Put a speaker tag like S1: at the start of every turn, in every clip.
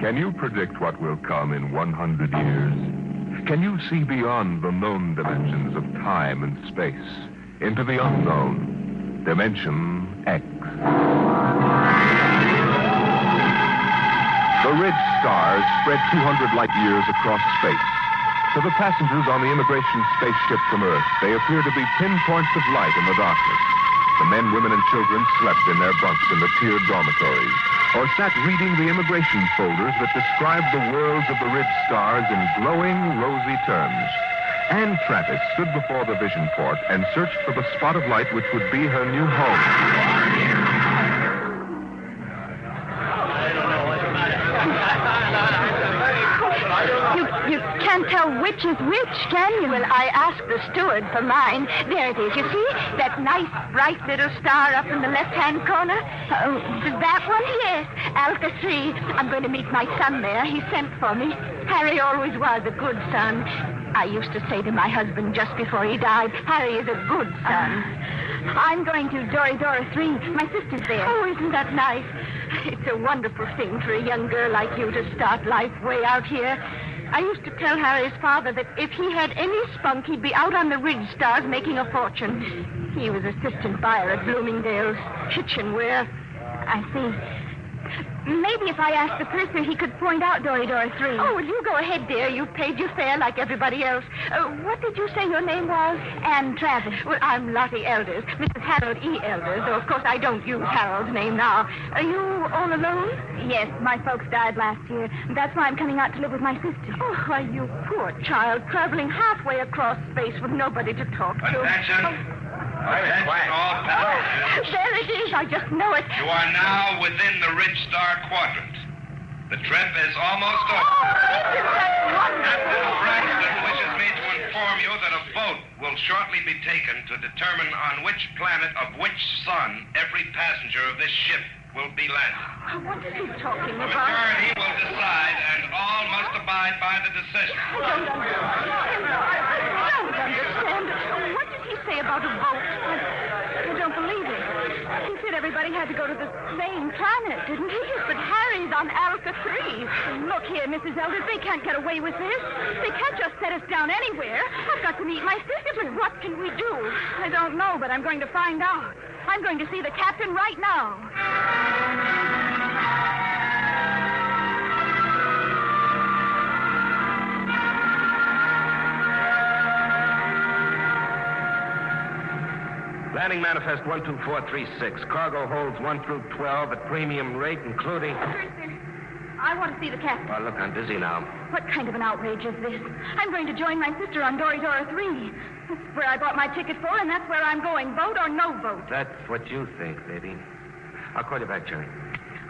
S1: Can you predict what will come in 100 years? Can you see beyond the known dimensions of time and space into the unknown, Dimension X? The ridge stars spread 200 light years across space. To the passengers on the immigration spaceship from Earth, they appear to be pinpoints of light in the darkness. The men, women, and children slept in their bunks in the tiered dormitories, or sat reading the immigration folders that described the worlds of the ridge stars in glowing, rosy terms. Anne Travis stood before the vision port and searched for the spot of light which would be her new home.
S2: You can't tell which is which, can you? Well, I asked the steward for mine. There it is, you see? That nice, bright little star up in the left-hand corner. Oh, that one? Yes, Alpha 3. I'm going to meet my son there. He sent for me. Harry always was a good son. I used to say to my husband just before he died, Harry is a good son. I'm going to Dora 3. My sister's there. Oh, isn't that nice? It's a wonderful thing for a young girl like you to start life way out here. I used to tell Harry's father that if he had any spunk, he'd be out on the ridge stars making a fortune. He was assistant buyer at Bloomingdale's kitchenware. I see. Maybe if I asked the purser, he could point out Dora 3. Oh, well, you go ahead, dear. You've paid your fare like everybody else. What did you say your name was? Anne Travis. Well, I'm Lottie Elders, Mrs. Harold E. Elders, though, of course, I don't use Harold's name now. Are you all alone? Yes, my folks died last year. That's why I'm coming out to live with my sister. Oh, why, you poor child, traveling halfway across space with nobody to talk to.
S3: Attention. Attention, all passengers.
S2: There it is. I just know it.
S3: You are now within the Ridge Star quadrant. The trip is almost over. Captain Braxton wishes me to inform you that a vote will shortly be taken to determine on which planet of which sun every passenger of this ship will be landed.
S2: What is he talking
S3: The
S2: about?
S3: majority will decide, and all must abide by the decision.
S2: I don't understand. What did he say about a vote? I don't believe it. He said everybody had to go to the same planet, didn't he? But Harry's on Alpha 3. Look here, Mrs. Elders, they can't get away with this. They can't just set us down anywhere. I've got to meet my sister, but what can we do? I don't know, but I'm going to find out. I'm going to see the captain right now.
S4: Landing manifest 12436. Cargo holds 1 through 12 at premium rate, including...
S2: I want to see the captain.
S4: Oh, look, I'm busy now.
S2: What kind of an outrage is this? I'm going to join my sister on Dora 3. That's where I bought my ticket for, and that's where I'm going. Vote or no vote.
S4: That's what you think, baby. I'll call you back, Jerry.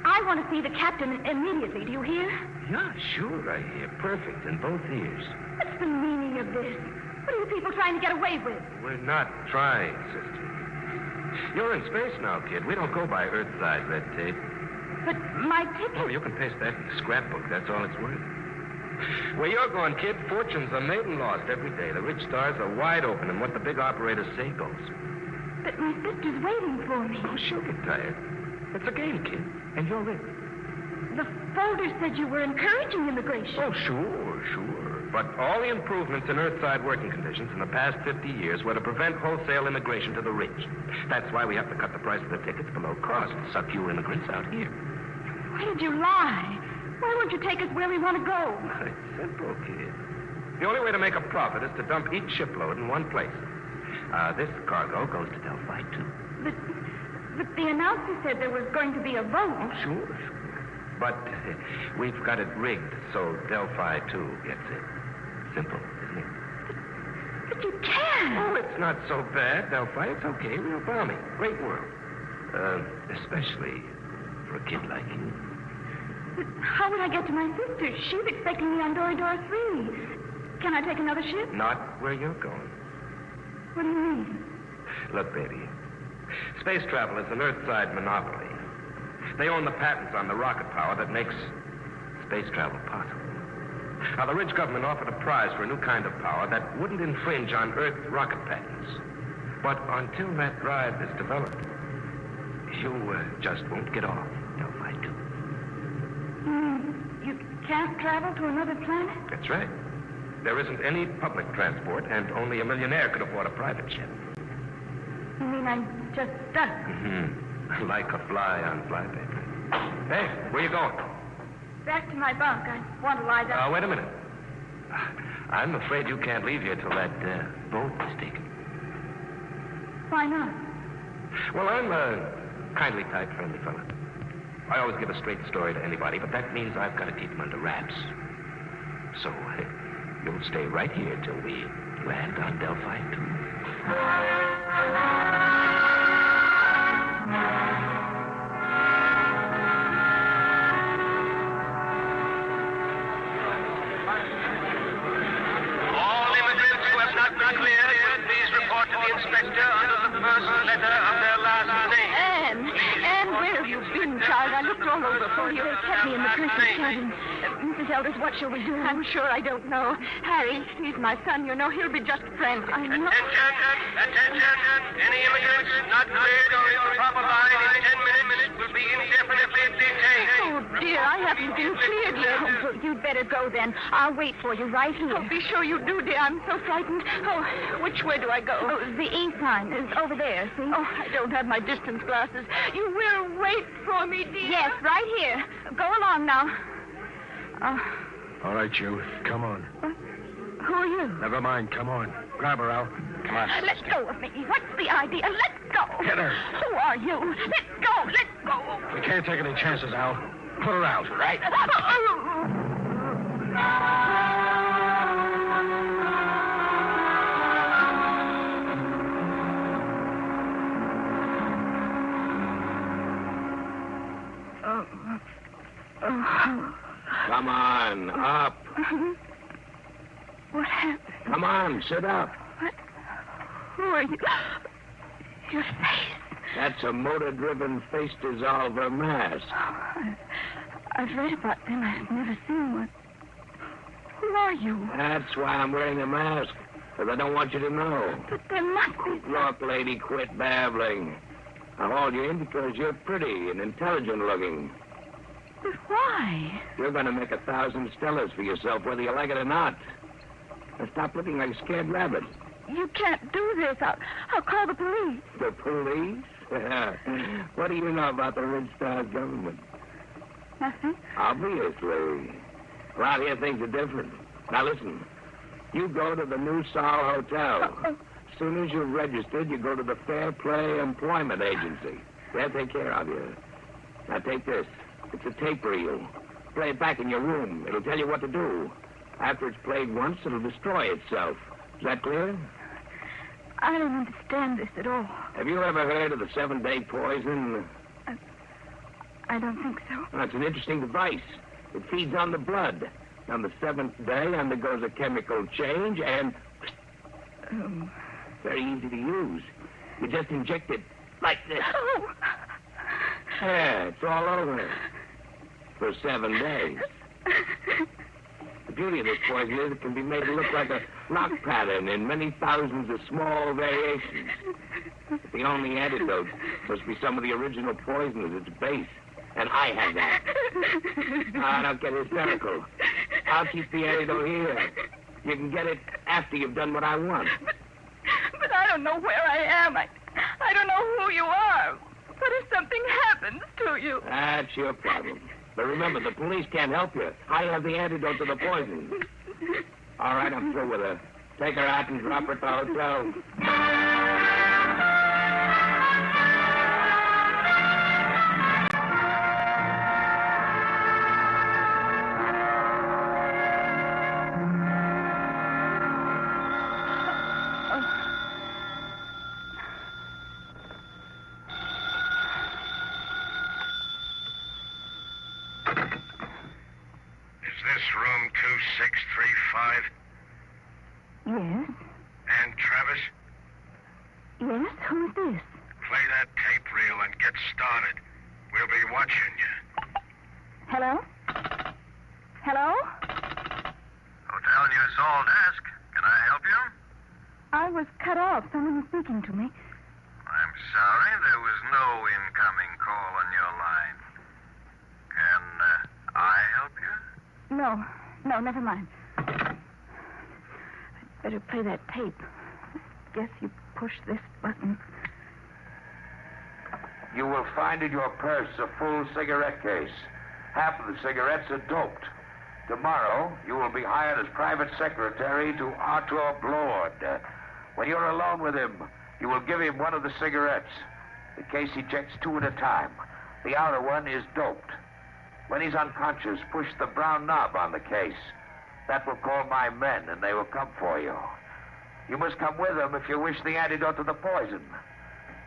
S2: I want to see the captain immediately. Do you hear?
S4: Yeah, sure, I hear. Perfect in both ears.
S2: What's the meaning of this? What are you people trying to get away with?
S4: We're not trying, sister. You're in space now, kid. We don't go by Earthside red tape.
S2: But my ticket...
S4: Oh, you can paste that in the scrapbook. That's all it's worth. Where you're going, kid, fortunes are made and lost every day. The rich stars are wide open, and what the big operators say goes.
S2: But my sister's waiting for me.
S4: Oh, she'll get tired. It's a game, kid, and you're in.
S2: The folder said you were encouraging immigration.
S4: Oh, sure. But all the improvements in Earthside working conditions in the past 50 years were to prevent wholesale immigration to the rich. That's why we have to cut the price of the tickets below cost to suck you immigrants out here.
S2: Why did you lie? Why won't you take us where we want to go?
S4: It's simple, kid. The only way to make a profit is to dump each shipload in one place. This cargo goes to Delphi 2.
S2: But the announcer said there was going to be a vote.
S4: Oh, sure. But we've got it rigged so Delphi 2 gets it. Simple, isn't it?
S2: But you can't.
S4: Oh, it's not so bad, Delphi. It's okay. Real balmy. Great world. Especially for a kid like you.
S2: But how would I get to my sister? She's expecting me on Dora 3. Can I take another ship?
S4: Not where you're going.
S2: What do you mean?
S4: Look, baby. Space travel is an Earthside monopoly. They own the patents on the rocket power that makes space travel possible. Now, the rich government offered a prize for a new kind of power that wouldn't infringe on Earth rocket patents. But until that drive is developed, you just won't get off Delphi 2.
S2: can't travel to another planet?
S4: That's right. There isn't any public transport, and only a millionaire could afford a private jet.
S2: You mean I'm just stuck?
S4: Mm-hmm. Like a fly on flypaper. Hey, where you going?
S2: Back to my bunk. I want to lie down.
S4: Wait a minute. I'm afraid you can't leave here till that boat is taken.
S2: Why not?
S4: Well, I'm a kindly type, friendly fella. I always give a straight story to anybody, but that means I've got to keep them under wraps. So, you'll stay right here till we land on Delphi 2.
S5: Inspector under the first letter of their last name.
S2: Anne, where have you been, child? I looked all over for you. They kept me in the prison cabin. Mrs. Elders, what shall we do? I'm sure I don't know. Harry, he's my son, you know. He'll be just frantic. I know.
S5: Attention. Any immigrants not cleared or in the proper line in 10 minutes will be indefinitely detained.
S2: Oh, dear, I haven't been cleared yet. Oh, you'd better go then. I'll wait for you right here. Oh, be sure you do, dear. I'm so frightened. Oh, which way do I go? Oh, the E sign is over there, see? Oh, I don't have my distance glasses. You will wait for me, dear? Yes, right here. Go along now.
S6: All right, you. Come on.
S2: Who are you?
S6: Never mind. Come on. Grab her, Al. Come on.
S2: Let go of me. What's the idea? Let go.
S6: Get her.
S2: Who are you? Let go. Let go.
S6: We can't take any chances, Al. Put her out, right?
S7: Come on, up.
S2: What happened?
S7: Come on, sit up.
S2: What? Who are you? Your face.
S7: That's a motor-driven face dissolver mask.
S2: I've read about them. I've never seen one. Who are you?
S7: That's why I'm wearing a mask, because I don't want you to know.
S2: But there must be...
S7: Look, lady, quit babbling. I hauled you in because you're pretty and intelligent-looking.
S2: But why?
S7: You're going to make 1,000 stellars for yourself, whether you like it or not. Now stop looking like a scared rabbit.
S2: You can't do this. I'll call the police.
S7: The police? What do you know about the Red Star's government?
S2: Nothing.
S7: Obviously. Around here, things are different. Now, listen. You go to the New Sol Hotel. As soon as you're registered, you go to the Fair Play Employment Agency. They'll take care of you. Now, take this. It's a tape reel. Play it back in your room. It'll tell you what to do. After it's played once, it'll destroy itself. Is that clear?
S2: I don't understand this at all.
S7: Have you ever heard of the 7-day poison?
S2: I don't think so.
S7: Well, it's an interesting device. It feeds on the blood. On the 7th day, undergoes a chemical change, and... very easy to use. You just inject it like this.
S2: Oh.
S7: Yeah, it's all over. For 7 days. The beauty of this poison is it can be made to look like a rock pattern in many thousands of small variations. But the only antidote must be some of the original poison at its base. And I have that. Don't get hysterical. I'll keep the antidote here. You can get it after you've done what I want.
S2: But I don't know where I am. I don't know who you are. What if something happens to you?
S7: That's your problem. But remember, the police can't help you. I have the antidote to the poison. All right, I'm through with her. Take her out and drop her at the hotel.
S3: Room 2635.
S2: Yes?
S3: And Travis?
S2: Yes? Who's this?
S3: Play that tape reel and get started. We'll be watching you.
S2: Hello? Hello?
S3: Hotel New Sol desk. Can I help you?
S2: I was cut off. Someone was speaking to me.
S3: I'm sorry, there was no incoming call on your line. Can I help you?
S2: No, never mind. I'd better play that tape. Guess you push this button.
S7: You will find in your purse a full cigarette case. Half of the cigarettes are doped. Tomorrow, you will be hired as private secretary to Arthur Blord. When you're alone with him, you will give him one of the cigarettes. The case ejects 2 at a time. The outer one is doped. When he's unconscious, push the brown knob on the case. That will call my men, and they will come for you. You must come with them if you wish the antidote to the poison.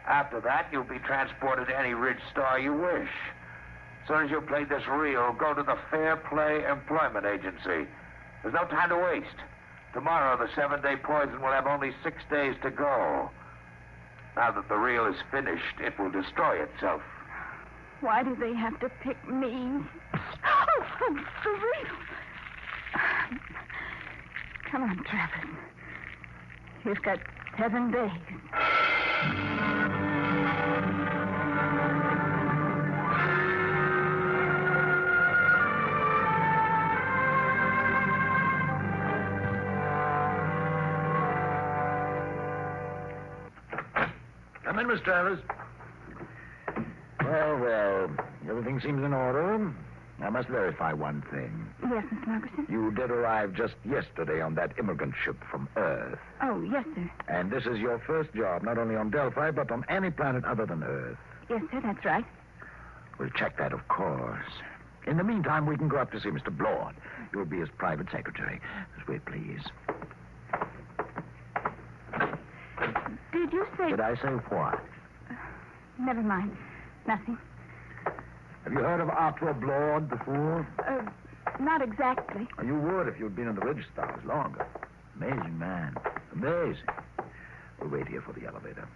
S7: After that, you'll be transported to any Ridge Star you wish. As soon as you play this reel, go to the Fair Play Employment Agency. There's no time to waste. Tomorrow, the 7-day poison will have only 6 days to go. Now that the reel is finished, it will destroy itself.
S2: Why do they have to pick me? Oh, for real. Come on, Travis. You've got 7 days.
S6: Come in, Miss Travers. Well, everything seems in order. I must verify one thing.
S2: Yes, Miss Margerson?
S6: You did arrive just yesterday on that immigrant ship from Earth.
S2: Oh, yes, sir.
S6: And this is your first job, not only on Delphi, but on any planet other than Earth.
S2: Yes, sir, that's right.
S6: We'll check that, of course. In the meantime, we can go up to see Mr. Blord. You'll be his private secretary. This way, please.
S2: Did you say...
S6: Did I say what?
S2: Never mind. Nothing.
S6: Have you heard of Arthur Blord before?
S2: Not exactly.
S6: You would if you'd been in the Ridge Stars longer. Amazing man. Amazing. We'll wait here for the elevator.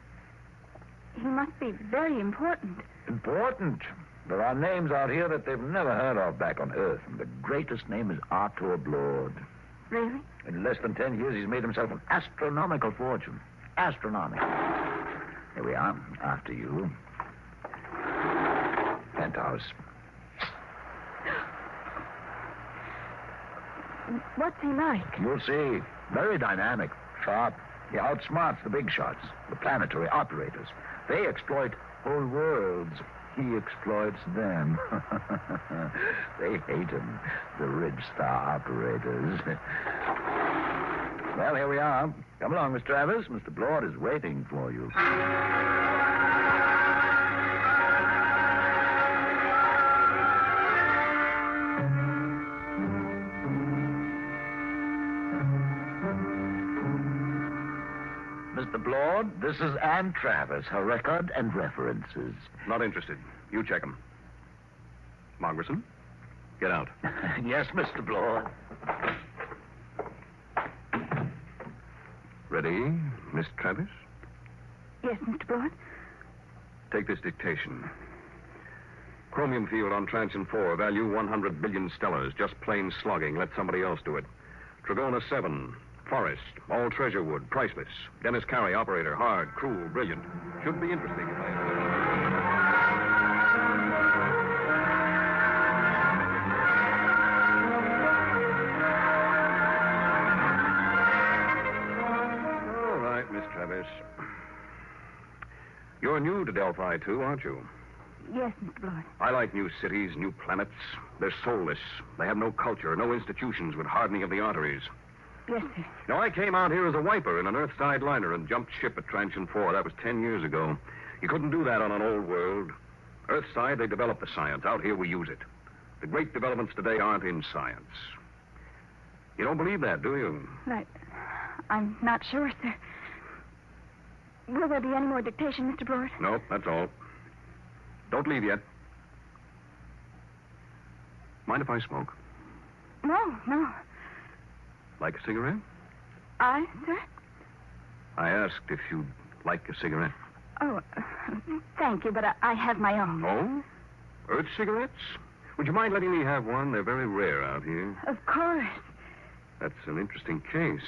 S2: He must be very important.
S6: Important? There are names out here that they've never heard of back on Earth, and the greatest name is Arthur Blord.
S2: Really?
S6: In less than 10 years, he's made himself an astronomical fortune. Astronomical. Here we are. After you. Penthouse.
S2: What's he like?
S6: You'll see. Very dynamic. Sharp. He outsmarts the big shots, the planetary operators. They exploit whole worlds. He exploits them. They hate him, the Ridge Star operators. Well, here we are. Come along, Miss Travers. Mr. Blord is waiting for you. Mr. Blord, this is Ann Travers, her record and references.
S1: Not interested. You check them. Margerson, get out.
S6: Yes, Mr. Blord.
S1: Ready, Miss Travis?
S2: Yes, Mr. Blord.
S1: Take this dictation. Chromium field on Transion 4, value 100 billion stellars. Just plain slogging. Let somebody else do it. Trigona 7, Forest, all treasure wood, priceless. Dennis Carey, operator, hard, cruel, brilliant. Should be interesting if All right, Miss Travis. You're new to Delphi, too, aren't you?
S2: Yes, Mr. Blord.
S1: I like new cities, new planets. They're soulless. They have no culture, no institutions with hardening of the arteries.
S2: Yes, sir.
S1: Now, I came out here as a wiper in an Earthside liner and jumped ship at Transion 4. That was 10 years ago. You couldn't do that on an old world. Earthside, they developed the science. Out here, we use it. The great developments today aren't in science. You don't believe that, do you?
S2: I'm not sure, sir. Will there be any more dictation, Mr. Blord?
S1: No, that's all. Don't leave yet. Mind if I smoke?
S2: No.
S1: Like a cigarette?
S2: I, sir?
S1: I asked if you'd like a cigarette.
S2: Oh, thank you, but I have my own.
S1: Oh? Earth cigarettes? Would you mind letting me have one? They're very rare out here.
S2: Of course.
S1: That's an interesting case.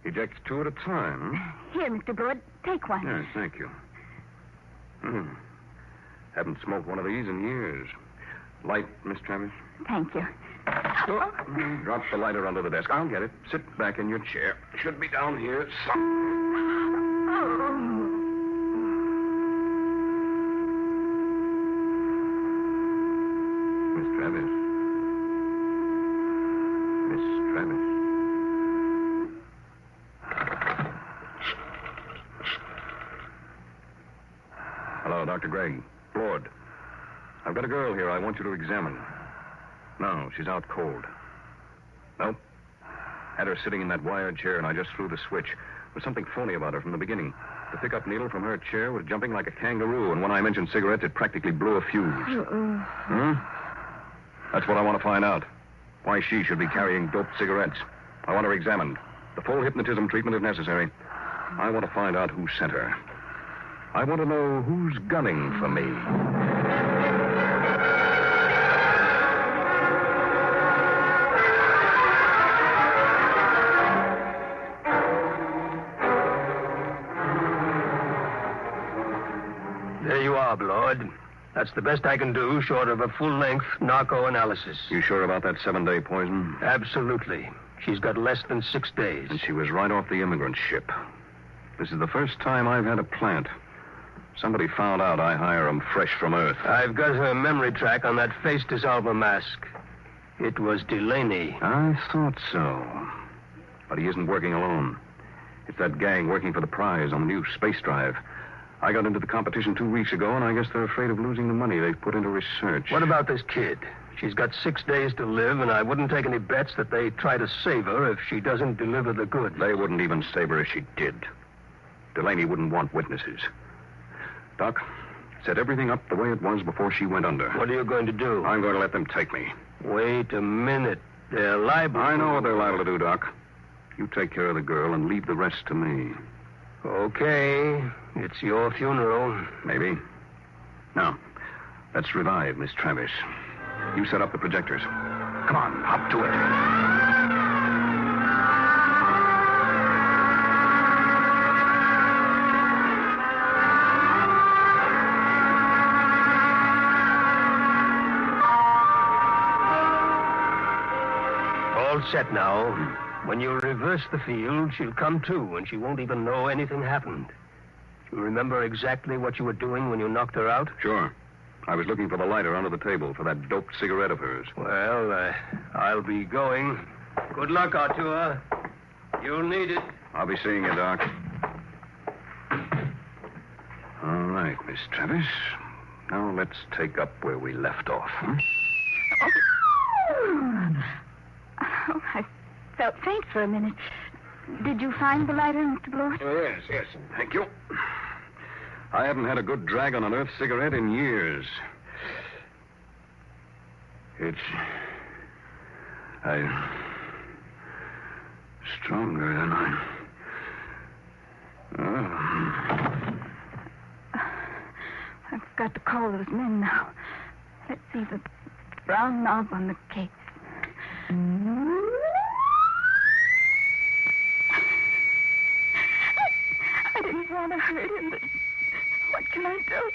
S1: Ejects 2 at a time.
S2: Here, Mr. Blord, take one.
S1: Yes, thank you. Haven't smoked one of these in years. Light, Miss Travis?
S2: Thank you.
S8: Drop the lighter under the desk. I'll get it. Sit back in your chair. Should be down here. Miss Travis. Miss Travis. Hello, Dr. Gregg. Lord. I've got a girl here I want you to examine. No, she's out cold. Nope. Had her sitting in that wired chair, and I just threw the switch. There was something phony about her from the beginning. The pickup needle from her chair was jumping like a kangaroo, and when I mentioned cigarettes, it practically blew a fuse. That's what I want to find out. Why she should be carrying doped cigarettes. I want her examined. The full hypnotism treatment if necessary. I want to find out who sent her. I want to know who's gunning for me.
S9: There you are, Lord. That's the best I can do, short of a full-length narco analysis.
S8: You sure about that 7-day poison?
S9: Absolutely. She's got less than 6 days.
S8: And she was right off the immigrant ship. This is the first time I've had a plant. Somebody found out I hire 'em fresh from Earth.
S9: I've got her memory track on that face dissolver mask. It was Delaney.
S8: I thought so. But he isn't working alone. It's that gang working for the prize on the new space drive. I got into the competition 2 weeks ago, and I guess they're afraid of losing the money they've put into research.
S9: What about this kid? She's got 6 days to live, and I wouldn't take any bets that they try to save her if she doesn't deliver the goods.
S8: They wouldn't even save her if she did. Delaney wouldn't want witnesses. Doc, set everything up the way it was before she went under.
S9: What are you going to do?
S8: I'm going to let them take me.
S9: Wait a minute. They're liable.
S8: I know what they're liable to do, Doc. You take care of the girl and leave the rest to me.
S9: Okay. It's your funeral.
S8: Maybe. Now, let's revive Miss Travis. You set up the projectors. Come on, hop to it.
S9: All set now. When you reverse the field, she'll come to, and she won't even know anything happened. You remember exactly what you were doing when you knocked her out?
S8: Sure. I was looking for the lighter under the table for that doped cigarette of hers.
S9: Well, I'll be going. Good luck, Artur. You'll need it.
S8: I'll be seeing you, Doc. All right, Miss Travis. Now let's take up where we left off.
S2: Oh, I felt faint for a minute. Did you find the lighter, Mr. Blord?
S8: Oh, yes. Thank you. I haven't had a good drag on an Earth cigarette in years. It's... stronger than
S2: I've got to call those men now. Let's see the brown knob on the case. I didn't want to hurt him, but what can I do?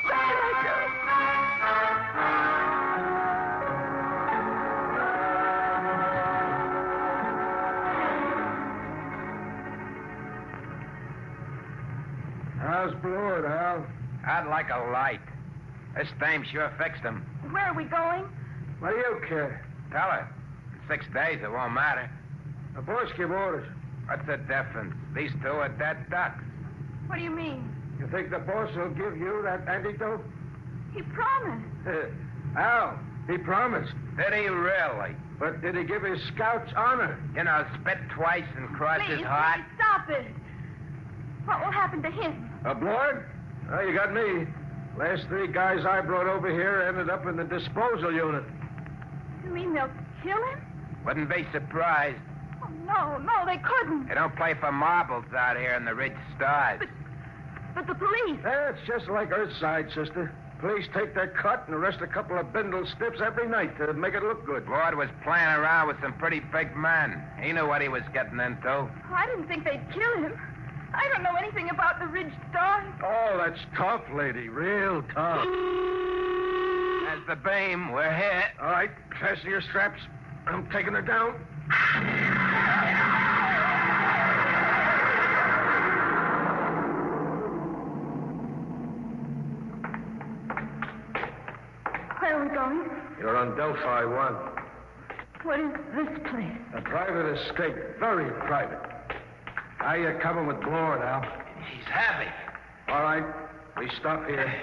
S2: What can I
S10: How's Blord, Hal?
S4: I'd like a light. This dame sure fixed him.
S2: do? Where are we going?
S10: What do you care?
S4: Tell her. In 6 days, it won't matter.
S10: The boss give orders.
S4: What's the difference? These two are dead ducks.
S2: What do you mean?
S10: You think the boss will give you that antidote?
S2: He promised.
S10: Al, he promised.
S4: Did he really?
S10: But did he give his scouts honor?
S4: You know, spit twice and cross his heart.
S2: Please, stop it. What will happen to him?
S10: Blord? Oh, you got me. Last 3 guys I brought over here ended up in the disposal unit.
S2: You mean they'll kill him?
S4: Wouldn't be surprised.
S2: Oh, no, they couldn't.
S4: They don't play for marbles out here in the Ridge Stars.
S2: But the police.
S10: It's just like Earthside, sister. Police take their cut and arrest a couple of bindle stiffs every night to make it look good.
S4: Lord was playing around with some pretty big men. He knew what he was getting into.
S2: Oh, I didn't think they'd kill him. I don't know anything about the Ridge Stars.
S10: Oh, that's tough, lady. Real tough.
S4: There's the beam. We're hit.
S10: All right, fasten your straps. I'm taking her down.
S2: Where are we going?
S10: You're on Delphi 1.
S2: What is this place?
S10: A private estate. Very private. How you coming with Blore now?
S4: He's happy.
S10: All right. We stop here.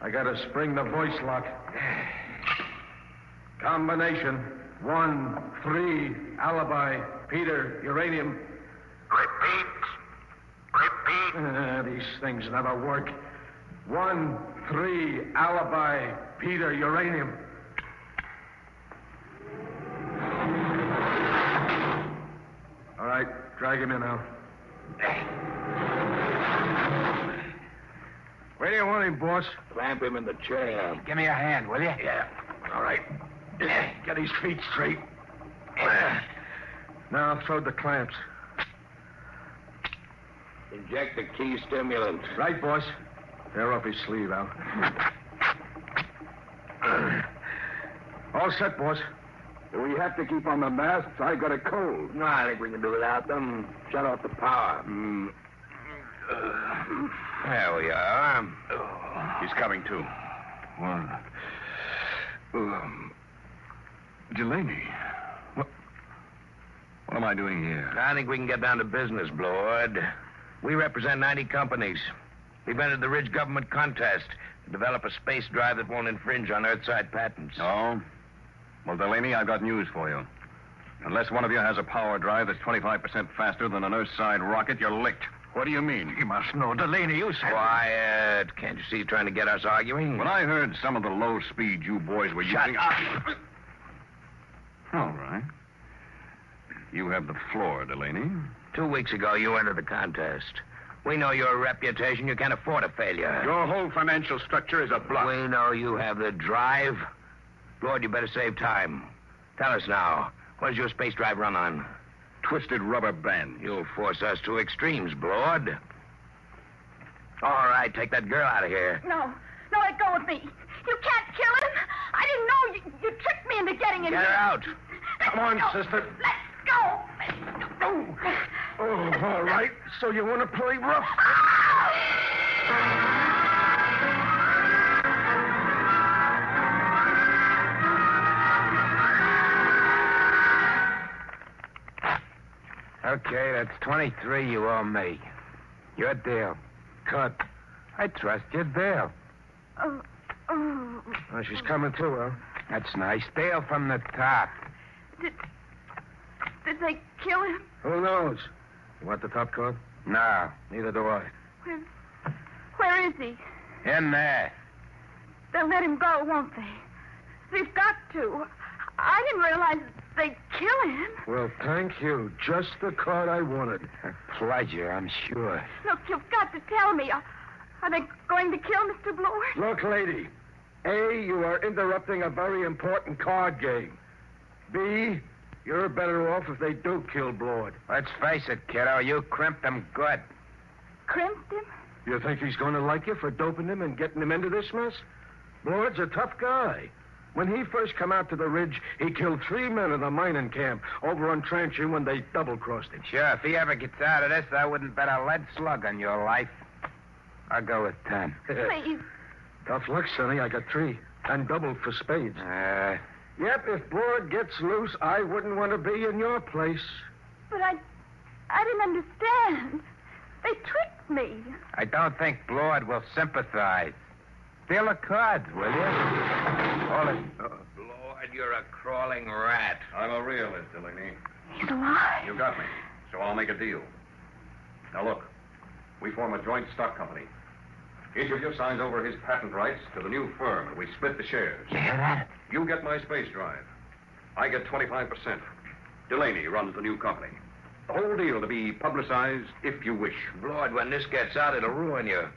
S10: I gotta spring the voice lock. Combination 1-3 alibi Peter uranium.
S5: Repeat.
S10: These things never work. 1-3 alibi Peter uranium. All right, drag him in now. Where do you want him, boss?
S7: Clamp him in the chair.
S10: Give me a hand, will you? Yeah. All right. Get his feet straight. Now throw the clamps.
S7: Inject the key stimulant.
S10: Right, boss. Tear off his sleeve, Al. All set, boss.
S6: Do we have to keep on the masks? I got a cold.
S7: No, I think we can do without them. Shut off the power.
S4: There we are. He's coming to.
S8: Delaney. What am I doing here?
S4: I think we can get down to business, Lord. We represent 90 companies. We've entered the Ridge government contest to develop a space drive that won't infringe on Earthside patents.
S8: Oh? Well, Delaney, I've got news for you. Unless one of you has a power drive that's 25% faster than an Earthside rocket, you're licked. What do you mean?
S10: You must know, Delaney, you said...
S4: Quiet. Can't you see he's trying to get us arguing?
S8: When I heard some of the low speed you boys were using...
S4: Shut up.
S8: All right. You have the floor, Delaney.
S4: 2 weeks ago, you entered the contest. We know your reputation. You can't afford a failure.
S8: Your whole financial structure is a bluff.
S4: We know you have the drive. Lord, you better save time. Tell us now, what does your space drive run on?
S8: Twisted rubber band.
S4: You'll force us to extremes, Blord. All right, take that girl out of here.
S2: No, let go of me. You can't kill him. I didn't know you tricked me into getting him.
S4: Get her out.
S10: Come on, sister.
S2: Let's go.
S10: Oh, all right. So you want to play rough?
S11: Okay, that's 23 you owe me. Your deal.
S10: Cut.
S11: I trust your deal.
S2: Oh.
S10: Oh, she's coming too, huh?
S11: That's nice. Deal from the top.
S2: Did they kill him?
S10: Who knows? You want the top card?
S11: No.
S10: Neither do I.
S2: Where is he?
S11: In there.
S2: They'll let him go, won't they? They've got to. I didn't realize they'd kill him.
S10: Well, thank you. Just the card I wanted.
S11: A pleasure, I'm sure.
S2: Look, you've got to tell me. Are they going to kill Mr. Blore?
S10: Look, lady. A, you are interrupting a very important card game. B, you're better off if they do kill Blord.
S11: Let's face it, kiddo. You crimped him good.
S2: Crimped him?
S10: You think he's going to like you for doping him and getting him into this mess? Blord's a tough guy. When he first come out to the ridge, he killed 3 men in the mining camp over on Tranching when they double-crossed him.
S11: Sure, if he ever gets out of this, I wouldn't bet a lead slug on your life. I'll go with 10.
S2: Please.
S10: Tough luck, Sonny. I got 3. And doubled for spades. Yep, if Blord gets loose, I wouldn't want to be in your place.
S2: But I didn't understand. They tricked me.
S11: I don't think Blord will sympathize. Deal a card, will you? Hold it.
S4: Lord, you're a crawling rat.
S8: I'm a realist, Delaney.
S2: He's alive.
S8: You got me, so I'll make a deal. Now, look, we form a joint stock company. Each of you signs over his patent rights to the new firm, and we split the shares.
S11: You hear that?
S8: You get my space drive. I get 25%. Delaney runs the new company. The whole deal to be publicized if you wish.
S4: Lord, when this gets out, it'll ruin you.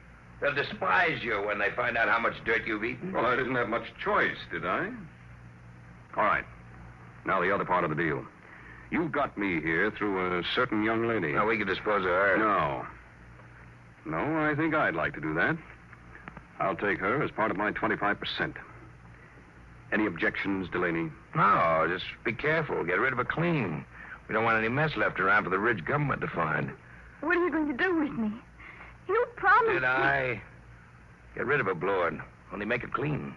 S4: They'll despise you when they find out how much dirt you've eaten.
S8: Well, I didn't have much choice, did I? All right. Now the other part of the deal. You got me here through a certain young lady.
S4: Now, we can dispose of her.
S8: No, I think I'd like to do that. I'll take her as part of my 25%. Any objections, Delaney?
S7: No, just be careful. Get rid of it clean. We don't want any mess left around for the Ridge government to find.
S2: What are you going to do with me? You promised
S7: Did
S2: me.
S7: I? Get rid of it, Blord. Only make it clean.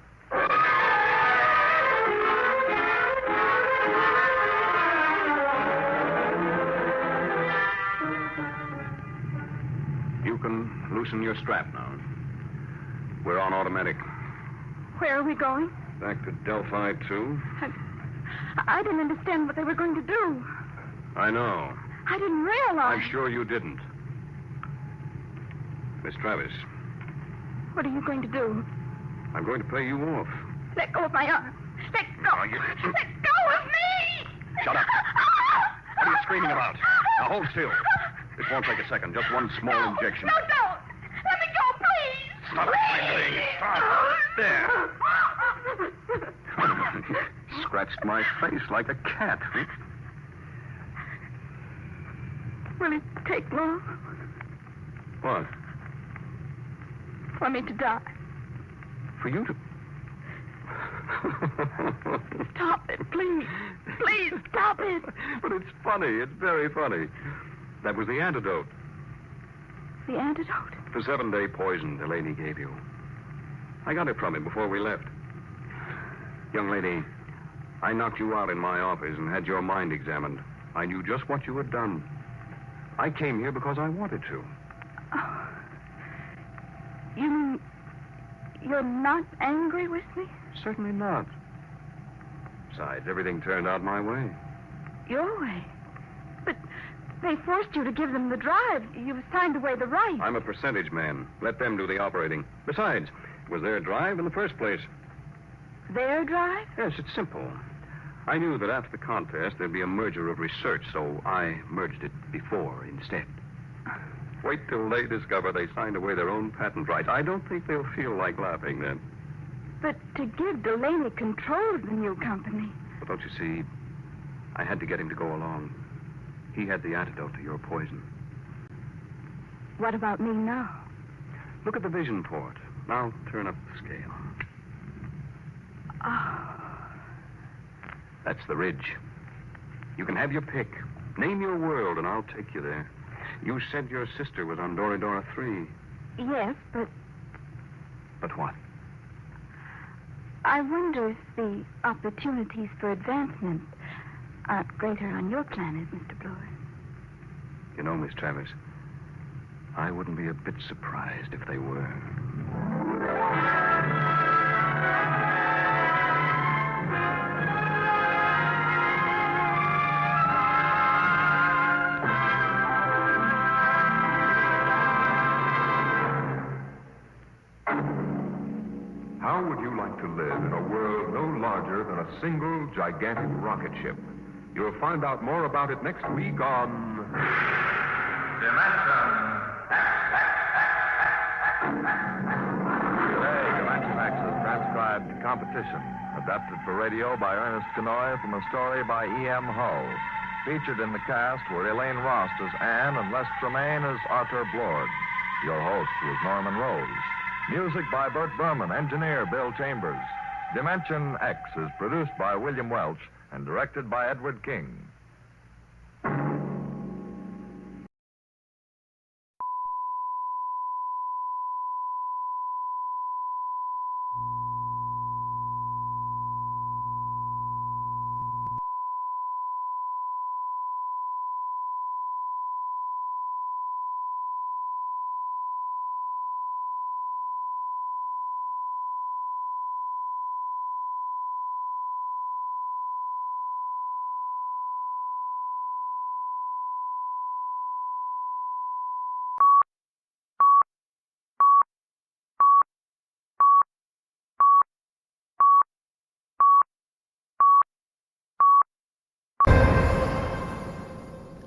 S8: You can loosen your strap now. We're on automatic.
S2: Where are we going?
S8: Back to Delphi 2.
S2: I didn't understand what they were going to do.
S8: I know.
S2: I didn't realize.
S8: I'm sure you didn't. Miss Travis,
S2: What are you going to do?
S8: I'm going to pay you off.
S2: Let go of my arm. Let go.
S8: Are you-
S2: Let go of me!
S8: Shut up. What are you screaming about? Now hold still. This won't take a second. Just one small injection.
S2: No, don't. Let me go, please.
S8: Stop screaming. Stop. There. Scratched my face like a cat.
S2: Will it take long
S8: What?
S2: for me to die?
S8: For you to...
S2: Stop it, please. Please, stop it.
S8: But it's funny. It's very funny. That was the antidote.
S2: The antidote?
S8: The 7-day poison Delaney gave you. I got it from him before we left. Young lady, I knocked you out in my office and had your mind examined. I knew just what you had done. I came here because I wanted to.
S2: Oh. You mean you're not angry with me?
S8: Certainly not. Besides, everything turned out my way.
S2: Your way? But they forced you to give them the drive. You signed away the right.
S8: I'm a percentage man. Let them do the operating. Besides, it was their drive in the first place.
S2: Their drive?
S8: Yes, it's simple. I knew that after the contest, there'd be a merger of research, so I merged it before instead. Wait till they discover they signed away their own patent rights. I don't think they'll feel like laughing then.
S2: But to give Delaney control of the new company.
S8: But don't you see, I had to get him to go along. He had the antidote to your poison.
S2: What about me now?
S8: Look at the vision port. Now turn up the scale.
S2: Oh.
S8: That's the ridge. You can have your pick. Name your world, and I'll take you there. You said your sister was on Doradora 3.
S2: Yes, but
S8: But what?
S2: I wonder if the opportunities for advancement aren't greater on your planet, Mr. Blower.
S8: You know, Miss Travis, I wouldn't be a bit surprised if they were.
S1: How would you like to live in a world no larger than a single gigantic rocket ship? You'll find out more about it next week on... Today, Dimension X's transcribed Competition, adapted for radio by Ernest Kenoy from a story by E.M. Hull. Featured in the cast were Elaine Rost as Anne and Les Tremaine as Arthur Blord. Your host was Norman Rose. Music by Burt Berman, engineer Bill Chambers. Dimension X is produced by William Welch and directed by Edward King.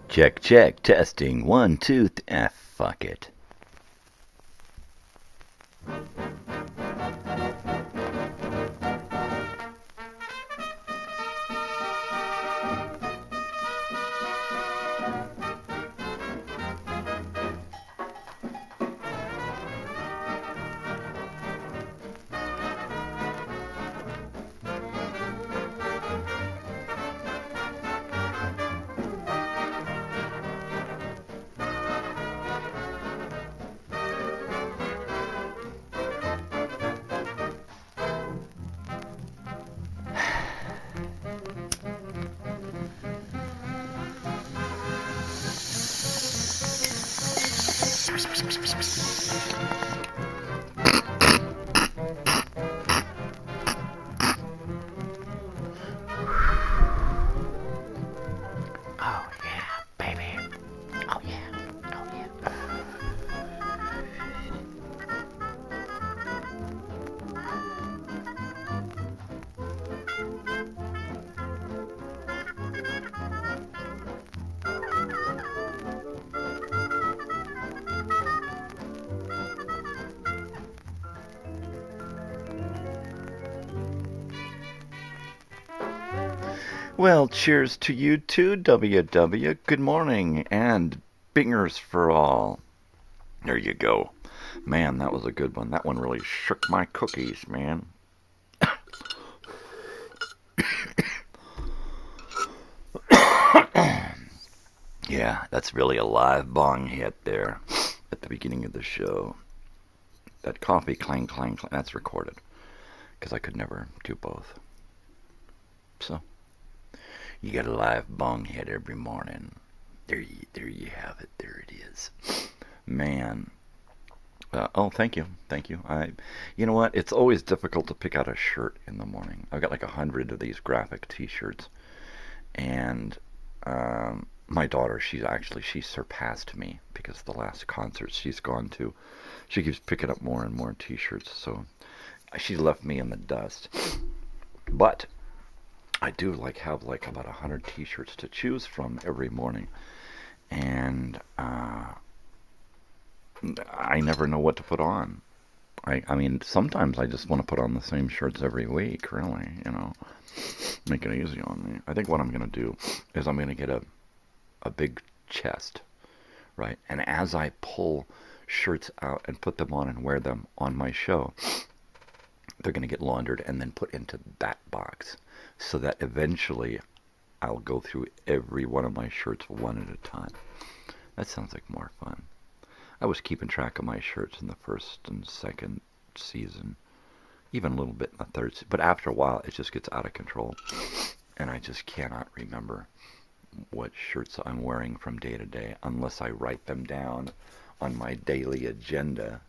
S12: Check, check, testing. 1, 2, fuck it. Oh, yeah, baby. Oh, yeah. Oh, yeah. Well, cheers to you too, WW. Good morning, and bingers for all. There you go. Man, that was a good one. That one really shook my cookies, man. Yeah, that's really a live bong hit there at the beginning of the show. That coffee clang, clang, clang, that's recorded. Because I could never do both. So, you get a live bong hit every morning. There you have it. There it is. Man. Oh, thank you. Thank you. You know what? It's always difficult to pick out a shirt in the morning. I've got like 100 of these graphic t-shirts. And my daughter, she surpassed me because the last concerts she's gone to, she keeps picking up more and more t-shirts. So she left me in the dust. But I do have about 100 t-shirts to choose from every morning. And I never know what to put on. I mean, sometimes I just want to put on the same shirts every week, really, Make it easy on me. I think what I'm going to do is I'm going to get a big chest, right? And as I pull shirts out and put them on and wear them on my show, they're going to get laundered and then put into that box so that eventually I'll go through every one of my shirts one at a time. That sounds like more fun. I was keeping track of my shirts in the first and second season, even a little bit in the third season. But after a while, it just gets out of control, and I just cannot remember what shirts I'm wearing from day to day unless I write them down on my daily agenda.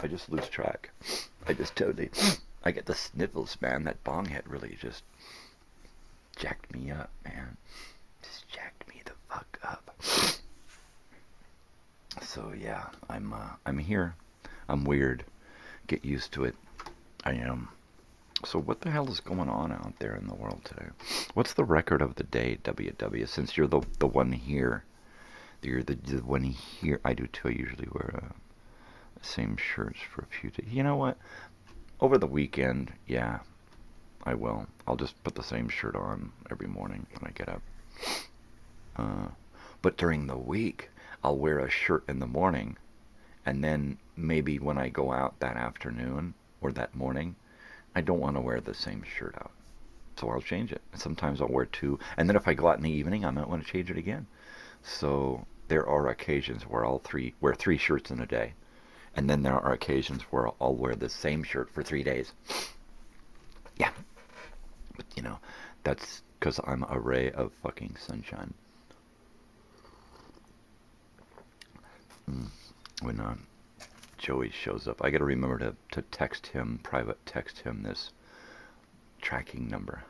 S12: I just lose track. I get the sniffles, man. That bong hit really just jacked me up, man. Just jacked me the fuck up. So yeah, I'm here. I'm weird. Get used to it. I am. So what the hell is going on out there in the world today? What's the record of the day, WW? Since you're the one here, you're the one here. I do too. I usually wear the same shirts for a few days. You know what? Over the weekend, yeah, I will. I'll just put the same shirt on every morning when I get up. But during the week, I'll wear a shirt in the morning, and then maybe when I go out that afternoon or that morning, I don't want to wear the same shirt out. So I'll change it. Sometimes I'll wear two, and then if I go out in the evening, I might want to change it again. So there are occasions where I'll wear three shirts in a day, and then there are occasions where I'll wear the same shirt for 3 days. Yeah. But, that's because I'm a ray of fucking sunshine. When Joey shows up, I got to remember to text him, private text him this tracking number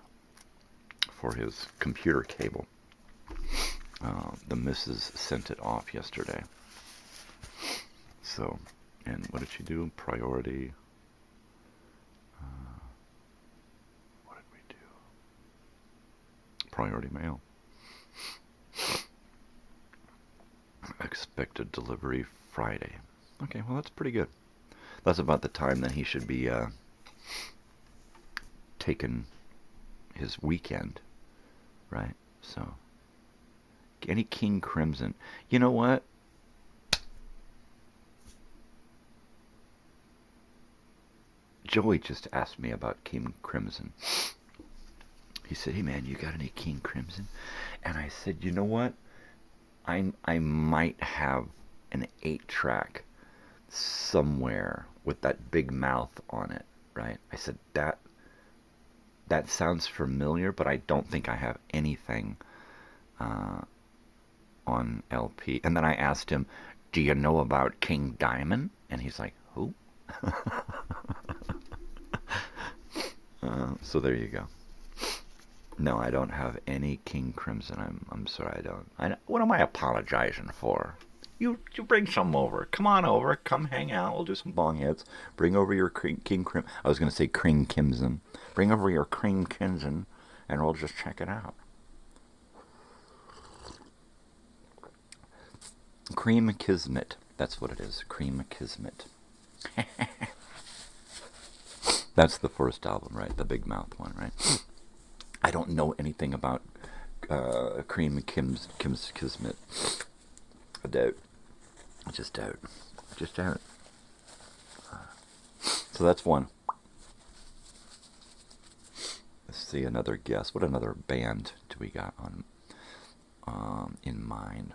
S12: for his computer cable. The missus sent it off yesterday. So, and what did she do? Priority. What did we do? Priority mail. Expected delivery Friday. Okay, well, that's pretty good. That's about the time that he should be taking his weekend, right? So, any King Crimson. You know what? Joey just asked me about King Crimson. He said, "Hey, man, you got any King Crimson?" And I said, "You know what? I might have an 8-track somewhere with that big mouth on it, right?" I said, that sounds familiar, but I don't think I have anything on LP. And then I asked him, do you know about King Diamond? And he's like, who? So there you go. No, I don't have any King Crimson. I'm sorry, I don't. What am I apologizing for? You bring some over. Come on over. Come hang out. We'll do some bong hits. Bring over your King Crimson. I was going to say Cream Kimson. Bring over your Cream Kimson, and we'll just check it out. Cream Kismet. That's what it is. Cream Kismet. That's the first album, right? The Big Mouth one, right? I don't know anything about Cream Kismet. I doubt. I just doubt. So that's one. Let's see another guess. What another band do we got on in mind?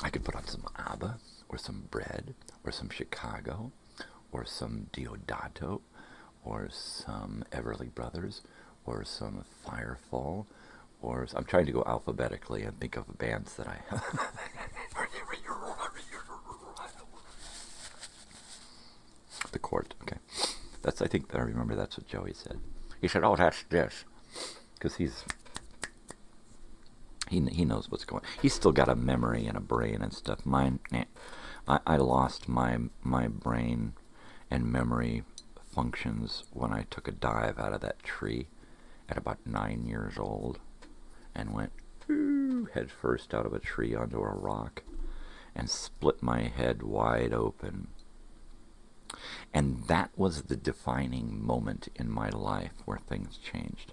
S12: I could put on some ABBA, or some Bread, or some Chicago, or some Deodato, or some Everly Brothers, or some Firefall, or I'm trying to go alphabetically and think of bands that I have. The Court, okay. I think I remember that's what Joey said. He said, oh, that's this. Because he knows what's going on. He's still got a memory and a brain and stuff. Mine, I lost my brain and memory functions when I took a dive out of that tree at about 9 years old and went head first out of a tree onto a rock and split my head wide open. And that was the defining moment in my life where things changed.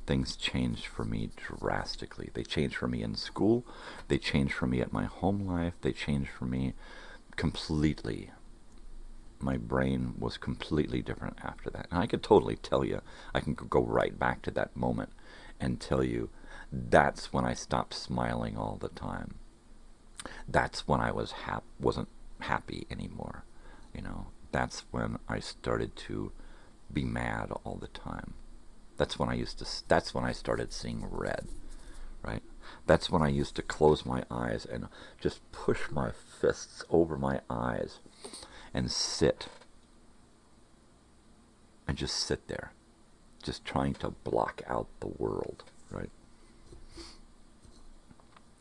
S12: Things changed for me drastically. They changed for me in school. They changed for me at my home life. They changed for me completely. My brain was completely different after that. And I could totally tell you, I can go right back to that moment and tell you that's when I stopped smiling all the time. That's when I wasn't happy anymore. You know, that's when I started to be mad all the time. That's when I started seeing red, right? That's when I used to close my eyes and just push my fists over my eyes and sit. And just sit there, just trying to block out the world, right?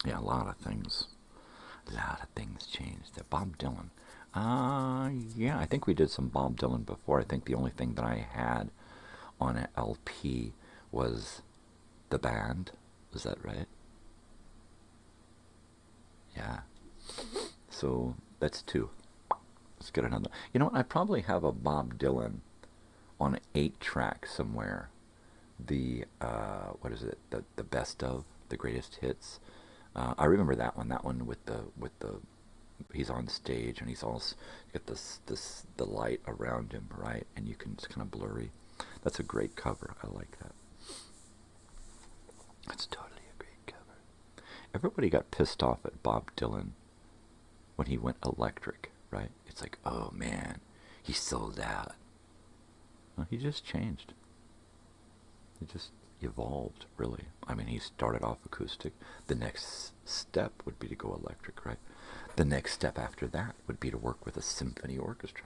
S12: Yeah, a lot of things changed there. Bob Dylan. Yeah, I think we did some Bob Dylan before. I think the only thing that I had on an LP was The Band. Is that right? Yeah. So that's two. Let's get another. You know what? I probably have a Bob Dylan on an 8-track somewhere. The what is it? The best of, the greatest hits. I remember that one. That one with the he's on stage and he's all got the light around him, right? And it's kind of blurry. That's a great cover. I like that. That's totally a great cover. Everybody got pissed off at Bob Dylan when he went electric, right? It's like, oh man, he sold out. Well, he just changed. He just evolved, really. I mean, he started off acoustic. The next step would be to go electric, right? The next step after that would be to work with a symphony orchestra,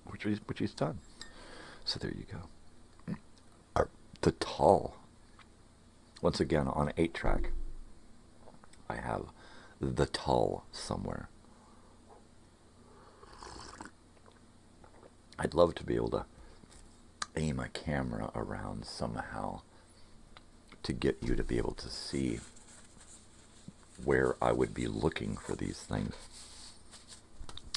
S12: which he's done. So there you go. The Tall. Once again, on an 8-track, I have The Tall somewhere. I'd love to be able to aim a camera around somehow to get you to be able to see where I would be looking for these things.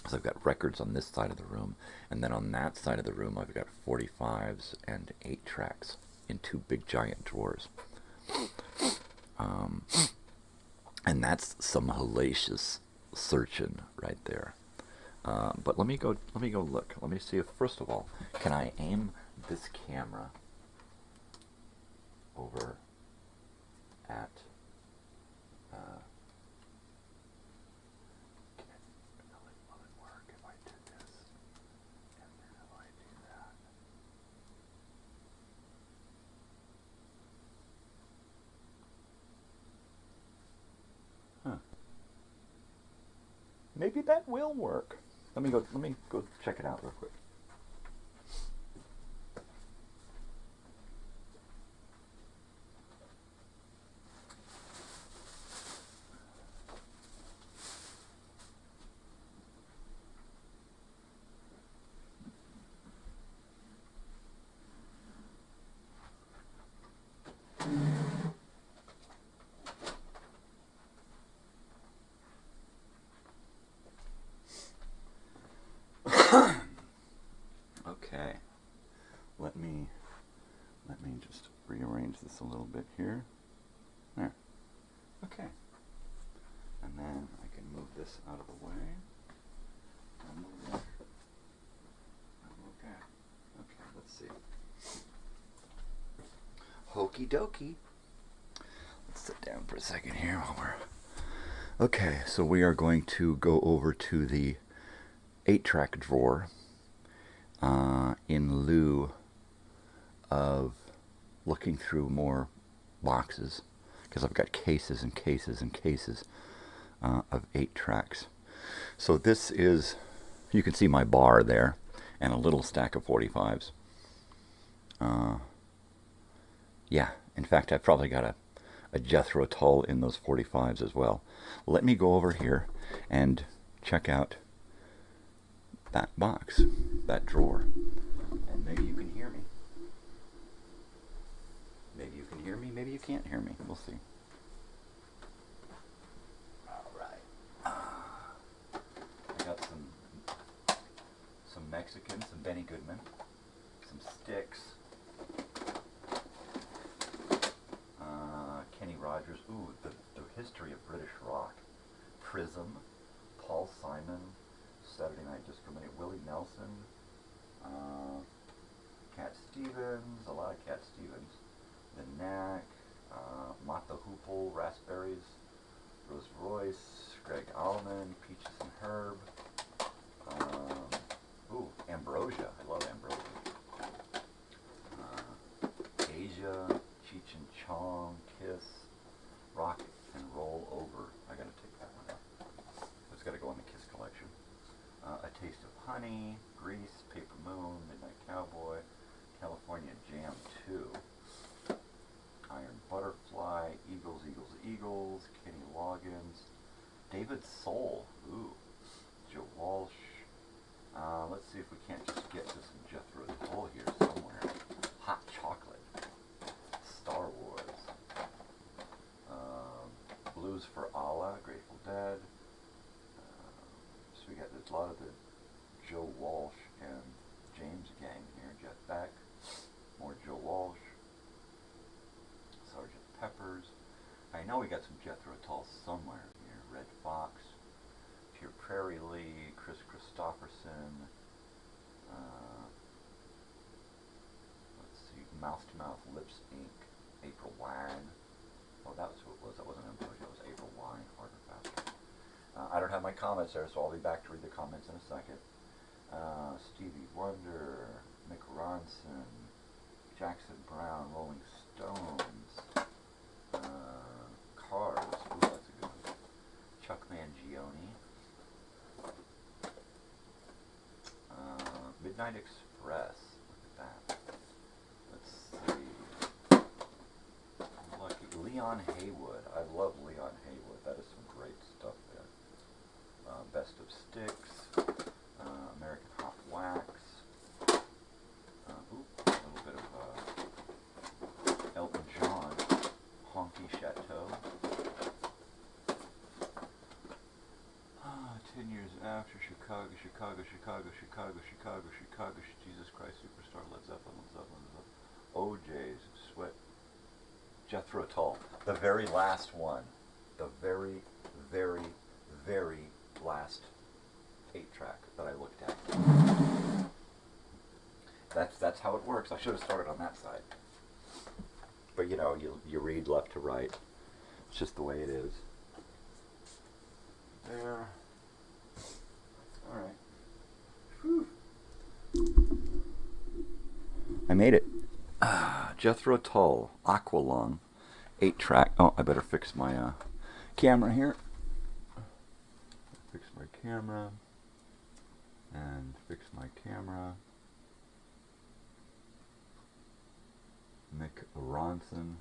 S12: So I've got records on this side of the room, and then on that side of the room I've got 45s and 8-tracks in 2 big giant drawers. And that's some hellacious searching right there. But let me go look. Let me see if, first of all, can I aim this camera over at will it work if I did this? And then if I do that. maybe that will work. Let me go check it out real quick. Okay, let me just rearrange this a little bit here. There. Okay. And then I can move this out of the way. And move that. Okay. Okay, let's see. Hokey dokey. Let's sit down for a second here while we're... Okay, so we are going to go over to the 8-track drawer in lieu of looking through more boxes, because I've got cases and cases and cases of 8 tracks. So this is, you can see my bar there and a little stack of 45s. Yeah, in fact I've probably got a Jethro Tull in those 45s as well. Let me go over here and check out that box, that drawer, and maybe you can hear me. Maybe you can hear me, maybe you can't hear me. We'll see. Alright. I got some Mexican, some Benny Goodman, some Sticks, Kenny Rogers, ooh, the history of British rock, Prism, Paul Simon, Saturday Night Just for a Minute, Willie Nelson, Cat Stevens, a lot of Cat Stevens, The Knack, Mott the Hoople, Raspberries, Rose Royce, Greg Allman, Peaches and Herb, Ambrosia, I love Ambrosia, Asia, Cheech and Chong, Kiss, Rock and Roll Over. I gotta take that one out. It's gotta go in the Kiss collection. A Taste of Honey, Grease, Paper Moon, Midnight Cowboy, California Jam 2, Iron Butterfly, Eagles, Eagles, Eagles, Kenny Loggins, David Soul, ooh, Joe Walsh. Let's see if we can't just get to some Jethro Tull here somewhere. Hot Chocolate, Star Wars, Blues for Allah, Grateful Dead. So we got a lot of the Joe Walsh and James gang here. Jeff Beck, more Joe Walsh, Sgt. Pepper's. I know we got some Jethro Tull somewhere here. Red Fox, Pure Prairie League, Chris Christopherson. Let's see, Mouth to Mouth Lips Inc. April Wine. Oh, that was who it was. That wasn't Ambrosia. That was April Wine. Harder, faster. I don't have my comments there, so I'll be back to read the comments in a second. Stevie Wonder, Mick Ronson, Jackson Brown, Rolling Stones, Cars, ooh, that's a good one. Chuck Mangione, Midnight Express, look at that. Let's see. Lucky. Leon Haywood, I love Leon Haywood, that is some great stuff there. Best of Sticks, American Hot Wax, a little bit of Elton John, Honky Chateau. 10 years after Chicago, Jesus Christ Superstar, Led Zeppelin, OJ's, Sweat, Jethro Tull, the very last one, the very, very, very last 8-track that I looked at. That's how it works. I should have started on that side. But you know, you read left to right. It's just the way it is. There. Alright. Whew. I made it. Jethro Tull, Aqualung, 8-track. Oh, I better fix my camera here. Fix my camera and fix my camera. Mick Ronson.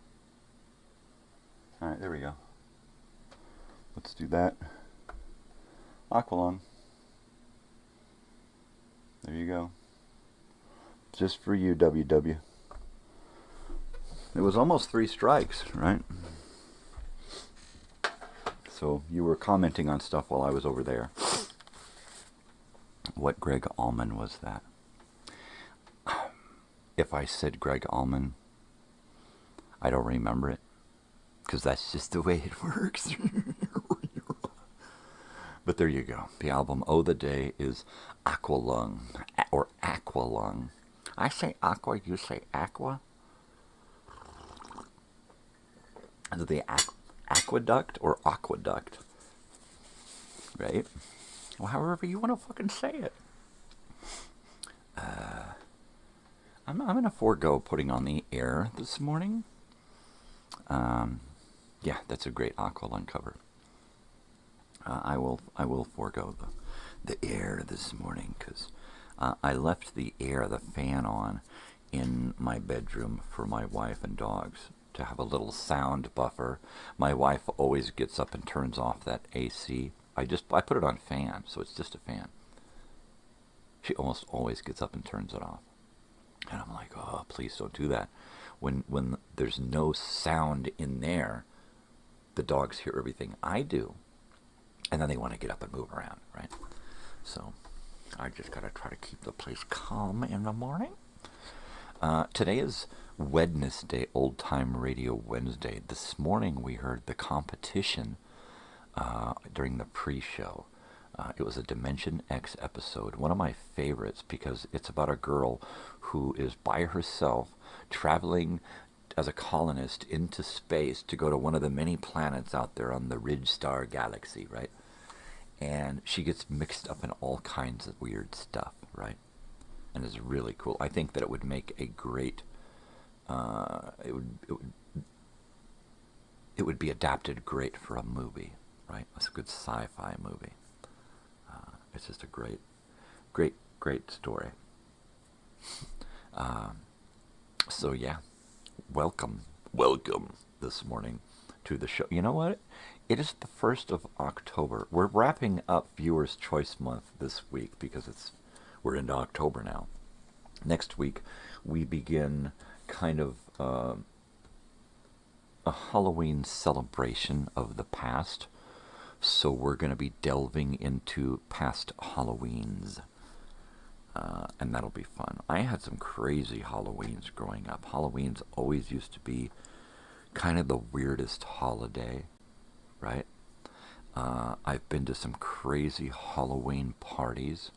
S12: Alright, there we go. Let's do that. Aqualung. There you go. Just for you, WW. It was almost 3 strikes, right? So you were commenting on stuff while I was over there. What Greg Allman was that? If I said Greg Allman, I don't remember it. Because that's just the way it works. But there you go. The album Oh the Day is Aqualung. Or Aqualung. I say aqua, you say aqua? Is it the aqueduct or aqueduct? Right? Well, however you want to fucking say it. I'm going to forego putting on the air this morning. Yeah, that's a great Aqualung cover. I will forego the air this morning because I left the fan on in my bedroom for my wife and dogs to have a little sound buffer. My wife always gets up and turns off that AC. I put it on fan, so it's just a fan. She almost always gets up and turns it off. And I'm like, oh, please don't do that. When there's no sound in there, the dogs hear everything I do. And then they want to get up and move around, right? So I just got to try to keep the place calm in the morning. Today is Wednesday, Old Time Radio Wednesday. This morning we heard the competition during the pre-show. It was a Dimension X episode, one of my favorites because it's about a girl who is by herself traveling as a colonist into space to go to one of the many planets out there on the Ridge Star Galaxy, right? And she gets mixed up in all kinds of weird stuff, right? And it's really cool. I think that it would make a great, it would be adapted great for a movie, right? It's a good sci-fi movie. It's just a great story. So yeah, welcome this morning to the show. You know what? It is the 1st of October. We're wrapping up Viewers' Choice Month this week because we're into October now. Next week we begin kind of a Halloween celebration of the past. So we're going to be delving into past Halloweens. And that'll be fun. I had some crazy Halloweens growing up. Halloweens always used to be kind of the weirdest holiday, right? I've been to some crazy Halloween parties.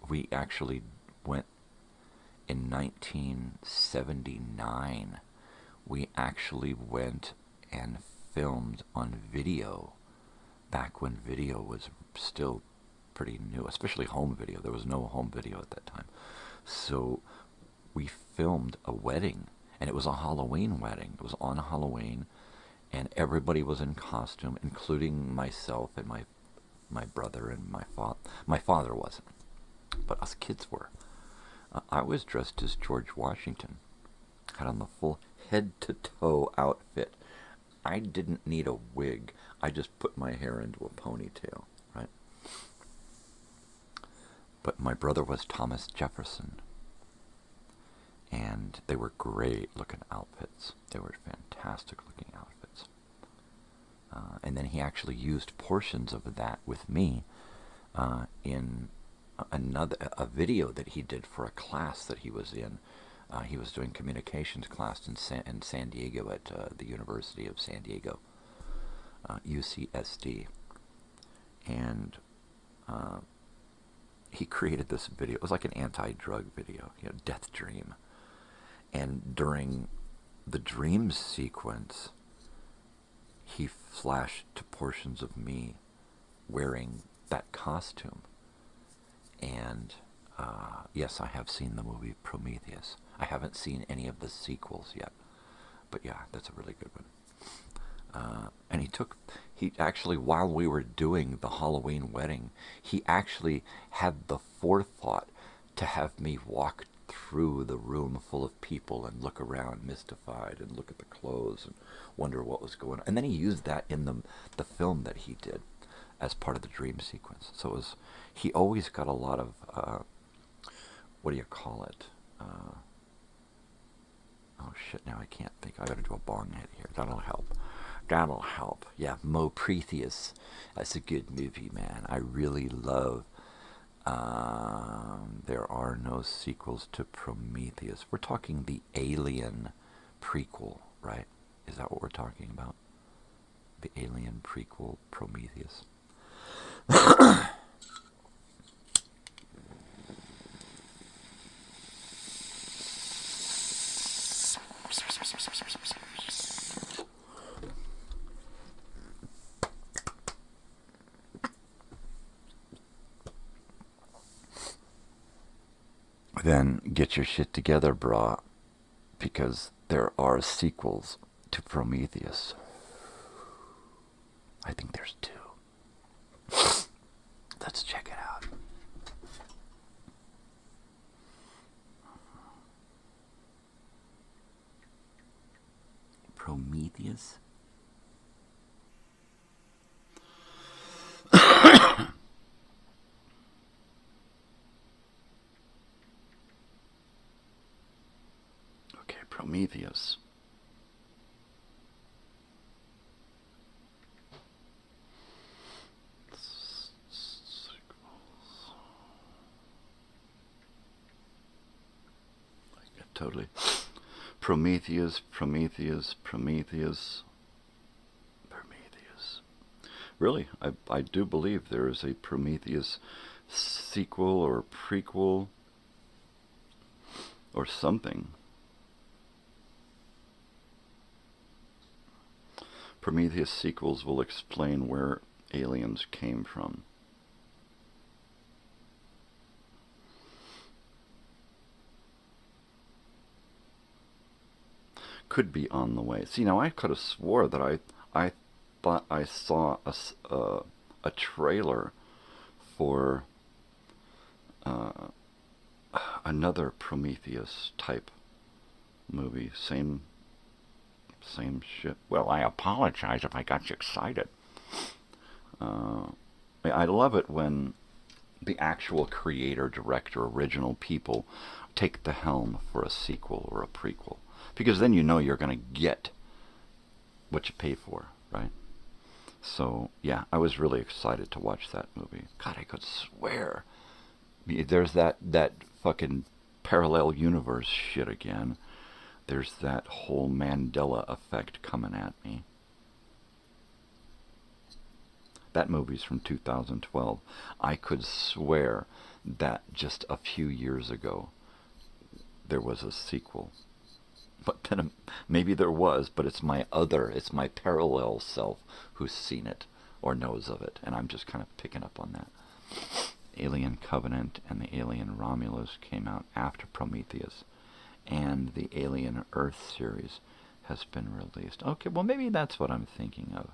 S12: We actually went in 1979. We actually went and filmed on video back when video was still pretty new, especially home video. There was no home video at that time. So we filmed a wedding, and it was a Halloween wedding. It was on Halloween, and everybody was in costume, including myself and my brother and my father. My father wasn't, but us kids were. I was dressed as George Washington. Had on the full head-to-toe outfit. I didn't need a wig. I just put my hair into a ponytail, right? But my brother was Thomas Jefferson. And they were great-looking outfits. They were fantastic-looking outfits. And then he actually used portions of that with me in a video that he did for a class that he was in. He was doing communications class in San Diego at the University of San Diego, UCSD. And he created this video. It was like an anti-drug video, Death Dream. And during the dream sequence, he flashed to portions of me wearing that costume. And yes, I have seen the movie Prometheus. I haven't seen any of the sequels yet. But yeah, that's a really good one. And He actually, while we were doing the Halloween wedding, he actually had the forethought to have me walk through the room full of people and look around mystified and look at the clothes and wonder what was going on. And then he used that in the film that he did as part of the dream sequence. So it was, he always got a lot of, what do you call it? Oh shit, now I can't think. I gotta do a bong hit here. That'll help. That'll help. Yeah, Mo Prometheus. That's a good movie, man. I really love. There are no sequels to Prometheus. We're talking the Alien prequel, right? Is that what we're talking about? The Alien prequel, Prometheus. Then get your shit together, brah, because there are sequels to Prometheus. I think there's 2. Let's check it out. Prometheus? Okay, Prometheus. Totally. Prometheus. Really, I do believe there is a Prometheus sequel or prequel or something. Prometheus sequels will explain where aliens came from. Could be on the way. See, now I could have swore that I thought I saw a trailer for another Prometheus type movie. Same shit. Well, I apologize if I got you excited. I love it when the actual creator, director, original people take the helm for a sequel or a prequel. Because then you know you're going to get what you pay for, right? So, yeah, I was really excited to watch that movie. God, I could swear. There's that fucking parallel universe shit again. There's that whole Mandela effect coming at me. That movie's from 2012. I could swear that just a few years ago there was a sequel. But then maybe there was, but it's my parallel self who's seen it or knows of it, and I'm just kind of picking up on that. Alien Covenant and the Alien Romulus came out after Prometheus, and the Alien Earth series has been released. Okay, well maybe that's what I'm thinking of.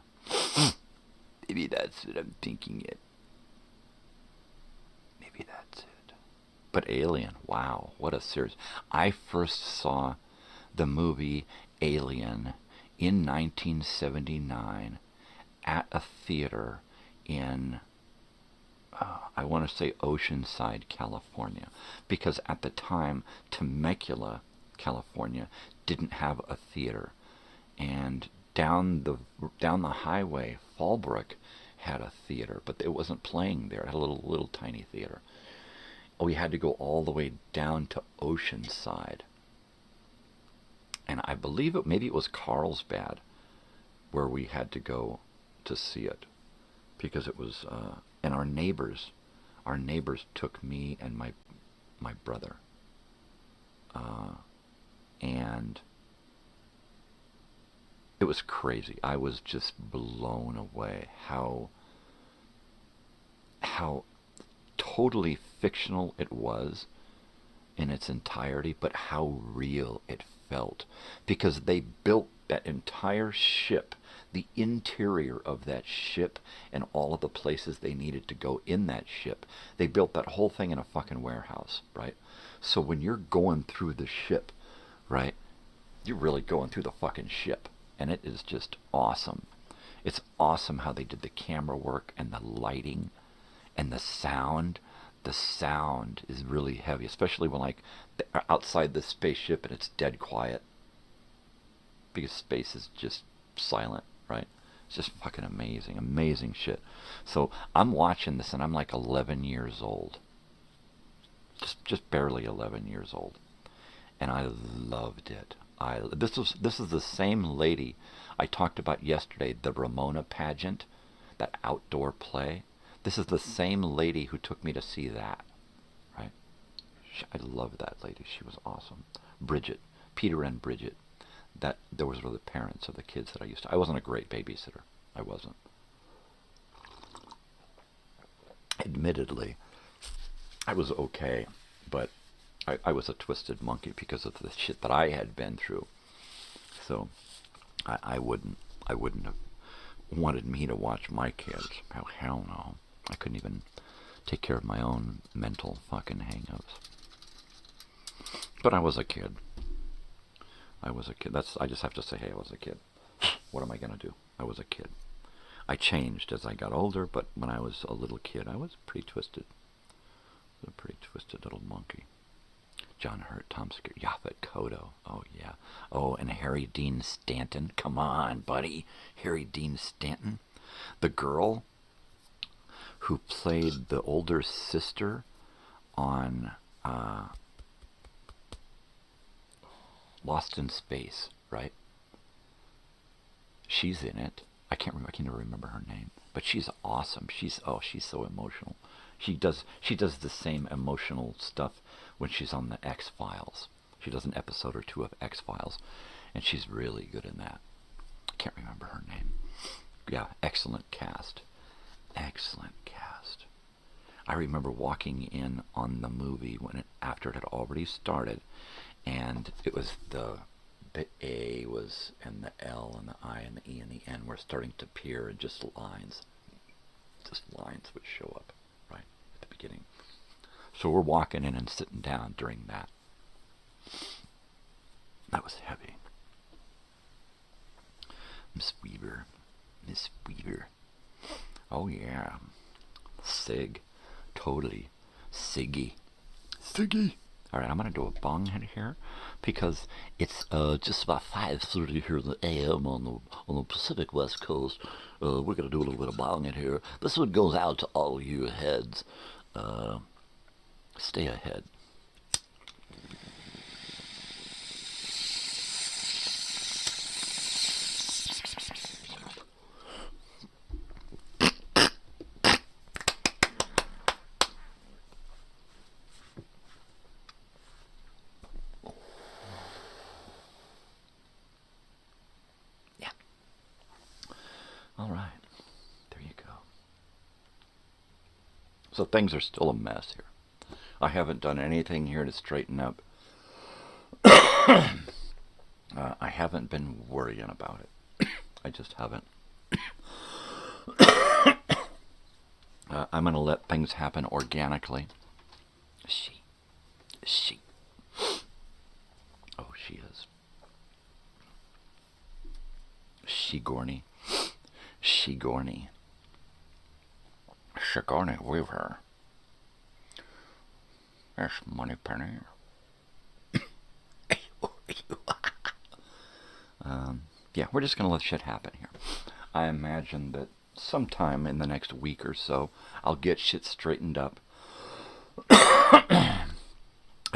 S12: Maybe that's what I'm thinking of. Maybe that's it. But Alien, wow, what a series. I first saw the movie Alien in 1979 at a theater in, I want to say Oceanside, California, because at the time Temecula, California didn't have a theater, and down the highway Fallbrook had a theater, but it wasn't playing there. It had a little tiny theater. We had to go all the way down to Oceanside. And I believe maybe it was Carlsbad where we had to go to see it, because it was, and our neighbors took me and my brother, and it was crazy. I was just blown away how totally fictional it was in its entirety, but how real it felt, because they built that entire ship, the interior of that ship, and all of the places they needed to go in that ship. They built that whole thing in a fucking warehouse, right? So when you're going through the ship, right, you're really going through the fucking ship. And it is just awesome. It's awesome how they did the camera work and the lighting and the sound. The sound is really heavy, especially when, like, they're outside the spaceship and it's dead quiet. Because space is just silent, right? It's just fucking amazing, amazing shit. So I'm watching this and I'm like 11 years old. Just barely 11 years old. And I loved it. This is the same lady I talked about yesterday, the Ramona pageant, that outdoor play. This is the same lady who took me to see that, right? I love that lady. She was awesome. Bridget, Peter and Bridget. Those were the parents of the kids that I used to. I wasn't a great babysitter. I wasn't. Admittedly, I was okay, but I was a twisted monkey because of the shit that I had been through. So I wouldn't have wanted me to watch my kids. Hell no. I couldn't even take care of my own mental fucking hang-ups. But I was a kid. I was a kid. I just have to say, hey, I was a kid. What am I going to do? I was a kid. I changed as I got older, but when I was a little kid, I was pretty twisted. I was a pretty twisted little monkey. John Hurt, Tom Skerritt, Yaphet Kotto. Oh, yeah. Oh, and Harry Dean Stanton. Come on, buddy. Harry Dean Stanton. The girl who played the older sister on Lost in Space, right? She's in it. I can't even remember her name, but she's awesome. She's so emotional. She does the same emotional stuff when she's on the X-Files. She does an episode or two of X-Files, and she's really good in that. I can't remember her name. Yeah, excellent cast. Excellent cast. I remember walking in on the movie after it had already started, and it was the A was, and the L and the I and the E and the N were starting to appear, and just lines would show up right at the beginning. So we're walking in and sitting down during that. That was heavy. Miss Weaver. Oh yeah. Sig. Totally. Siggy. Alright, I'm going to do a bong hit here because it's just about 5:30 here in the AM on the Pacific West Coast. We're going to do a little bit of bong hit here. This one goes out to all you heads. Stay ahead. All right, there you go. So things are still a mess here. I haven't done anything here to straighten up. I haven't been worrying about it. I just haven't. I'm going to let things happen organically. She. Oh, she is. Sigourney Weaver. Yes, Moneypenny. Yeah, we're just going to let shit happen here. I imagine that sometime in the next week or so, I'll get shit straightened up. I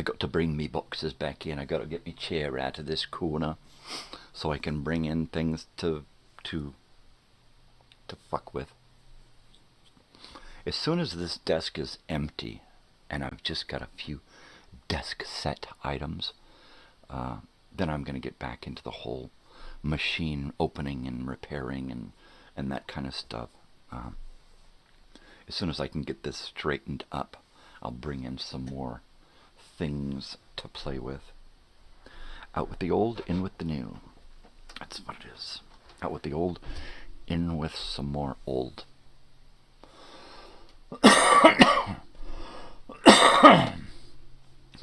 S12: got to bring me boxes back in. I got to get my chair out of this corner so I can bring in things to fuck with. As soon as this desk is empty and I've just got a few desk set items, then I'm going to get back into the whole machine opening and repairing and that kind of stuff. As soon as I can get this straightened up, I'll bring in some more things to play with. Out with the old, in with the new. That's what it is. Out with the old, in with some more old.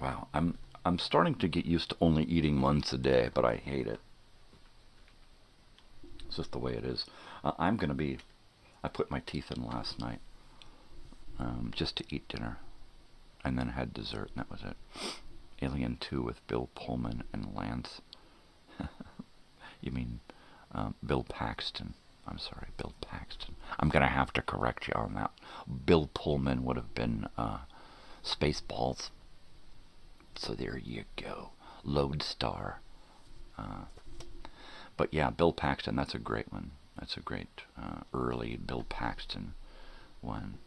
S12: Wow, I'm starting to get used to only eating once a day, but I hate it. It's just the way it is. I put my teeth in last night just to eat dinner, and then had dessert, and that was it. Alien 2 with Bill Pullman and Lance. You mean Bill Paxton. I'm sorry, Bill Paxton. I'm going to have to correct you on that. Bill Pullman would have been Spaceballs. So there you go. Lodestar. But yeah, Bill Paxton, that's a great one. That's a great early Bill Paxton one.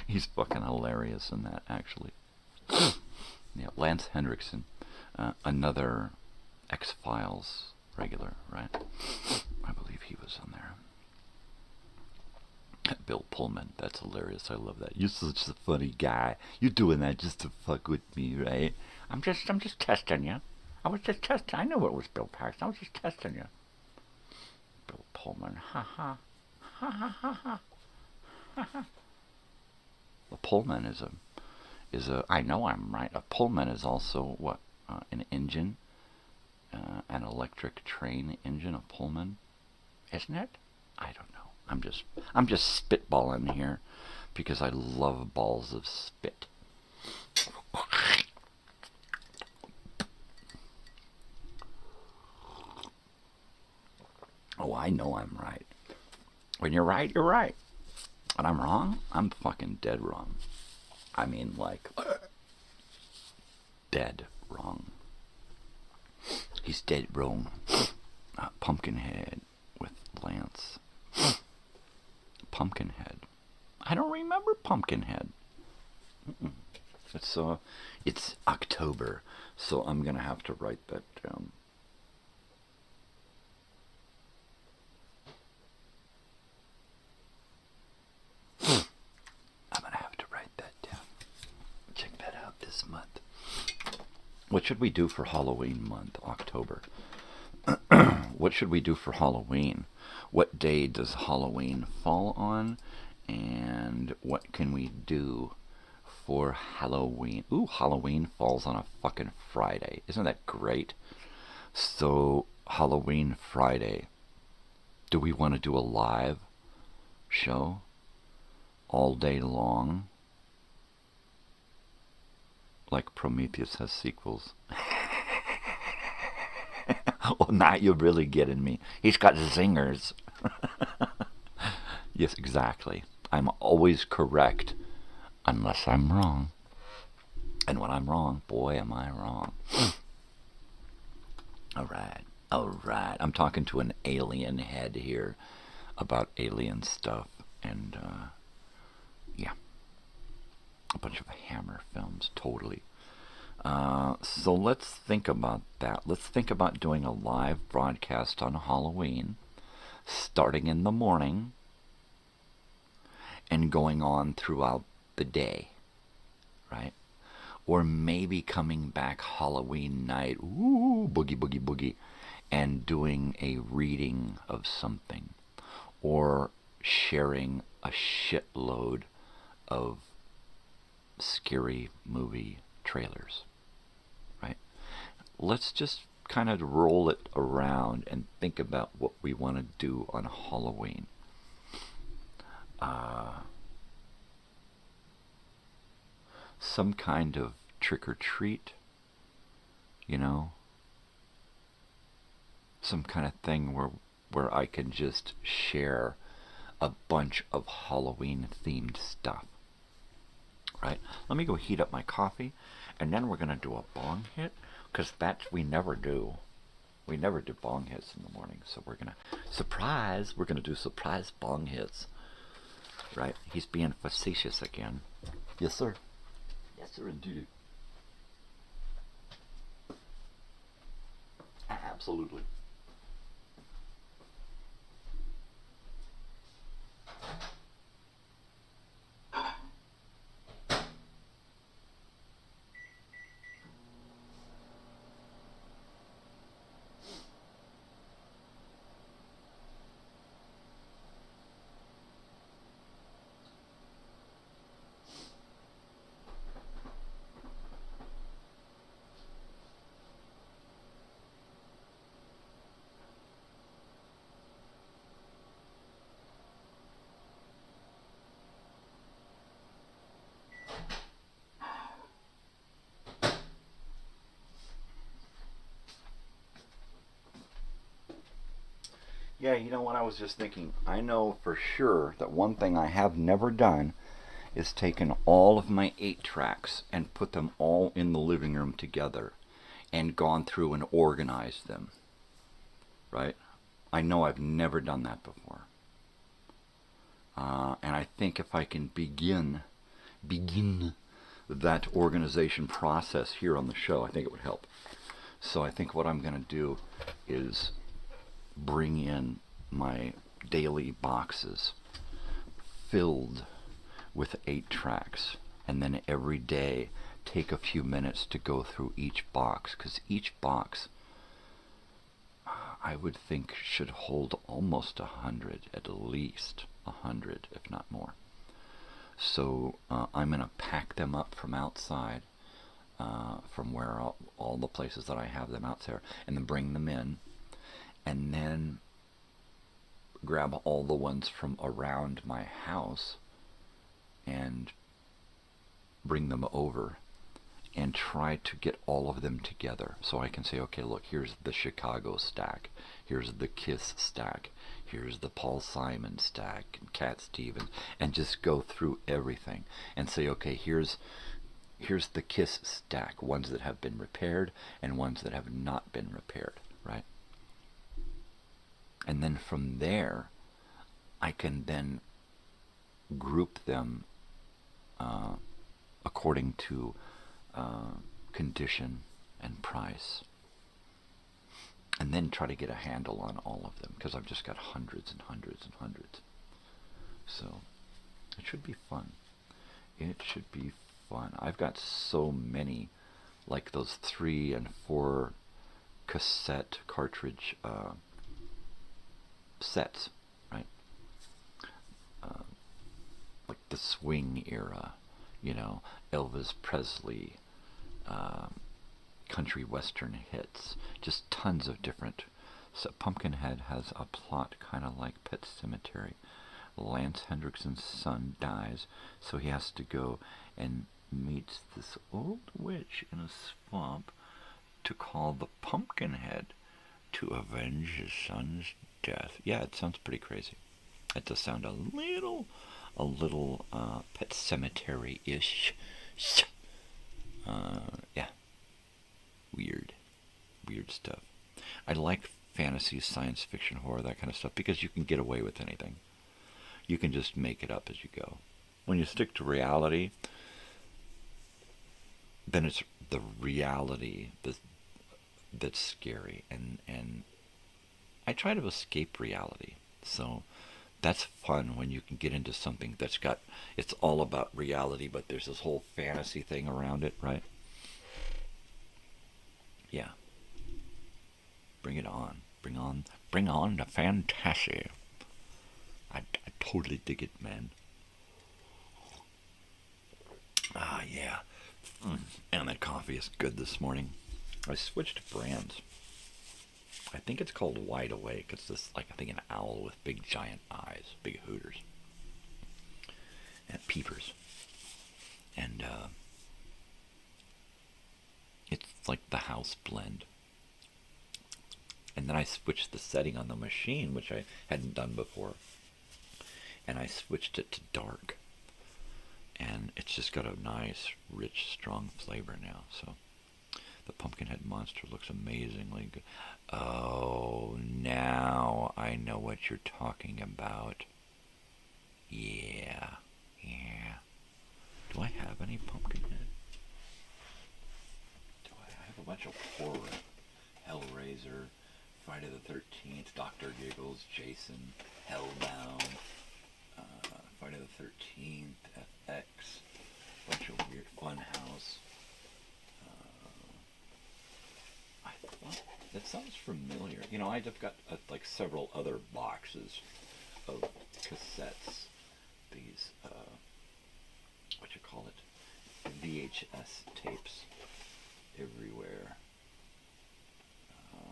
S12: He's fucking hilarious in that, actually. Yeah, Lance Hendrickson, another X-Files regular, right? I believe he was on there. Bill Pullman, that's hilarious. I love that. You're such a funny guy. You're doing that just to fuck with me, right? I'm just testing you. I was just testing. I knew it was Bill Paxton. I was just testing you. Bill Pullman, ha ha, ha ha ha ha, ha ha. A Pullman is a. I know I'm right. A Pullman is also what an engine, an electric train engine. A Pullman, isn't it? I don't know. I'm just spitballing here because I love balls of spit. Oh, I know I'm right. When you're right, you're right. When I'm wrong, I'm fucking dead wrong. I mean, like, dead wrong. He's dead wrong. Pumpkinhead with Lance. Pumpkinhead. I don't remember Pumpkinhead. It's October, so I'm gonna have to write that down. I'm gonna have to write that down. Check that out this month. What should we do for Halloween month, October? What should we do for Halloween? What day does Halloween fall on? And what can we do for Halloween? Ooh, Halloween falls on a fucking Friday. Isn't that great? So, Halloween Friday. Do we want to do a live show? All day long? Like Prometheus has sequels. Well, now you're really getting me. He's got zingers. Yes, exactly. I'm always correct, unless I'm wrong. And when I'm wrong, boy, am I wrong. All right. I'm talking to an alien head here about alien stuff. And, yeah. A bunch of Hammer films, totally. So let's think about that. Let's think about doing a live broadcast on Halloween, starting in the morning and going on throughout the day, right? Or maybe coming back Halloween night, ooh, boogie, boogie, boogie, and doing a reading of something, or sharing a shitload of scary movie trailers, right? Let's just kind of roll it around and think about what we want to do on Halloween. Some kind of trick or treat, you know? Some kind of thing where I can just share a bunch of Halloween themed stuff. Right? Let me go heat up my coffee, and then we're going to do a bong hit, because we never do. We never do bong hits in the morning, so we're going to do surprise bong hits. Right? He's being facetious again. Yes, sir. Yes, sir, indeed. Absolutely. Yeah, you know what I was just thinking? I know for sure that one thing I have never done is taken all of my 8 tracks and put them all in the living room together and gone through and organized them. Right? I know I've never done that before. And I think if I can begin that organization process here on the show, I think it would help. So I think what I'm going to do is bring in my daily boxes filled with 8 tracks, and then every day take a few minutes to go through each box, because each box I would think should hold almost 100, at least 100, if not more. So I'm going to pack them up from outside, from where all the places that I have them out there, and then bring them in, and then grab all the ones from around my house and bring them over and try to get all of them together so I can say, okay, look, here's the Chicago stack, here's the Kiss stack, here's the Paul Simon stack, and Cat Stevens, and just go through everything and say, okay, here's the Kiss stack, ones that have been repaired and ones that have not been repaired, right? And then from there, I can then group them according to condition and price, and then try to get a handle on all of them, because I've just got hundreds and hundreds and hundreds. So it should be fun. It should be fun. I've got so many, like those 3 and 4 cassette cartridge sets, right? Like the swing era, you know, Elvis Presley, country western hits, just tons of different. So Pumpkinhead has a plot kind of like Pet Sematary. Lance Hendrickson's son dies, so he has to go and meet this old witch in a swamp to call the Pumpkinhead to avenge his son's death. Yeah, it sounds pretty crazy. It does sound a little Pet Sematary-ish. Yeah. Weird stuff. I like fantasy, science fiction, horror, that kind of stuff, because you can get away with anything. You can just make it up as you go. When you stick to reality, then it's the reality that's scary, and I try to escape reality. So that's fun when you can get into something it's all about reality, but there's this whole fantasy thing around it, right? Yeah. Bring it on. Bring on the fantasy. I totally dig it, man. Ah, yeah. And that coffee is good this morning. I switched brands. I think it's called Wide Awake. It's this, like, I think an owl with big giant eyes, big hooters, and peepers. And it's like the house blend. And then I switched the setting on the machine, which I hadn't done before. And I switched it to dark. And it's just got a nice, rich, strong flavor now. So the Pumpkinhead Monster looks amazingly good. Oh, now I know what you're talking about. Yeah. Do I have any Pumpkinhead? I have a bunch of horror. Hellraiser, Friday the 13th, Dr. Giggles, Jason, Hellbound, Friday the 13th, FX, bunch of weird Funhouse. I thought that sounds familiar. You know, I've got like several other boxes of cassettes. These, what you call it, VHS tapes everywhere.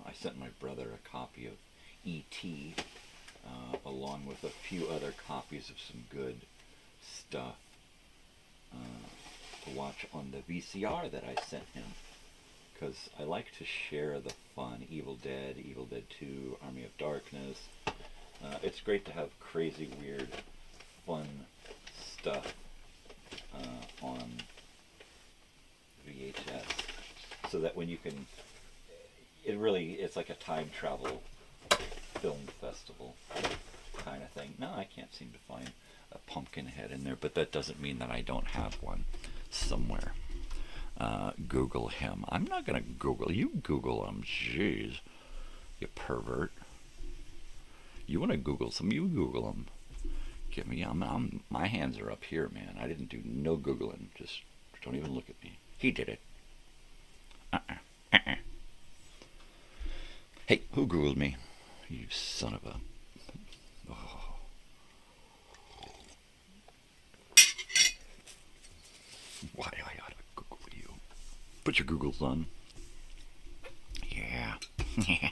S12: I sent my brother a copy of E.T. Along with a few other copies of some good stuff to watch on the VCR that I sent him, because I like to share the fun. Evil Dead, Evil Dead 2, Army of Darkness, it's great to have crazy, weird, fun stuff on VHS, so that when you can, it's like a time travel film festival kind of thing. No, I can't seem to find a pumpkin head in there, but that doesn't mean that I don't have one somewhere. Google him. I'm not gonna Google you. Google him. Jeez, you pervert. You want to Google some? You Google him. Give me. My hands are up here, man. I didn't do no Googling. Just don't even look at me. He did it. Hey, who Googled me? You son of a... Oh. Why do I ought to Google you? Put your Googles on. Yeah. Yeah.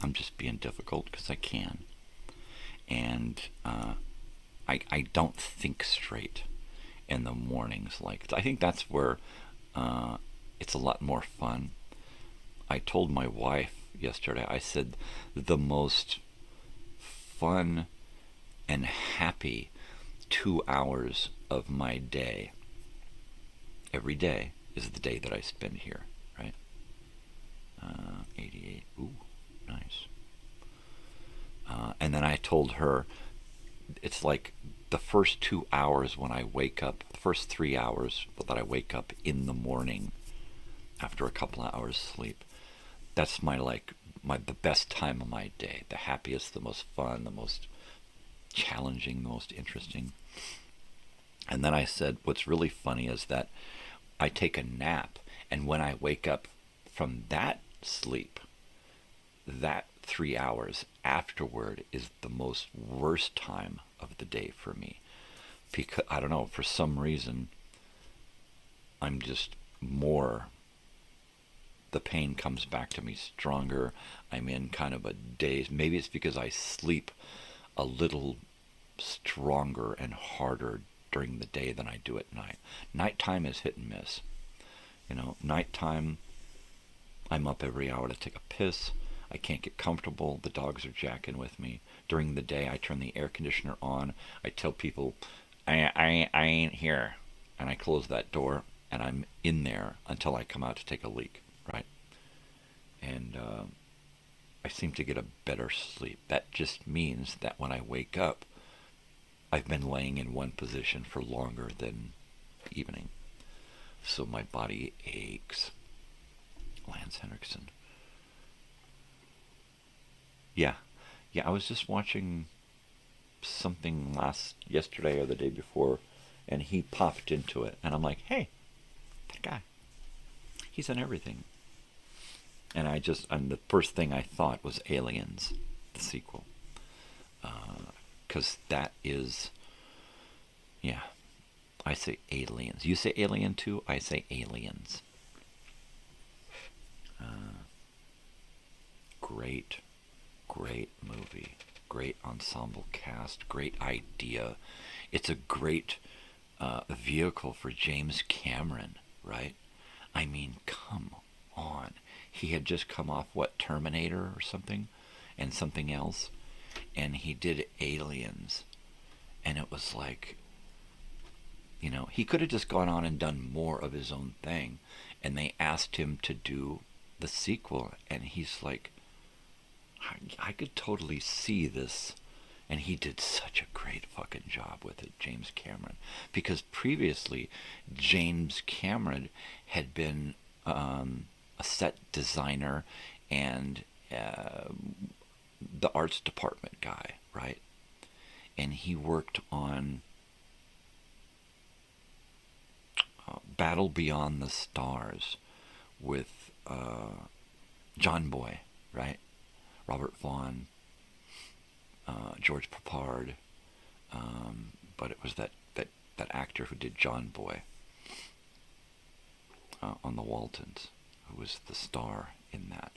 S12: I'm just being difficult because I can. And I don't think straight in the mornings. Like, I think that's where it's a lot more fun. I told my wife yesterday, I said the most fun and happy 2 hours of my day, every day, is the day that I spend here, right? 88, ooh, nice. And then I told her, it's like the first 2 hours when I wake up, the first 3 hours that I wake up in the morning after a couple of hours sleep, that's the best time of my day, the happiest, the most fun, the most challenging, the most interesting. And then I said, what's really funny is that I take a nap, and when I wake up from that sleep, that 3 hours afterward is the most worst time of the day for me. Because, I don't know, for some reason, I'm just more... The pain comes back to me stronger. I'm in kind of a daze. Maybe it's because I sleep a little stronger and harder during the day than I do at night. Nighttime is hit and miss. You know, nighttime, I'm up every hour to take a piss. I can't get comfortable. The dogs are jacking with me. During the day, I turn the air conditioner on. I tell people, I ain't here. And I close that door, and I'm in there until I come out to take a leak. Right? And I seem to get a better sleep. That just means that when I wake up, I've been laying in one position for longer than evening. So my body aches. Lance Henriksen. Yeah, I was just watching something yesterday or the day before, and he popped into it, and I'm like, hey, that guy. He's in everything. And the first thing I thought was Aliens, the sequel. Because that is, yeah, I say Aliens. You say Alien too? I say Aliens. Great movie. Great ensemble cast. Great idea. It's a great vehicle for James Cameron, right? I mean, come on. He had just come off, Terminator or something, and something else, and he did Aliens, and it was like, he could have just gone on and done more of his own thing, and they asked him to do the sequel, and he's like, I could totally see this, and he did such a great fucking job with it, James Cameron, because previously, James Cameron had been a set designer and the arts department guy, right? And he worked on Battle Beyond the Stars with John Boy, right? Robert Vaughn, George Peppard, but it was that actor who did John Boy on the Waltons, who was the star in that.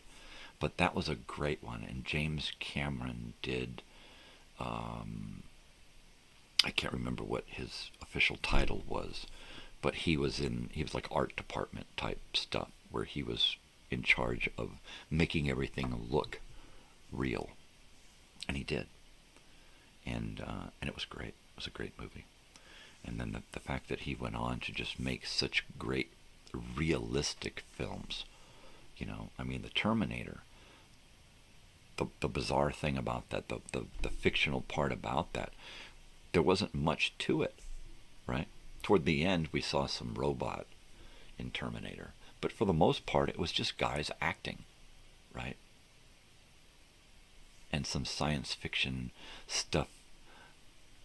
S12: But that was a great one, and James Cameron did, I can't remember what his official title was, but he was like art department type stuff, where he was in charge of making everything look real. And he did. And it was great. It was a great movie. And then the fact that he went on to just make such great realistic films. You know, I mean, The Terminator, the bizarre thing about that, the fictional part about that, there wasn't much to it, right? Toward the end, we saw some robot in Terminator. But for the most part, it was just guys acting, right? And some science fiction stuff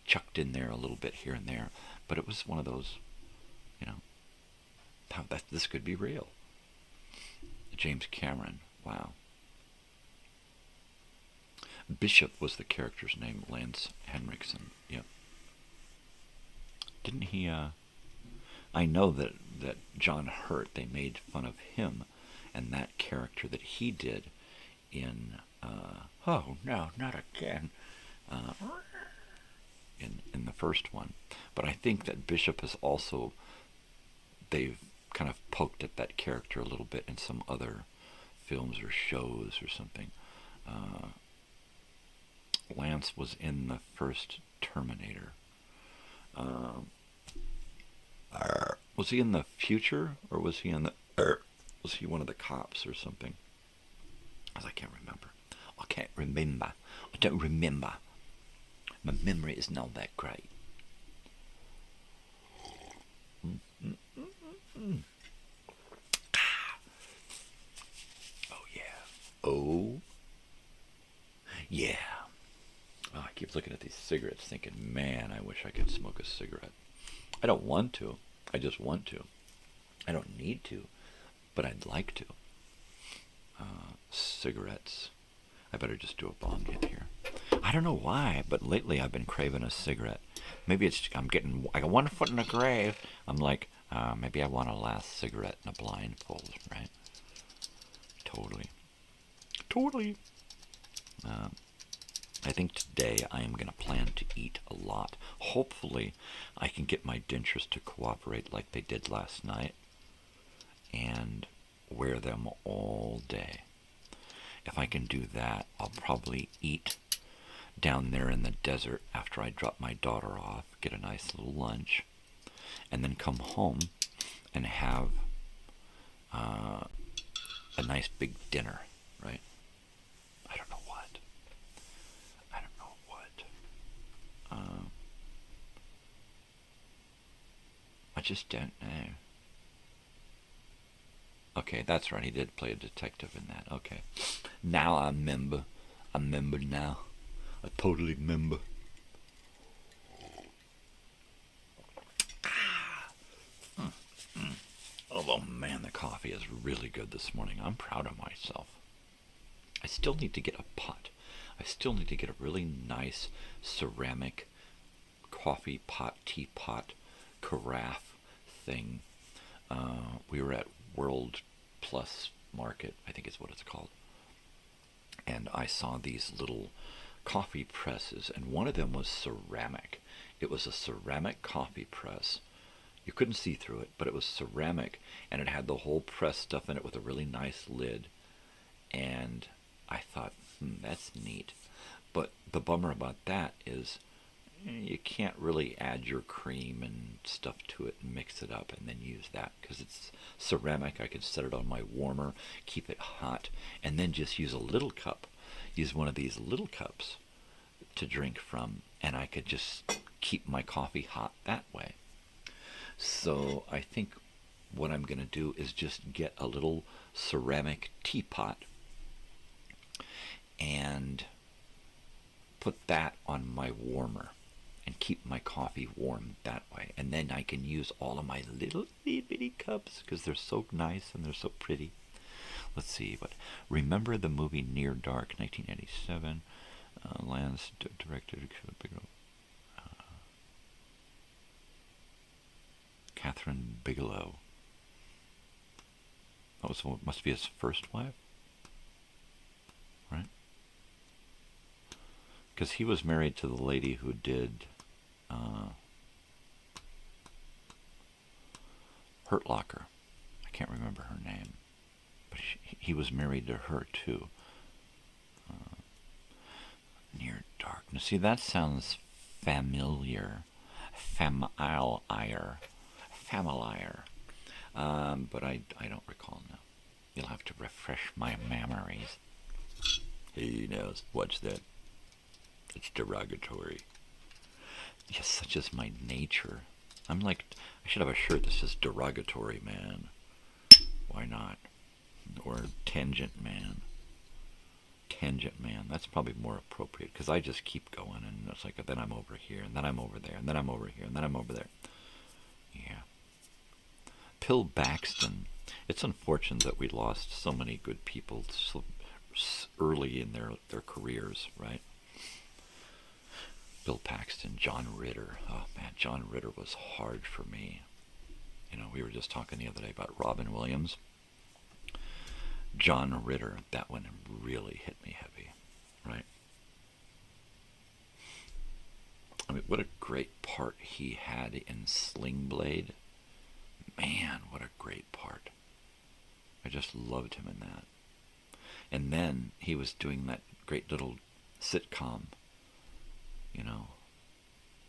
S12: chucked in there a little bit here and there. But it was one of those, you know, how that this could be real. James Cameron, wow. Bishop was the character's name, Lance Henriksen. Yep. Didn't he, I know that John Hurt, they made fun of him and that character that he did in, oh no, not again, in the first one. But I think that Bishop has also, they've kind of poked at that character a little bit in some other films or shows or something. Lance was in the first Terminator. Was he in the future, or was he in the? Was he one of the cops or something? I can't remember. I can't remember. I don't remember. My memory is not that great. Oh yeah. Oh yeah. Oh, I keep looking at these cigarettes thinking, man, I wish I could smoke a cigarette. I don't want to. I just want to. I don't need to, but I'd like to. Cigarettes. I better just do a bong hit here. I don't know why, but lately I've been craving a cigarette. Maybe it's, I got one foot in the grave. I'm like, maybe I want a last cigarette in a blindfold, right? Totally. I think today I am going to plan to eat a lot. Hopefully I can get my dentures to cooperate like they did last night and wear them all day. If I can do that, I'll probably eat down there in the desert after I drop my daughter off, get a nice little lunch, and then come home and have a nice big dinner, right? I don't know what. I just don't know. Okay, that's right. He did play a detective in that. Okay. Now I remember. I remember now. I totally remember. Oh man, the coffee is really good this morning. I'm proud of myself. I still need to get a pot. I still need to get a really nice ceramic coffee pot, teapot, carafe thing. We were at World Plus Market, I think is what it's called. And I saw these little coffee presses, and one of them was ceramic. It was a ceramic coffee press. You couldn't see through it, but it was ceramic, and it had the whole press stuff in it with a really nice lid. And I thought, that's neat. But the bummer about that is you can't really add your cream and stuff to it and mix it up and then use that because it's ceramic. I could set it on my warmer, keep it hot, and then just use a little cup. Use one of these little cups to drink from, and I could just keep my coffee hot that way. So I think what I'm going to do is just get a little ceramic teapot and put that on my warmer and keep my coffee warm that way. And then I can use all of my little itty bitty cups because they're so nice and they're so pretty. Let's see, but remember the movie Near Dark, 1987? Lance directed Catherine Bigelow. That was must be his first wife, right? Because he was married to the lady who did Hurt Locker. I can't remember her name, but he was married to her too. See, that sounds familiar. Familiar. But I don't recall now. You'll have to refresh my memories. He knows. What's that? It's derogatory. Yes, such is my nature. I'm like, I should have a shirt that says derogatory man. Why not? Or tangent man. Tangent man. That's probably more appropriate because I just keep going and it's like, then I'm over here and then I'm over there and then I'm over here and then I'm over there. Yeah. Bill Paxton. It's unfortunate that we lost so many good people so early in their careers, right? Bill Paxton, John Ritter. Oh man, John Ritter was hard for me. You know, we were just talking the other day about Robin Williams. John Ritter, that one really hit me heavy, right? I mean, what a great part he had in Sling Blade. Man, what a great part. I just loved him in that. And then he was doing that great little sitcom, you know,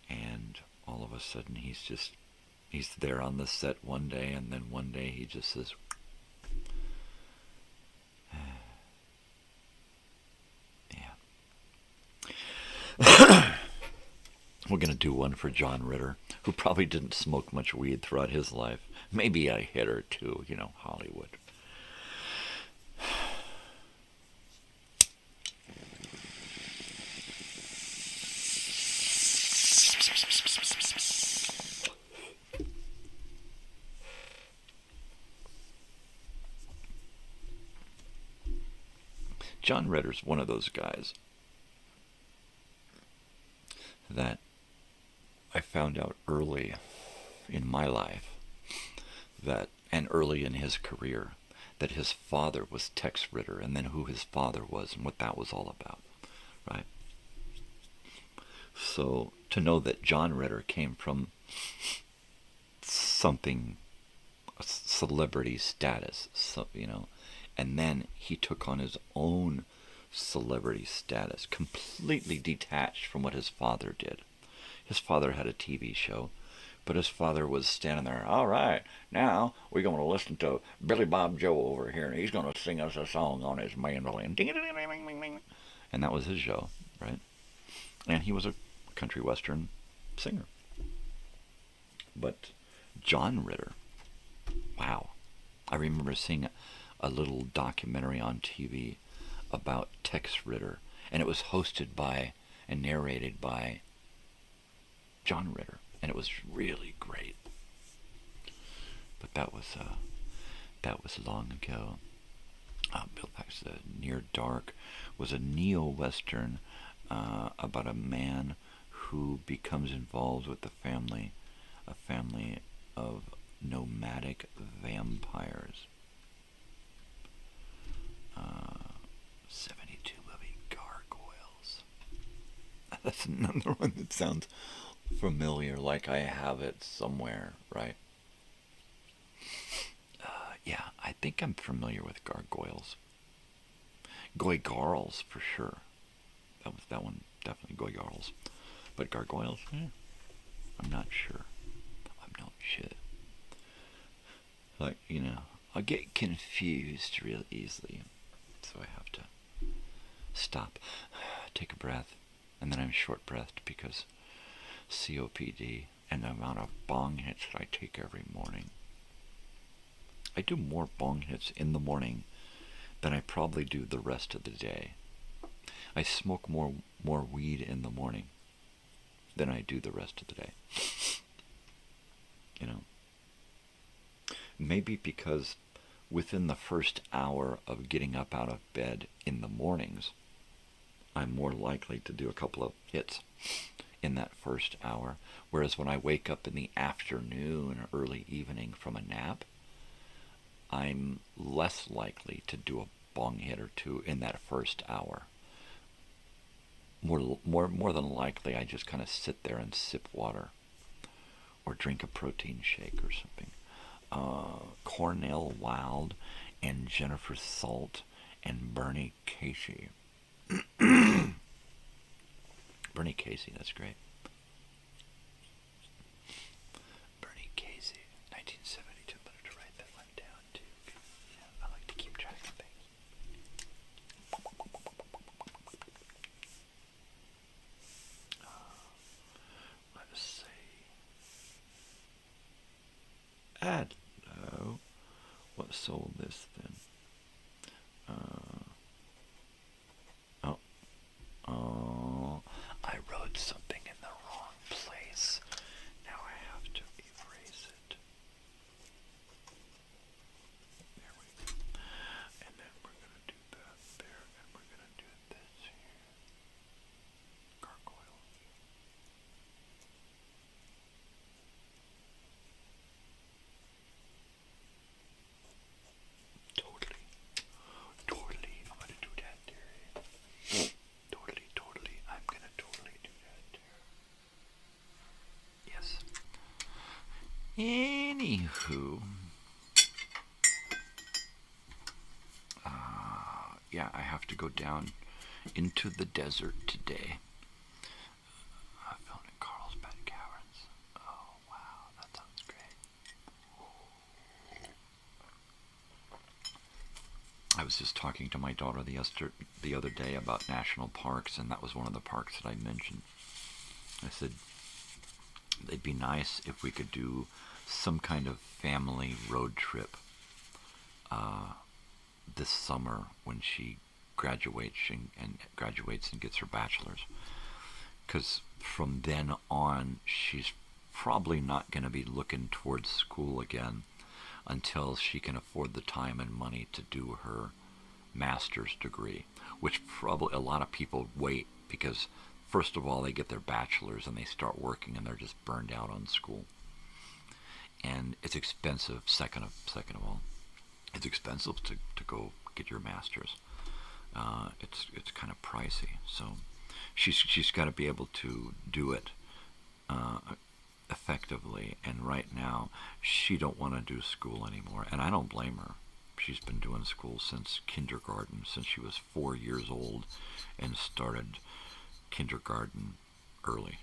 S12: and all of a sudden he's there on the set one day, and then one day he just says, yeah. We're going to do one for John Ritter, who probably didn't smoke much weed throughout his life. Maybe a hit or two, you know, Hollywood. John Ritter's one of those guys that I found out early in my life and early in his career, that his father was Tex Ritter, and then who his father was and what that was all about, right? So to know that John Ritter came from something, a celebrity status, so, you know, and then he took on his own celebrity status, completely detached from what his father did. His father had a TV show, but his father was standing there, all right, now we're going to listen to Billy Bob Joe over here, and he's going to sing us a song on his mandolin. And that was his show, right? And he was a country western singer. But John Ritter, wow. I remember seeing a little documentary on TV about Tex Ritter, and it was hosted by and narrated by John Ritter, and it was really great. But that was long ago. Bill Paxton, Near Dark, was a neo-western about a man who becomes involved with a family of nomadic vampires. 72 movie Gargoyles. That's another one that sounds familiar, like I have it somewhere, right? Yeah, I think I'm familiar with Gargoyles. Garls for sure. That one, definitely Garls. But Gargoyles, I'm not sure. I'm not sure. Like, you know, I get confused real easily. So I have to stop, take a breath, and then I'm short-breathed because COPD and the amount of bong hits that I take every morning. I do more bong hits in the morning than I probably do the rest of the day. I smoke more weed in the morning than I do the rest of the day. You know? Maybe because within the first hour of getting up out of bed in the mornings, I'm more likely to do a couple of hits in that first hour. Whereas when I wake up in the afternoon or early evening from a nap, I'm less likely to do a bong hit or two in that first hour. More than likely, I just kind of sit there and sip water or drink a protein shake or something. Cornell Wilde and Jennifer Salt and Bernie Casey. Bernie Bernie Casey, that's great. Bernie Casey, 1972. Better to write that one down too. Yeah, I like to keep track of things. Let's see. Hello. What sold this then? Oh, I wrote something in the wrong place. Now I have to erase it. There we go. And then we're going to do that there, and we're going to do this here. Gargoyle. Totally, I'm going to do that there. Totally, I'm going to totally do that there. Yes. Anywho. Yeah, I have to go down into the desert today. I filmed in Carlsbad Caverns. Oh, wow, that sounds great. I was just talking to my daughter the other day about national parks, and that was one of the parks that I mentioned. I said, it'd be nice if we could do some kind of family road trip this summer when she graduates and gets her bachelor's. Because from then on, she's probably not going to be looking towards school again until she can afford the time and money to do her master's degree, which probably a lot of people wait because, first of all, they get their bachelor's and they start working and they're just burned out on school. And it's expensive, second of all. It's expensive to go get your master's. It's kind of pricey. So she's got to be able to do it effectively, and right now she don't want to do school anymore, and I don't blame her. She's been doing school since kindergarten, since she was 4 years old, and started kindergarten early.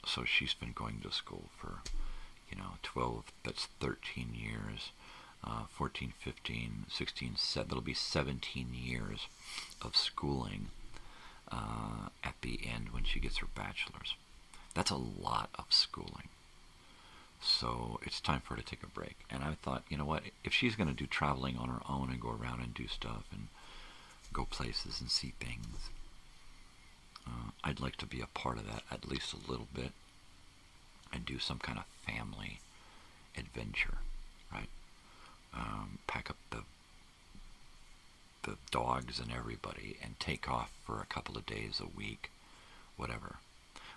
S12: So she's been going to school for 12, that's 13 years, 14, 15, 16, that'll be 17 years of schooling at the end when she gets her bachelor's. That's a lot of schooling. So it's time for her to take a break. And I thought, you know what, if she's going to do traveling on her own and go around and do stuff and go places and see things, I'd like to be a part of that at least a little bit and do some kind of family adventure, right? Pack up the dogs and everybody and take off for a couple of days a week, whatever.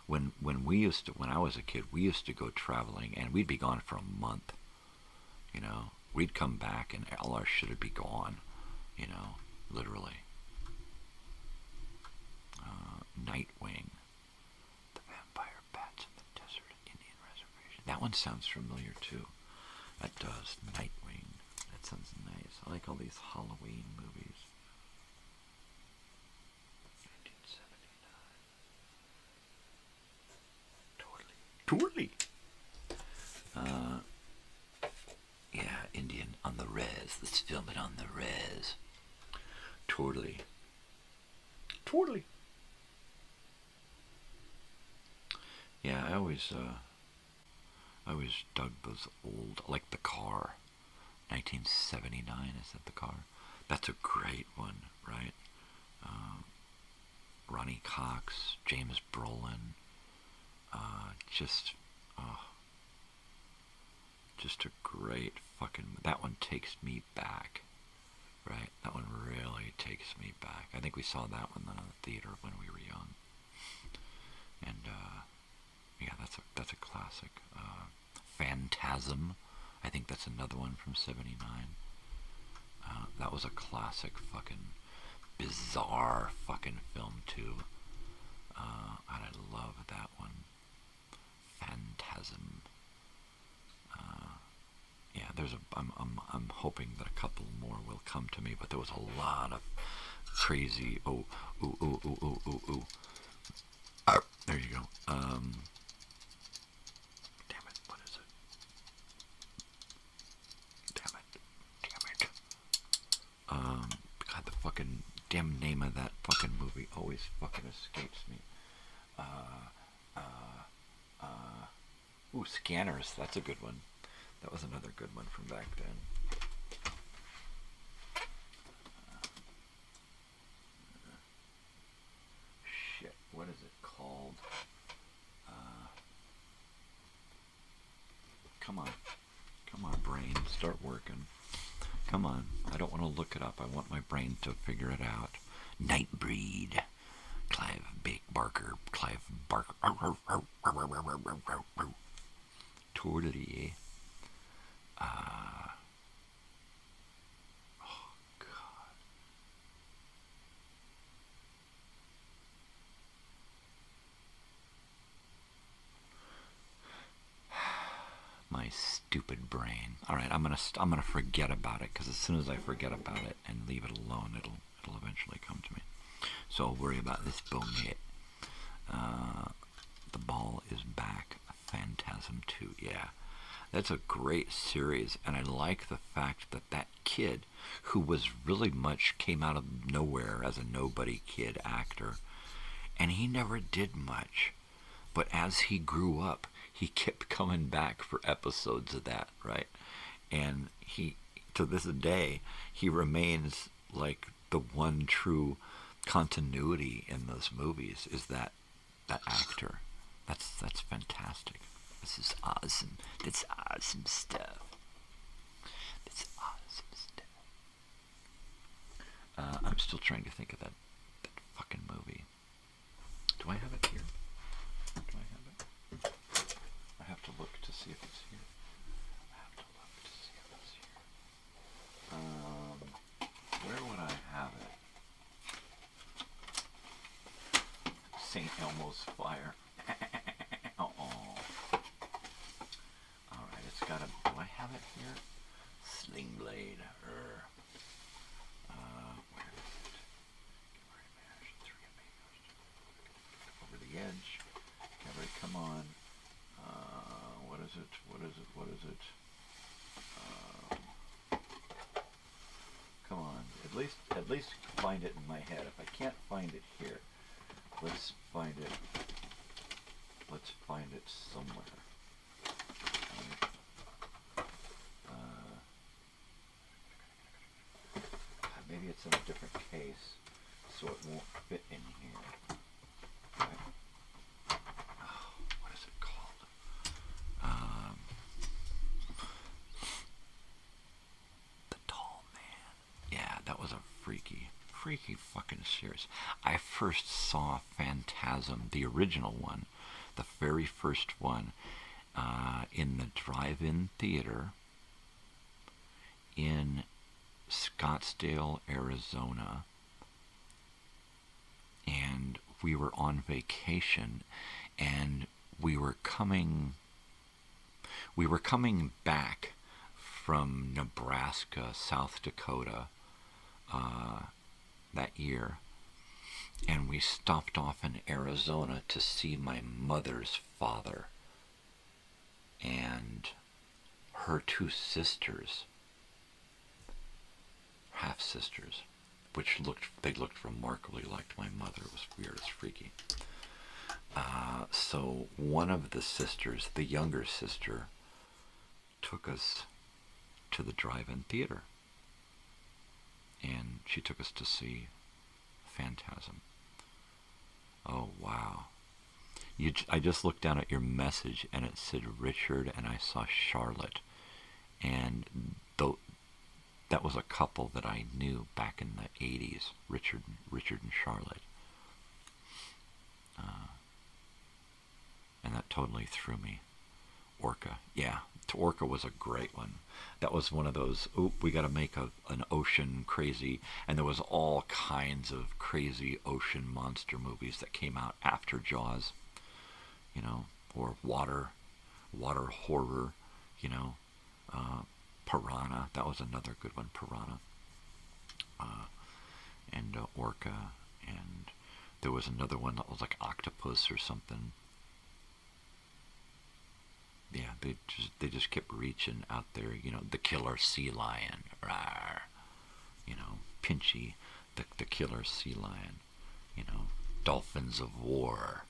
S12: When I was a kid, we used to go traveling and we'd be gone for a month. We'd come back and all our shit would be gone, literally. Nightwing, the vampire bats in the desert Indian reservation. That one sounds familiar too. That does. Nightwing. That sounds nice. I like all these Halloween movies. 1979. Totally. Yeah, Indian on the res. Let's film it on the res. Totally. Yeah, I always dug those old, like The Car, 1979. Is that The Car? That's a great one, right? Ronnie Cox, James Brolin, just a great fucking. That one takes me back, right? That one really takes me back. I think we saw that one in the theater when we were young, and yeah, that's a classic. Phantasm, I think that's another one from '79. That was a classic fucking bizarre fucking film too. And I love that one. Phantasm. Yeah, I'm hoping that a couple more will come to me, but there was a lot of crazy. Oh, ooh, ooh, ooh, ooh, ooh, ooh. There you go. Damn it, what is it? Damn it. God, the fucking damn name of that fucking movie always fucking escapes me. Ooh, Scanners, that's a good one. That was another good one from back then. Shit, what is it called? Come on, brain, start working. Come on, I don't want to look it up. I want my brain to figure it out. Nightbreed. Clive Barker. Totally. Oh, God. My stupid brain. All right, I'm gonna forget about it, because as soon as I forget about it and leave it alone, it'll eventually come to me. So I'll worry about this bonehead. The Ball is Back. Phantasm 2. Yeah, that's a great series, and I like the fact that that kid, who was really much came out of nowhere as a nobody kid actor, and he never did much, but as he grew up, he kept coming back for episodes of that, right? And he, to this day, he remains like the one true continuity in those movies is that actor. That's fantastic. This is awesome. That's awesome stuff. I'm still trying to think of that fucking movie. Do I have it here? I have to look to see if it's here. Where would I have it? St. Elmo's Fire. Alright, it's got a... Do I have it here? Sling Blade. Where is it? Over the edge. Everybody, come on. What is it? Come on. At least find it in my head. If I can't find it here, let's find it somewhere. Maybe it's in a different case, so it won't fit in here. Right? Oh, what is it called? The Tall Man. Yeah, that was a freaky fucking series. I first saw Phantasm, the original one, the very first one, in the drive-in theater in Scottsdale, Arizona, and we were on vacation, and we were coming back from Nebraska, South Dakota, that year, and we stopped off in Arizona to see my mother's father and her two sisters, half-sisters, which looked remarkably like my mother. It was weird as freaky. So one of the sisters, the younger sister, took us to the drive-in theater, and she took us to see Phantasm. Oh, wow. I just looked down at your message, and it said Richard, and I saw Charlotte, and that was a couple that I knew back in the 80s, Richard and Charlotte. And that totally threw me. Orca. Yeah, Orca was a great one. That was one of those, we got to make an ocean crazy, and there was all kinds of crazy ocean monster movies that came out after Jaws, or water horror, Piranha. That was another good one, Piranha. And orca, and there was another one that was like octopus or something. Yeah, they just kept reaching out there. You know, the killer sea lion, rawr. You know, Pinchy, the killer sea lion. You know, dolphins of war.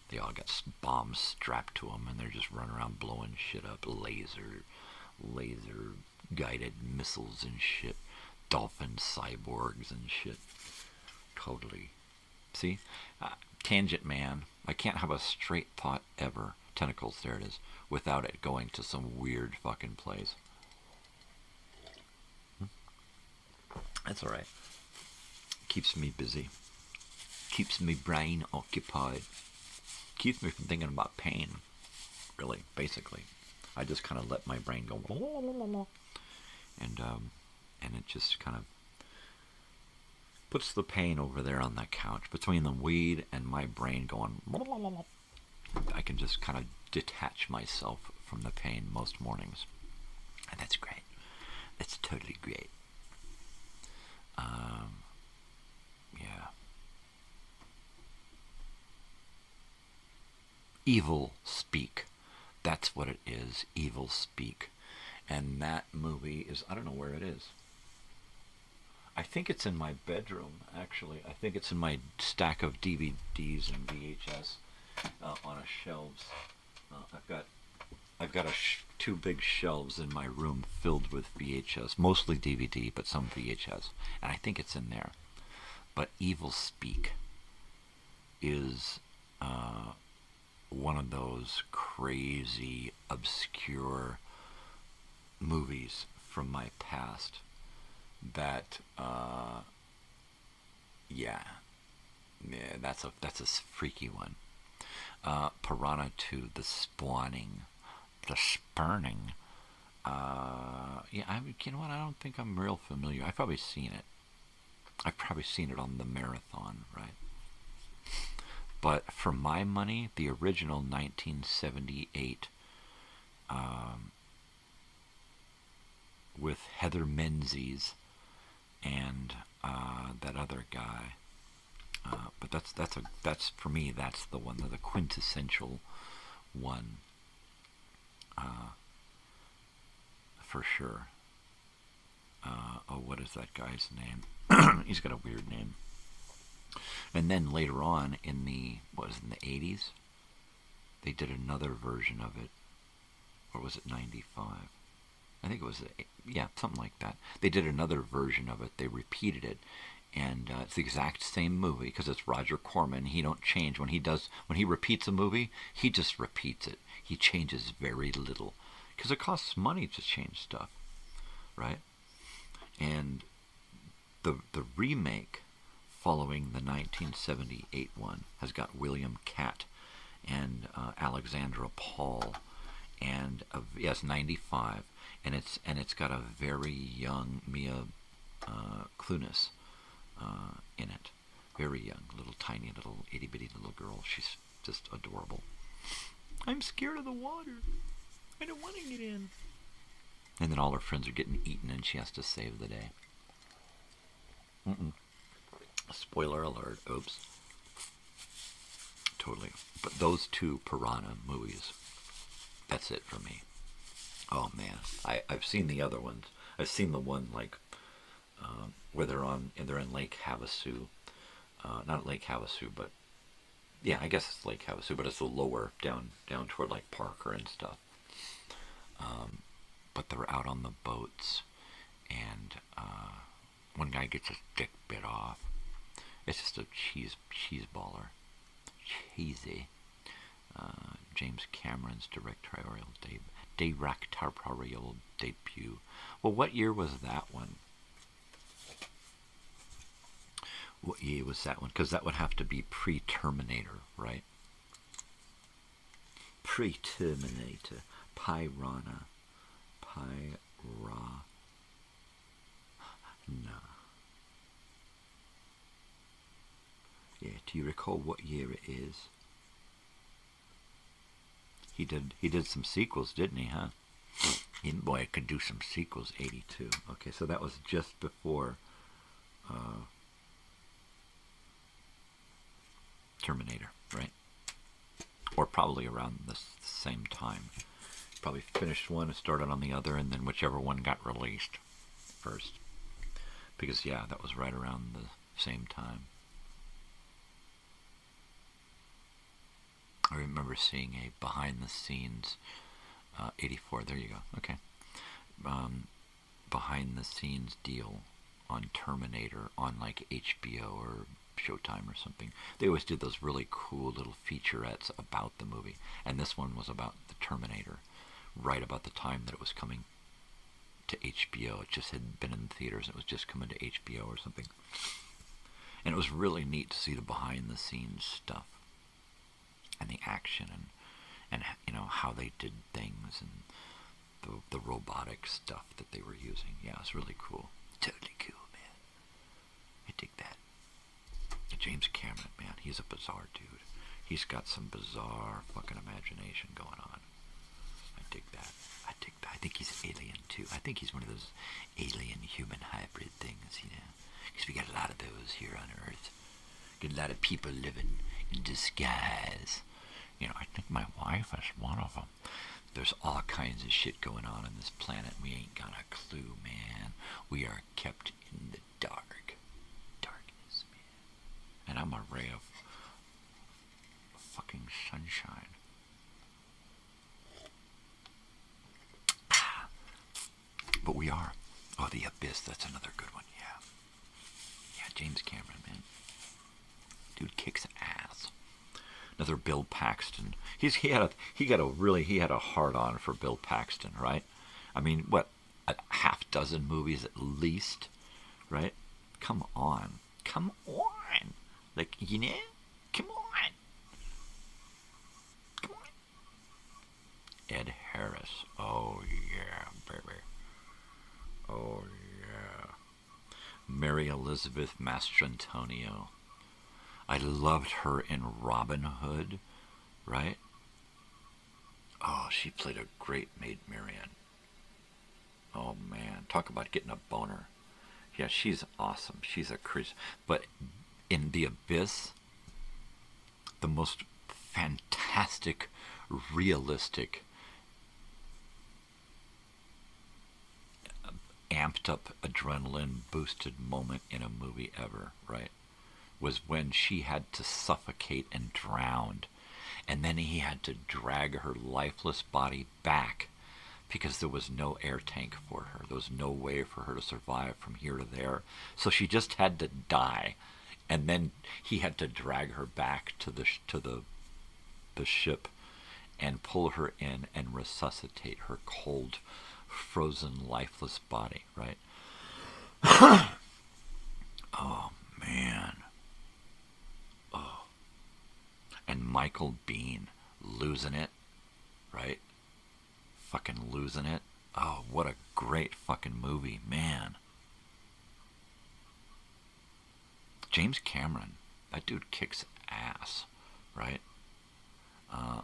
S12: They all got bombs strapped to them, and they're just running around blowing shit up. Laser guided missiles and shit. Dolphin cyborgs and shit. Totally. See? Tangent man. I can't have a straight thought ever. Tentacles, there it is. Without it going to some weird fucking place. That's alright. Keeps me busy. Keeps my brain occupied. Keeps me from thinking about pain. Really, basically. I just kind of let my brain go. And it just kind of puts the pain over there on that couch. Between the weed and my brain going, I can just kind of detach myself from the pain most mornings. And that's great. That's totally great. Yeah. Evil Speak. That's what it is. Evil Speak. And that movie is, I don't know where it is. I think it's in my bedroom, actually. I think it's in my stack of DVDs and VHS on a shelves. I've got two big shelves in my room filled with VHS, mostly DVD, but some VHS, and I think it's in there. But Evil Speak is one of those crazy, obscure movies from my past that, that's a freaky one. Piranha 2, The Spawning, The Spurning. You know what? I don't think I'm real familiar. I've probably seen it. I've probably seen it on the marathon, right? But for my money, the original 1978, with Heather Menzies and that other guy. But that's for me. That's the one, the quintessential one, for sure. What is that guy's name? He's got a weird name. And then later on in the 80s, they did another version of it. Or was it 95? I think it was, something like that. They did another version of it. They repeated it. And it's the exact same movie because it's Roger Corman. He don't change. When he repeats a movie, he just repeats it. He changes very little because it costs money to change stuff, right? And the remake following the 1978 one has got William Catt and Alexandra Paul, and yes, 95, and it's got a very young Mia Kunis in it, very young, little tiny, little itty bitty little girl. She's just adorable. I'm scared of the water. I don't want to get in. And then all her friends are getting eaten, and she has to save the day. Spoiler alert. Oops. Totally. But those two Piranha movies, that's it for me. Oh man, I've seen the other ones. I've seen the one like where they're in Lake Havasu. Not Lake Havasu, but yeah, I guess it's Lake Havasu, but it's the lower down toward like Parker and stuff. But they're out on the boats, and one guy gets his dick bit off. It's just a cheese baller. Cheesy. James Cameron's directorial debut. Well, what year was that one? What year was that one? Because that would have to be pre-Terminator, right? Pre-Terminator. Piranha. No. Yeah, do you recall what year it is? He did some sequels, didn't he, huh? Boy, I could do some sequels, 82. Okay, so that was just before Terminator, right? Or probably around the same time. Probably finished one and started on the other, and then whichever one got released first. Because, yeah, that was right around the same time. I remember seeing a behind-the-scenes, 84, there you go, okay. Behind-the-scenes deal on Terminator on like HBO or Showtime or something. They always did those really cool little featurettes about the movie. And this one was about the Terminator, right about the time that it was coming to HBO. It just had been in the theaters. It was just coming to HBO or something. And it was really neat to see the behind-the-scenes stuff and the action and you know, how they did things and the robotic stuff that they were using. Yeah, it's really cool. Totally cool, man. I dig that. James Cameron, man, he's a bizarre dude. He's got some bizarre fucking imagination going on. I dig that. I think he's alien, too. I think he's one of those alien-human hybrid things, you know. Because we got a lot of those here on Earth. Get a lot of people living in disguise. You know, I think my wife is one of them. There's all kinds of shit going on this planet. We ain't got a clue, man. We are kept in the dark. Darkness, man. And I'm a ray of fucking sunshine. But we are. Oh, The Abyss. That's another good one. Yeah. Yeah, James Cameron, man. Dude kicks ass. Another Bill Paxton. He had a hard on for Bill Paxton, right? I mean, what, a half dozen movies at least, right? Come on. Like, you know, come on. Ed Harris. Oh yeah, baby. Oh yeah. Mary Elizabeth Mastrantonio. I loved her in Robin Hood, right? Oh, she played a great Maid Marian. Oh, man. Talk about getting a boner. Yeah, she's awesome. She's a crazy. But in The Abyss, the most fantastic, realistic, amped up, adrenaline boosted moment in a movie ever, right? Was when she had to suffocate and drown, and then he had to drag her lifeless body back because there was no air tank for her. There was no way for her to survive from here to there. So she just had to die, and then he had to drag her back to the ship and pull her in and resuscitate her cold, frozen, lifeless body, right? Oh, man. Oh. And Michael Biehn losing it, right? Fucking losing it. Oh, what a great fucking movie, man. James Cameron, that dude kicks ass, right?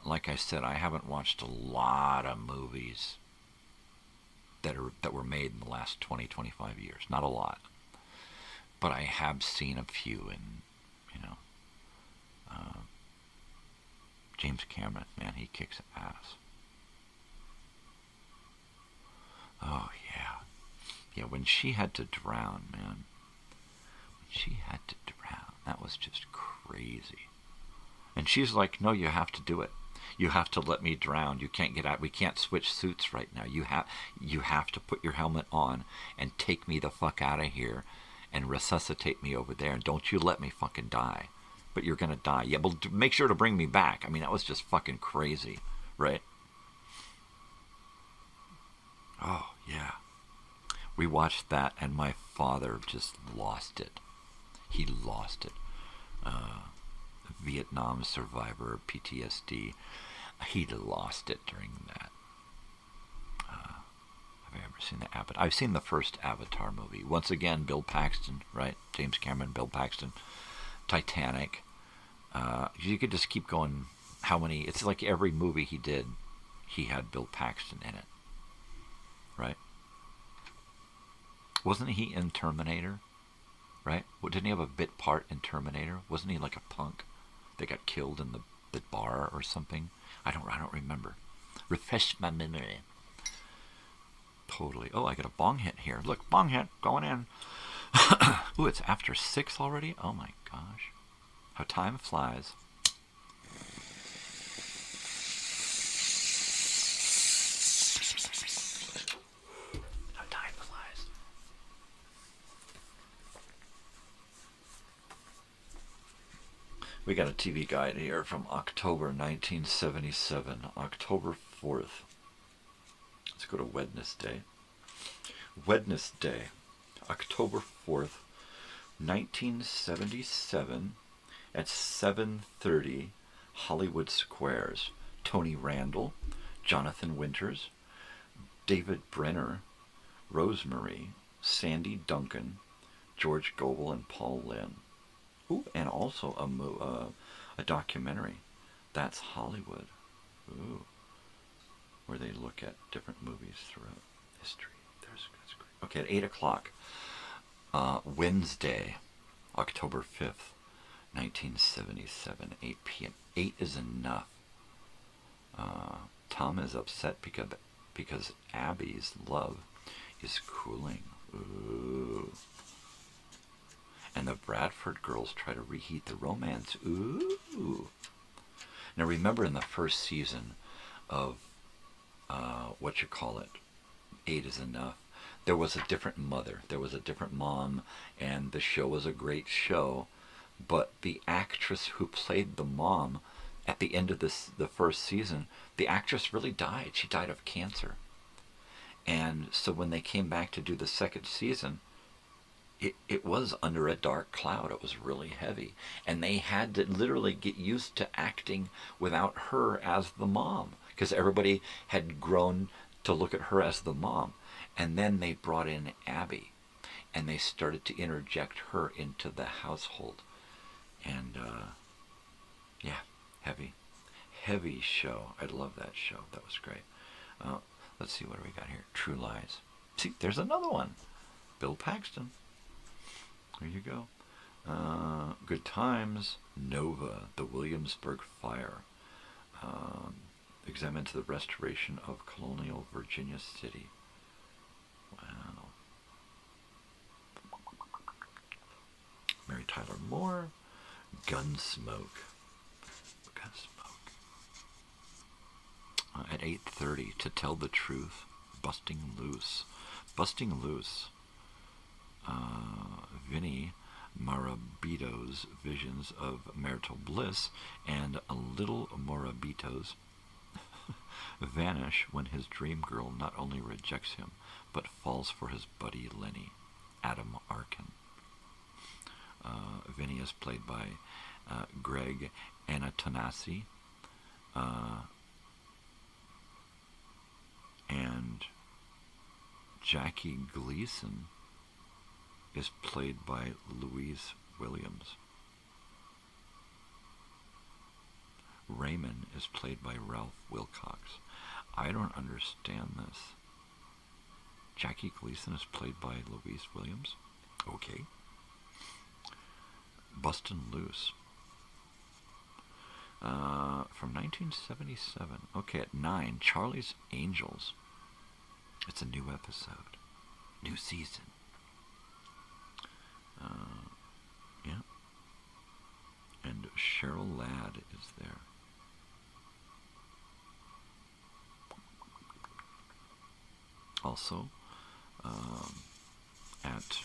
S12: Like I said, I haven't watched a lot of movies that were made in the last 20, 25 years. Not a lot. But I have seen a few, and, you know, James Cameron, man, he kicks ass. Oh, yeah. Yeah, when she had to drown, man. When she had to drown, that was just crazy. And she's like, no, you have to do it. You have to let me drown. You can't get out. We can't switch suits right now. You have to put your helmet on and take me the fuck out of here and resuscitate me over there. And don't you let me fucking die. But you're going to die. Yeah, but make sure to bring me back. I mean, that was just fucking crazy, right? Oh, yeah. We watched that, and my father just lost it. He lost it. Vietnam survivor, PTSD. He'd lost it during that. Have I ever seen the Avatar? I've seen the first Avatar movie. Once again, Bill Paxton, right? James Cameron, Bill Paxton. Titanic. You could just keep going. How many? It's like every movie he did, he had Bill Paxton in it. Right? Wasn't he in Terminator? Right? Didn't he have a bit part in Terminator? Wasn't he like a punk? They got killed in the bar or something. I don't remember. Refresh my memory. Totally. Oh, I got a bong hit here. Look, bong hit going in. Ooh, it's after 6 already? Oh my gosh. How time flies. How time flies. We got a TV guide here from October 1977, October 4th. Let's go to Wednesday. Wednesday, October 4th, 1977, at 7:30, Hollywood Squares. Tony Randall, Jonathan Winters, David Brenner, Rosemary, Sandy Duncan, George Gobel, and Paul Lynn. Ooh, and also a documentary. That's Hollywood. Ooh, where they look at different movies throughout history. That's great. Okay, at 8 o'clock, Wednesday, October 5th, 1977, 8 p.m. 8 is enough. Tom is upset because Abby's love is cooling. Ooh. And the Bradford girls try to reheat the romance. Ooh. Now remember, in the first season of what you call it, 8 is enough, there was a different mother, there was a different mom, and the show was a great show, but the actress who played the mom at the end of the first season, the actress really died. She died of cancer. And so when they came back to do the second season, it was under a dark cloud. It was really heavy. And they had to literally get used to acting without her as the mom, because everybody had grown to look at her as the mom. And then they brought in Abby, and they started to interject her into the household. And, yeah, heavy show. I love that show. That was great. Let's see, what do we got here? True Lies. See, there's another one. Bill Paxton. There you go. Good Times. Nova, the Williamsburg Fire. Examines the restoration of colonial Virginia City. Wow. Mary Tyler Moore. Gunsmoke. At 8:30, To Tell the Truth. Busting Loose. Vinnie Morabito's visions of marital bliss and a little Morabito's vanish when his dream girl not only rejects him, but falls for his buddy Lenny, Adam Arkin. Vinny is played by Greg Anatonasi, and Jackie Gleason is played by Louise Williams. Raymond is played by Ralph Wilcox. I don't understand this. Jackie Gleason is played by Louise Williams? Okay. Bustin' Loose. From 1977. Okay, at 9, Charlie's Angels. It's a new episode. New season. Yeah. And Cheryl Ladd is there. Also, at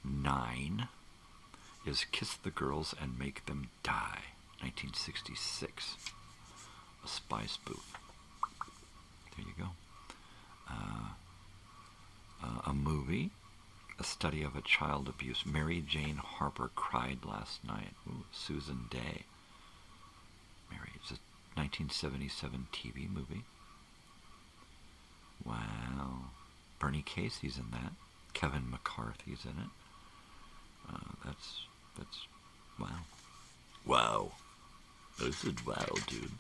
S12: 9 is Kiss the Girls and Make Them Die, 1966. A spy spoof. There you go. A movie, a study of a child abuse. Mary Jane Harper Cried Last Night. Ooh, Susan Day. Mary, it's a 1977 TV movie. Wow. Bernie Casey's in that. Kevin McCarthy's in it. That's wow. Wow. I said wow, dude.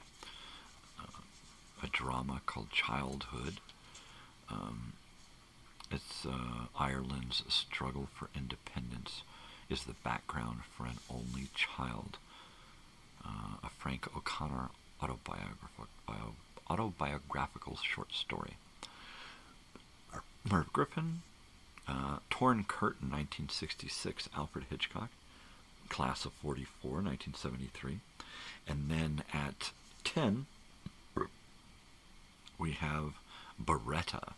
S12: A drama called Childhood. It's Ireland's struggle for independence is the background for an only child a Frank O'Connor autobiographical short story. Merv Griffin, Torn Curtain, 1966, Alfred Hitchcock, Class of 44, 1973. And then at 10, we have Beretta,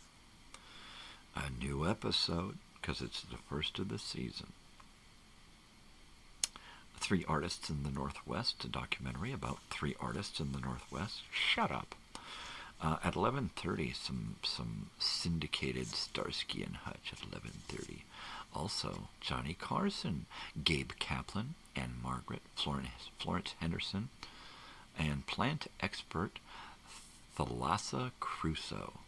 S12: a new episode, because it's the first of the season. 3 Artists in the Northwest, a documentary about 3 artists in the Northwest. Shut up. At 11:30, some syndicated Starsky and Hutch at 11:30. Also, Johnny Carson, Gabe Kaplan, Anne Margaret, Florence Henderson, and plant expert Thalassa Crusoe.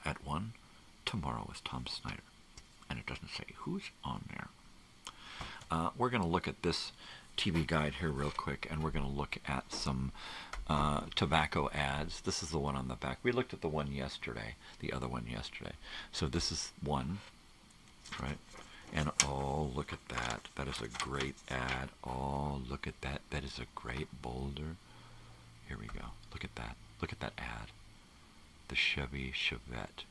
S12: At 1, Tomorrow is Tom Snyder. And it doesn't say who's on there. We're going to look at this TV guide here real quick, and we're going to look at some tobacco ads. This is the one on the back. We looked at the one yesterday, the other one yesterday. So this is one, right? And oh, look at that. That is a great ad. Oh, look at that. That is a great boulder. Here we go. Look at that. Look at that ad. The Chevy Chevette.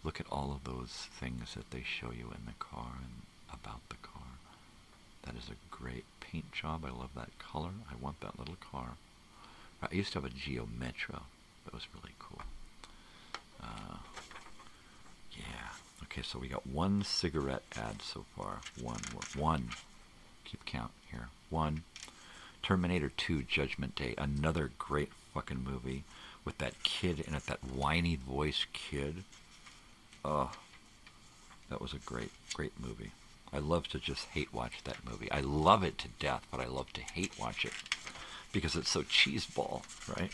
S12: Look at all of those things that they show you in the car and about the car. That is a great paint job. I love that color. I want that little car. I used to have a Geo Metro. That was really cool. Yeah. Okay, so we got 1 cigarette ad so far. One. Keep count here. 1. Terminator 2 Judgment Day. Another great fucking movie with that kid in it, that whiny voice kid. Oh, that was a great, great movie. I love to just hate watch that movie. I love it to death, but I love to hate watch it because it's so cheeseball, right?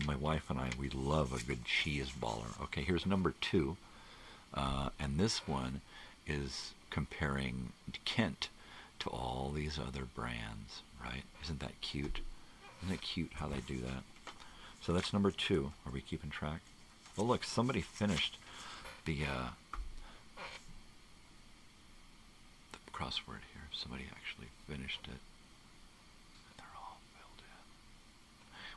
S12: My wife and I, we love a good cheeseballer. Okay, here's number 2. And this one is comparing Kent to all these other brands, right? Isn't that cute? Isn't it cute how they do that? So that's number 2. Are we keeping track? Oh, look, somebody finished the crossword here. Somebody actually finished it. And they're all filled in.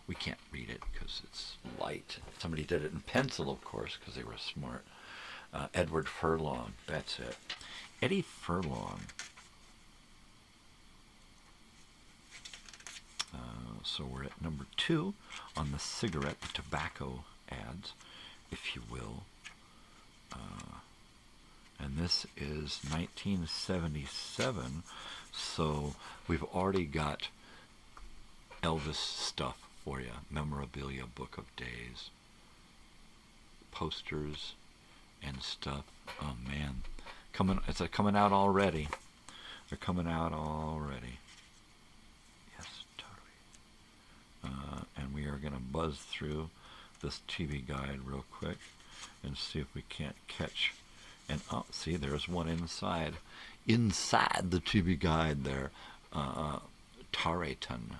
S12: We can't read it because it's light. Somebody did it in pencil, of course, because they were smart. Edward Furlong. That's it. Eddie Furlong. So we're at number 2 on the cigarette, the tobacco ads, if you will. And this is 1977, so we've already got Elvis stuff for you. Memorabilia, Book of Days, posters and stuff. Oh man, it's coming out already. They're coming out already. Yes, totally. And we are going to buzz through this TV guide real quick and see if we can't catch. And oh, see, there's one inside the TV guide there. Tareyton,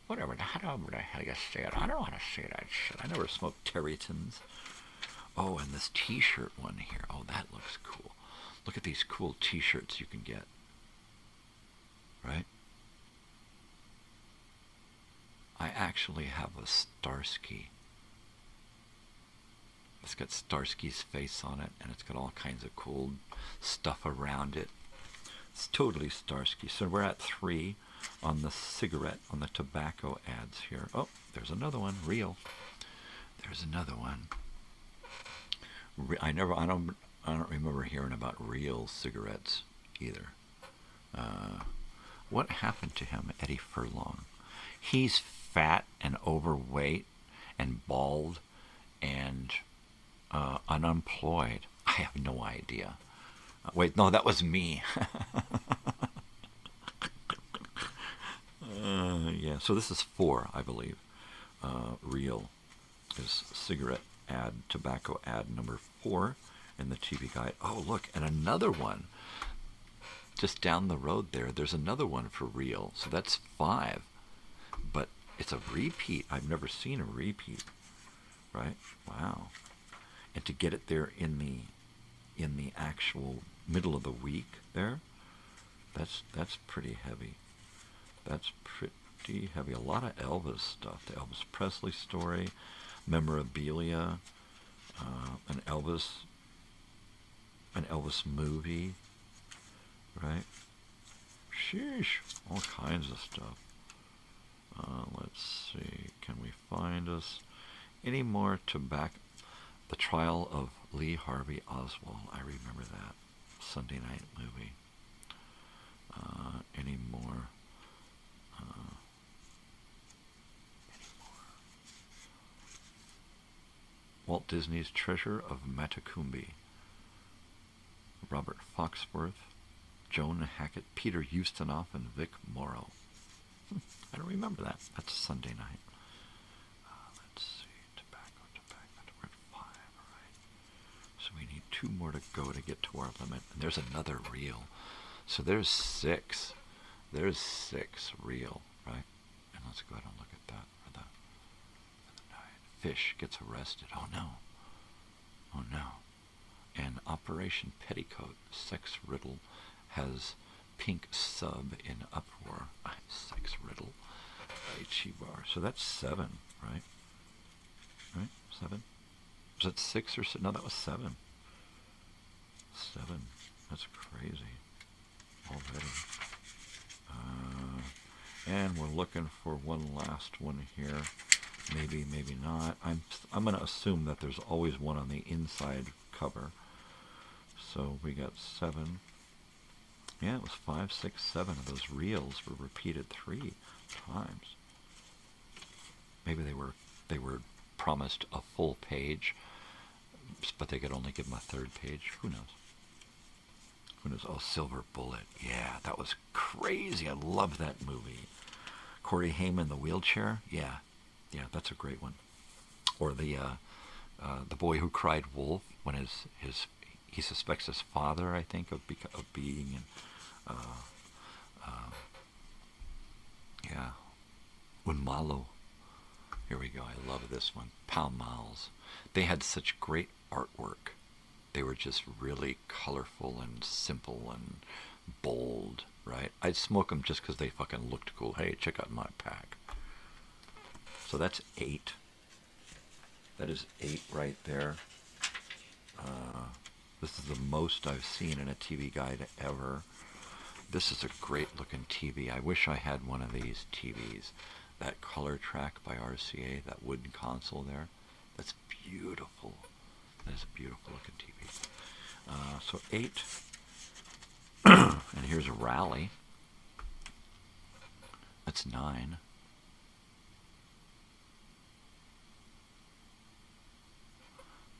S12: whatever. How do you say it? I don't know how to say that shit. I never smoked Terrytons. Oh, and this T-shirt one here. Oh, that looks cool. Look at these cool T-shirts you can get. Right? I actually have a Starsky. It's got Starsky's face on it, and it's got all kinds of cool stuff around it. It's totally Starsky. So we're at 3 on the cigarette, on the tobacco ads here. Oh, there's another one, Real. There's another one. I don't remember hearing about Real cigarettes either. What happened to him, Eddie Furlong? He's fat and overweight and bald and unemployed. I have no idea. Wait, no, that was me. Yeah, so this is 4, I believe. Real is cigarette ad, tobacco ad number 4 in the TV guide. Oh, look, and another one. Just down the road there's another one for Real. So that's 5. But it's a repeat. I've never seen a repeat. Right? Wow. And to get it there in the actual middle of the week there, That's pretty heavy. That's pretty heavy. A lot of Elvis stuff. The Elvis Presley story, memorabilia, an Elvis movie, right? Sheesh, all kinds of stuff. Let's see, can we find us any more tobacco? The Trial of Lee Harvey Oswald. I remember that Sunday night movie. Any more? Walt Disney's Treasure of Matacumbi. Robert Foxworth, Joan Hackett, Peter Ustinov, and Vic Morrow. I don't remember that. That's Sunday night. Let's see. Tobacco. We're at 5, all right. So we need 2 more to go to get to our limit. And there's another reel. So there's 6. There's 6 reel, right? And let's go ahead and look at that for the night. Fish gets arrested. Oh no. Oh no. And Operation Petticoat, Sex Riddle, has Pink Sub in uproar. Sex Riddle. Ichibar. So that's 7, right? Right? 7? Was that 6 or 7? No, that was 7. 7. That's crazy. Already. And we're looking for one last one here. Maybe, maybe not. I'm going to assume that there's always one on the inside cover. So we got 7. Yeah, it was 5, 6, 7 of those reels were repeated 3 times. Maybe they were promised a full page, but they could only give them a 3rd page. Who knows? Who knows? Oh, Silver Bullet. Yeah, that was crazy. I love that movie. Corey Haim, the wheelchair. Yeah, that's a great one. Or the Boy Who Cried Wolf, when he suspects his father, I think, of being Unmalo. Here we go. I love this one. Pall Malls. They had such great artwork. They were just really colorful and simple and bold, right? I'd smoke them just because they fucking looked cool. Hey, check out my pack. So that's 8. That is 8 right there. This is the most I've seen in a TV guide ever. This is a great looking TV. I wish I had one of these TVs. That color track by RCA, that wooden console there. That's beautiful. That is a beautiful looking TV. So 8. And here's a Rally. That's 9.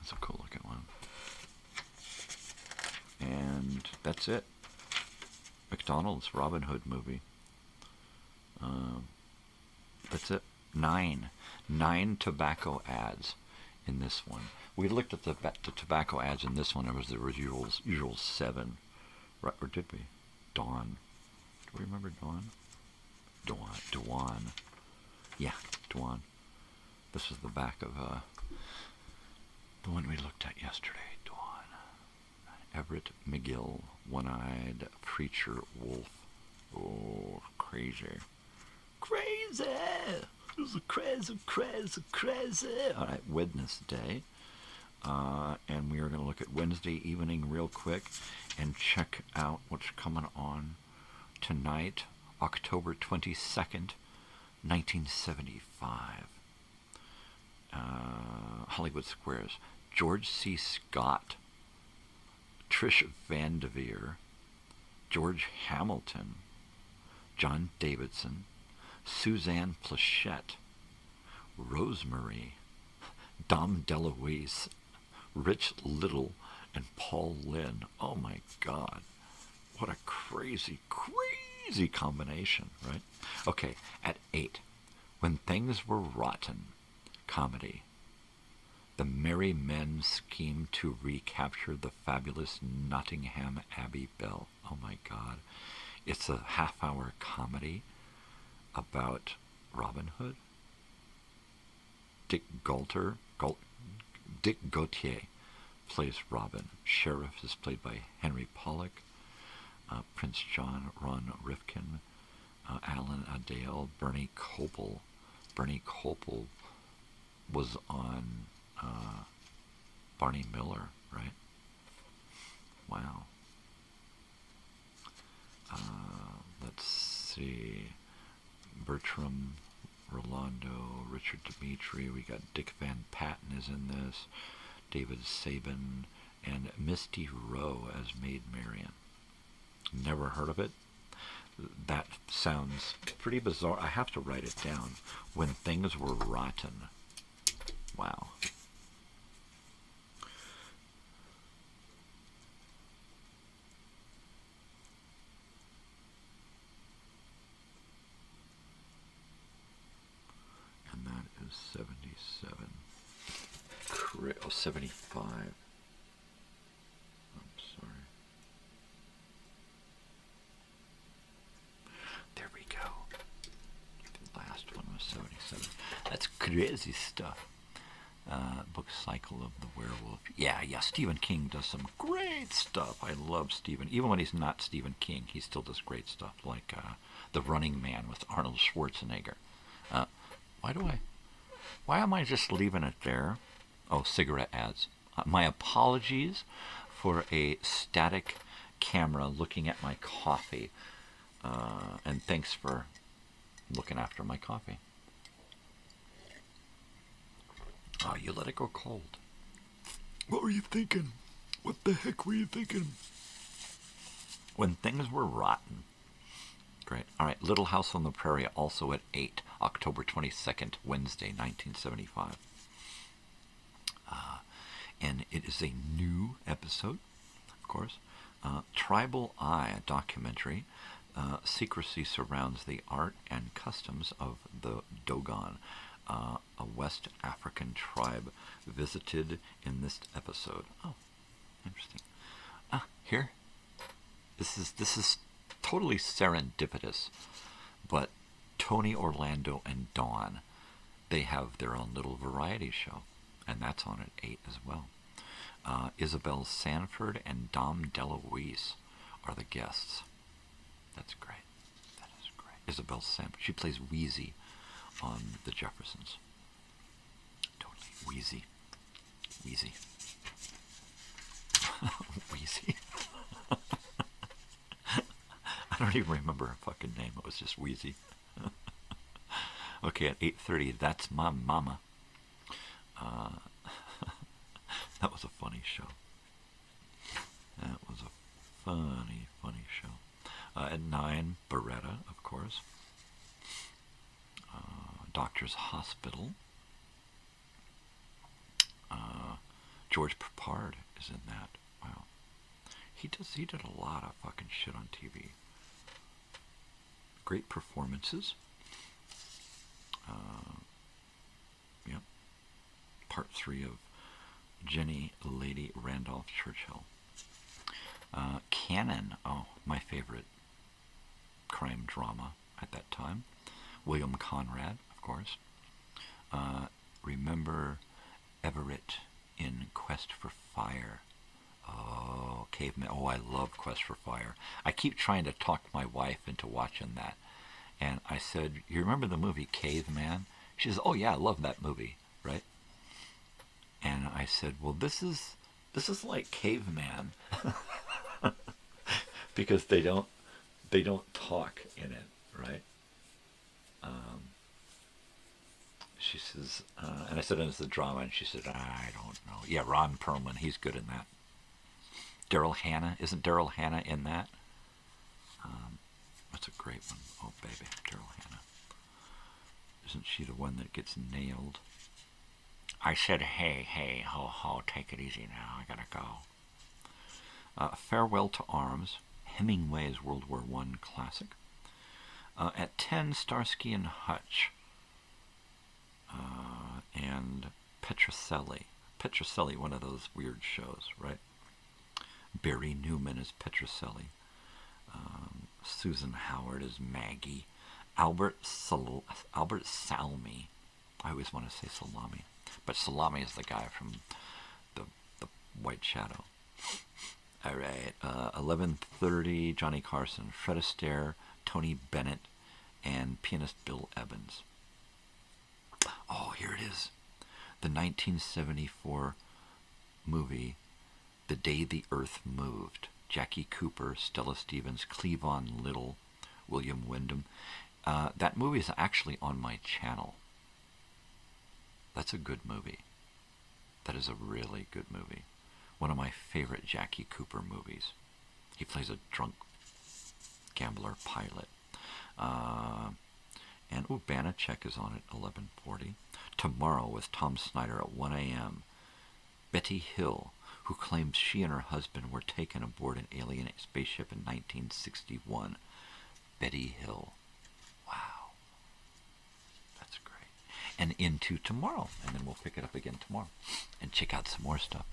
S12: That's a cool looking one. And that's it. McDonald's Robin Hood movie. That's it. 9 tobacco ads in this one. We looked at the tobacco ads in this one. It was the usual 7, right? Or did we? Dawn. Do we remember Dawn? Dawn. Yeah, Dawn. This was the back of the one we looked at yesterday. Dawn. Everett McGill, One-Eyed Preacher Wolf. Oh, crazy. Crazy! It was crazy. All right, Wednesday. And we are going to look at Wednesday evening real quick and check out what's coming on tonight, October 22nd, 1975. Hollywood Squares. George C. Scott, Trish Van Devere, George Hamilton, John Davidson, Suzanne Plachette, Rosemary, Dom DeLuise, Rich Little, and Paul Lynn. Oh my God. What a crazy combination, right? Okay, at 8, When Things Were Rotten, comedy. The merry men scheme to recapture the fabulous Nottingham Abbey belle. Oh my God. It's a half-hour comedy about Robin Hood. Dick Gautier plays Robin. Sheriff is played by Henry Pollock. Prince John, Ron Rifkin, Alan Adale, Bernie Kopel. Bernie Kopel was on Barney Miller, right? Wow. Let's see. Bertram, Rolando, Richard Dimitri. We got Dick Van Patten is in this. David Sabin and Misty Rowe as Maid Marian. Never heard of it. That sounds pretty bizarre. I have to write it down. When Things Were Rotten. Wow. And that is 77. Oh, 75. I'm sorry. There we go. The last one was 77. That's crazy stuff. Book Cycle of the Werewolf. Yeah, Stephen King does some great stuff. I love Stephen. Even when he's not Stephen King, he still does great stuff, like The Running Man with Arnold Schwarzenegger. Why am I just leaving it there? Oh, cigarette ads. My apologies for a static camera looking at my coffee. And thanks for looking after my coffee. Oh, you let it go cold. What were you thinking? What the heck were you thinking? When Things Were Rotten. Great. All right, Little House on the Prairie, also at 8, October 22nd, Wednesday, 1975. And it is a new episode, of course. Tribal Eye, a documentary. Secrecy surrounds the art and customs of the Dogon, a West African tribe visited in this episode. Oh, interesting. Here. This is totally serendipitous, but Tony Orlando and Dawn, they have their own little variety show, and that's on at 8 as well. Isabel Sanford and Dom DeLuise are the guests. That's great. That is great. Isabel Sanford. She plays Wheezy on The Jeffersons. Totally. Wheezy. Wheezy. Wheezy. I don't even remember her fucking name. It was just Wheezy. Okay, at 8:30, That's My Mama. That was a funny show. That was a funny show. At 9, Beretta, of course. Doctor's Hospital. George Peppard is in that. Wow. He did a lot of fucking shit on TV. Great performances. Yep. Part 3 of Jenny Lady Randolph Churchill. Cannon, oh, my favorite crime drama at that time. William Conrad, of course. Remember Everett in Quest for Fire. Oh, Caveman. Oh, I love Quest for Fire. I keep trying to talk my wife into watching that. And I said, you remember the movie Caveman? She says, oh yeah, I love that movie, right? And I said, well, this is like Caveman. Because they don't talk in it, right? She says, and I said, it's the drama, and she said, I don't know. Yeah, Ron Perlman, he's good in that. Daryl Hannah, isn't Daryl Hannah in that? That's a great one. Oh, baby, Daryl Hannah. Isn't she the one that gets nailed? I said, hey, ho, ho, take it easy now, I gotta go. Farewell to Arms, Hemingway's World War I classic. At 10, Starsky and Hutch. And Petrocelli. Petrocelli, one of those weird shows, right? Barry Newman is Petrocelli. Susan Howard is Maggie. Albert Salmi. I always want to say Salami. But Salami is the guy from the White Shadow. right. 11:30, Johnny Carson, Fred Astaire, Tony Bennett, and pianist Bill Evans. Oh, here it is. The 1974 movie, The Day the Earth Moved. Jackie Cooper, Stella Stevens, Cleavon Little, William Wyndham. That movie is actually on my channel. That's a good movie. That is a really good movie. One of my favorite Jackie Cooper movies. He plays a drunk gambler pilot. And Banachek is on at 11:40. Tomorrow with Tom Snyder at 1 a.m. Betty Hill, who claims she and her husband were taken aboard an alien spaceship in 1961. Betty Hill. Wow. That's great. And into tomorrow. And then we'll pick it up again tomorrow and check out some more stuff.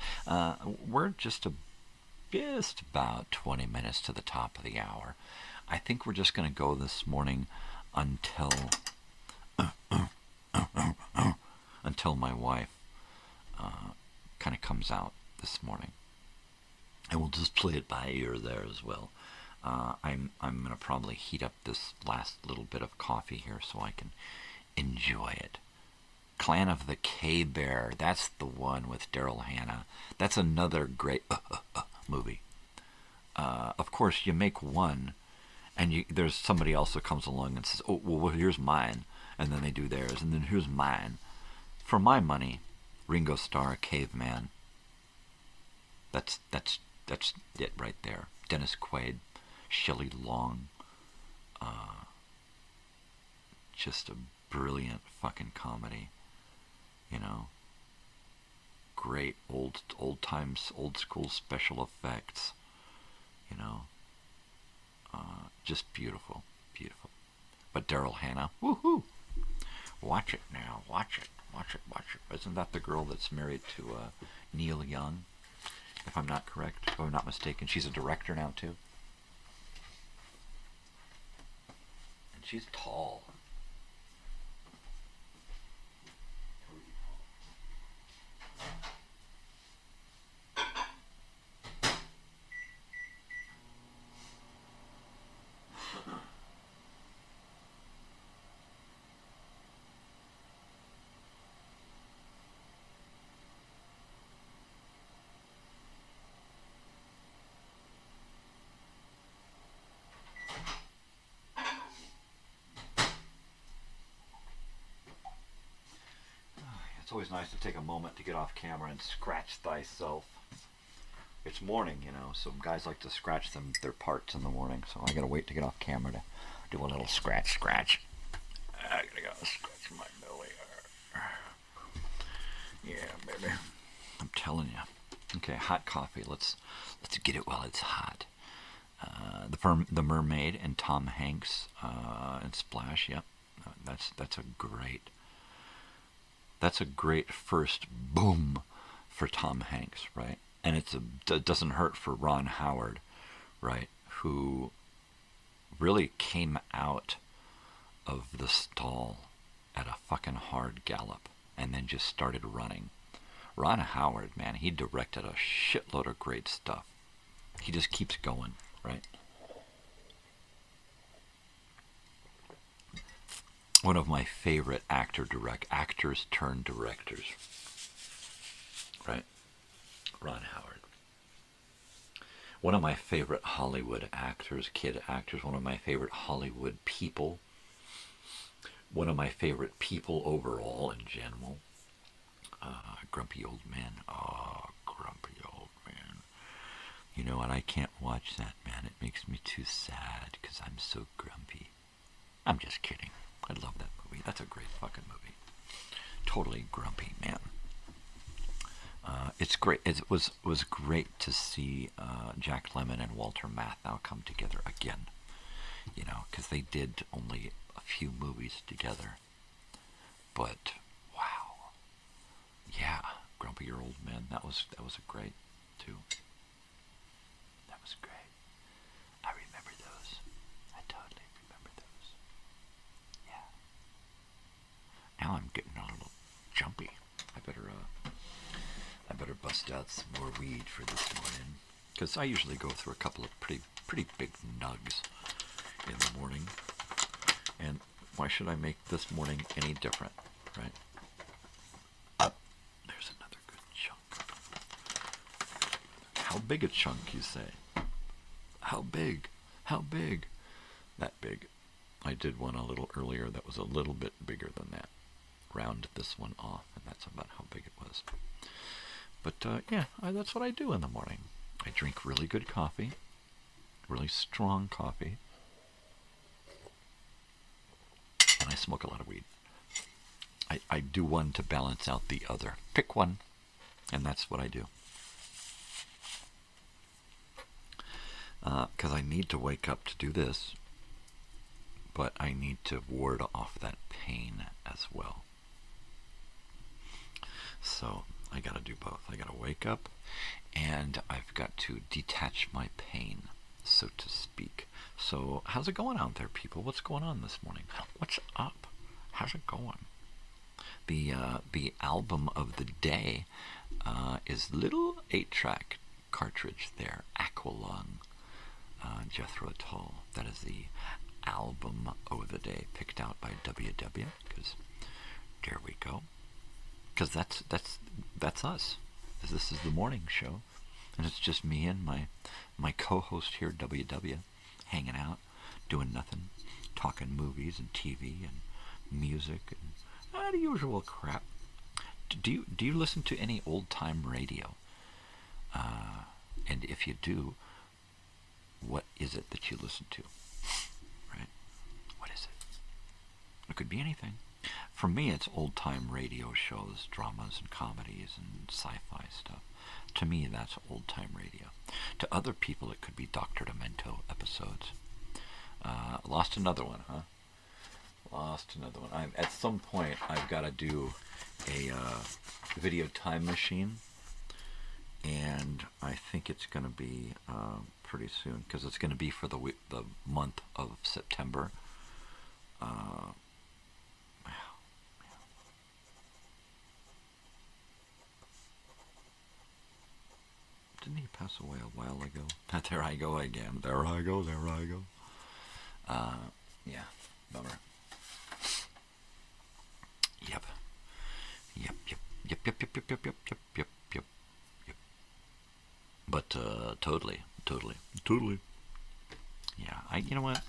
S12: We're just about 20 minutes to the top of the hour. I think we're just going to go this morning until my wife kind of comes out this morning, and we'll just play it by ear there as well. I'm going to probably heat up this last little bit of coffee here so I can enjoy it. Clan of the K-Bear, that's the one with Daryl Hannah. That's another great movie. Of course, you make one, and there's somebody else that comes along and says, oh, well, here's mine, and then they do theirs, and then here's mine. For my money, Ringo Starr, Caveman. That's it right there. Dennis Quaid, Shelley Long. Just a brilliant fucking comedy. You know, great old times, old school special effects. You know, just beautiful, beautiful. But Daryl Hannah, woohoo! Watch it now, watch it. Isn't that the girl that's married to Neil Young? If I'm not correct, if I'm not mistaken, she's a director now too. And she's tall. It's always nice to take a moment to get off camera and scratch thyself. It's morning, you know, so guys like to scratch their parts in the morning, so I gotta wait to get off camera to do a little scratch. I gotta scratch my belly. Yeah, baby. I'm telling you. Okay, hot coffee. Let's get it while it's hot. The Mermaid and Tom Hanks and Splash. Yep, that's a great. That's a great first boom for Tom Hanks, right? And it doesn't hurt for Ron Howard, right? Who really came out of the stall at a fucking hard gallop and then just started running. Ron Howard, man, he directed a shitload of great stuff. He just keeps going, right? One of my favorite actors turned directors, right? Ron Howard. One of my favorite Hollywood actors, kid actors, one of my favorite Hollywood people, one of my favorite people overall in general. Grumpy old man. Oh, grumpy old man. You know what? I can't watch that, man. It makes me too sad because I'm so grumpy. I'm just kidding. I love that movie. That's a great fucking movie. Totally grumpy, man. It's great. It was great to see Jack Lemmon and Walter Matthau come together again. You know, because they did only a few movies together. But wow, yeah, Grumpy Your Old Man. That was a great too. That was great. I remember those. I totally remember those. Yeah. Now I'm getting a little jumpy. I better bust out some more weed for this morning, because I usually go through a couple of pretty big nugs in the morning. And why should I make this morning any different, right? There's another good chunk. How big a chunk, you say? How big? How big? That big. I did one a little earlier that was a little bit bigger than that. Round this one off, and that's about how big it was. But yeah, that's what I do in the morning. I drink really good coffee, really strong coffee, and I smoke a lot of weed. I do one to balance out the other. Pick one, and that's what I do. Because I need to wake up to do this, but I need to ward off that pain as well. So I got to do both. I got to wake up, and I've got to detach my pain, so to speak. So how's it going out there, people? What's going on this morning? What's up? How's it going? The album of the day is little 8-track cartridge there, Aqualung, Jethro Tull. That is the album of the day picked out by WW, because there we go. Because that's us. This is the morning show, and it's just me and my co-host here, WW, hanging out, doing nothing, talking movies and TV and music and the usual crap. Do you listen to any old time radio? And if you do, what is it that you listen to? Right? What is it? It could be anything. For me, it's old-time radio shows, dramas and comedies and sci-fi stuff. To me, that's old-time radio. To other people, it could be Dr. Demento episodes. Lost another one, huh? Lost another one. At some point, I've got to do a video time machine, and I think it's going to be pretty soon, because it's going to be for the month of September. Didn't he pass away a while ago? There I go again. There I go. Yeah, bummer. Yep. But totally. Yeah, you know what?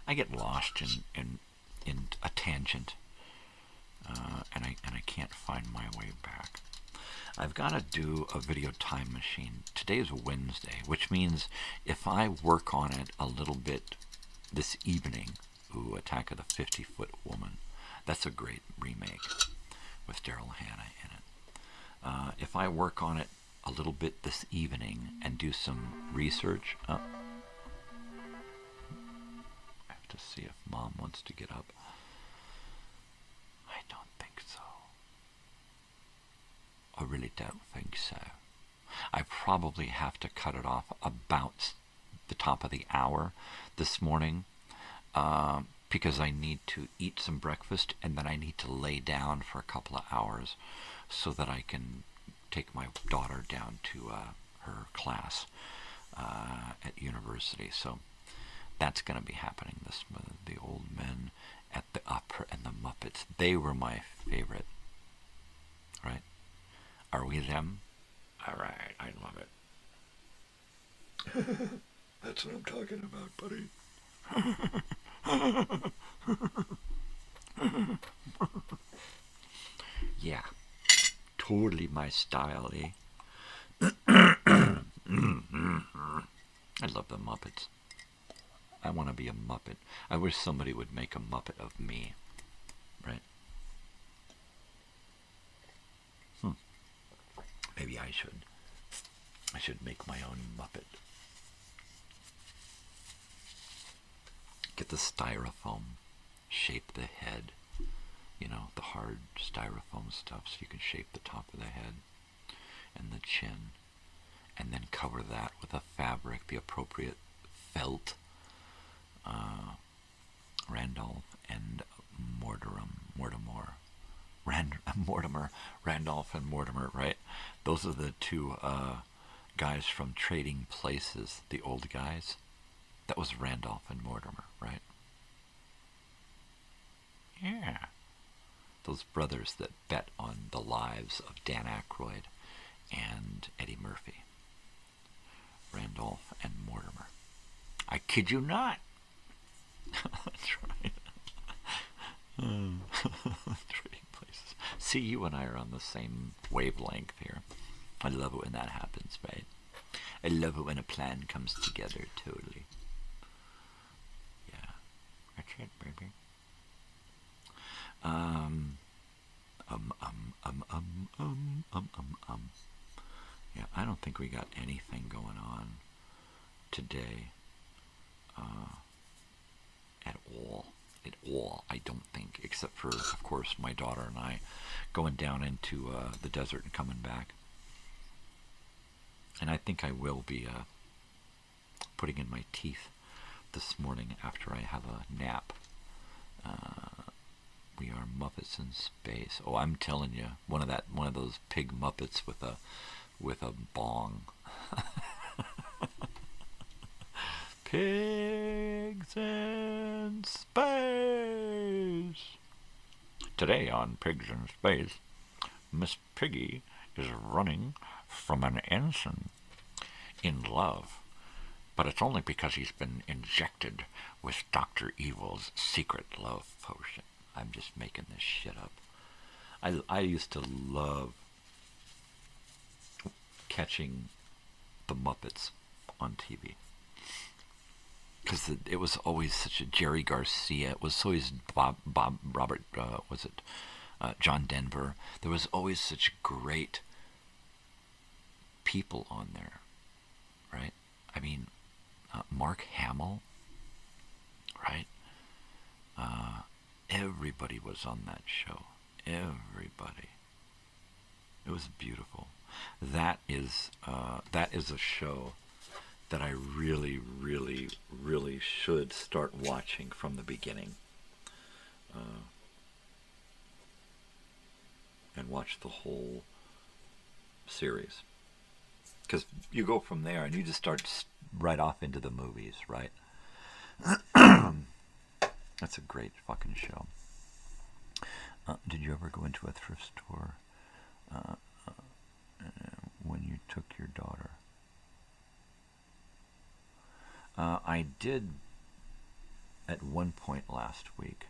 S12: I get lost in a tangent, and I can't find my way back. I've got to do a video time machine. Today is Wednesday, which means if I work on it a little bit this evening, Attack of the 50-Foot Woman, that's a great remake with Daryl Hannah in it. If I work on it a little bit this evening and do some research, I have to see if Mom wants to get up. I don't think so. I really don't think so. I probably have to cut it off about the top of the hour this morning, because I need to eat some breakfast, and then I need to lay down for a couple of hours so that I can take my daughter down to her class at university. So that's going to be happening this month. The Old Men at the Opera and the Muppets, they were my favorite, right? Are we them? All right, I love it. That's what I'm talking about, buddy. Yeah, totally my style, eh? I love the Muppets. I want to be a Muppet. I wish somebody would make a Muppet of me, right? Maybe I should. I should make my own Muppet. Get the styrofoam, shape the head, the hard styrofoam stuff, so you can shape the top of the head and the chin, and then cover that with a fabric, the appropriate felt, Randolph and Randolph and Mortimer, right? Those are the two guys from Trading Places, the old guys. That was Randolph and Mortimer, right? Yeah. Those brothers that bet on the lives of Dan Aykroyd and Eddie Murphy. Randolph and Mortimer. I kid you not. That's right. Trading Places. See, you and I are on the same wavelength here. I love it when that happens, right? I love it when a plan comes together, totally. Yeah. That's it, baby. Yeah, I don't think we got anything going on today at all. At all, I don't think, except for, of course, my daughter and I going down into the desert and coming back. And I think I will be putting in my teeth this morning after I have a nap. We are Muppets in space. Oh, I'm telling you, one of those pig Muppets with a bong. Pigs in space. Today on Pigs in Space, Miss Piggy is running from an ensign in love. But it's only because he's been injected with Dr. Evil's secret love potion. I'm just making this shit up. I used to love catching the Muppets on TV. Because it was always such a Jerry Garcia. It was always Robert, John Denver. There was always such great people on there, right? I mean, Mark Hamill, right? Everybody was on that show. Everybody. It was beautiful. That is a show that I really, really, really should start watching from the beginning. And watch the whole series. Because you go from there and you just start right off into the movies, right? That's a great fucking show. Did you ever go into a thrift store when you took your daughter? I did at one point last week.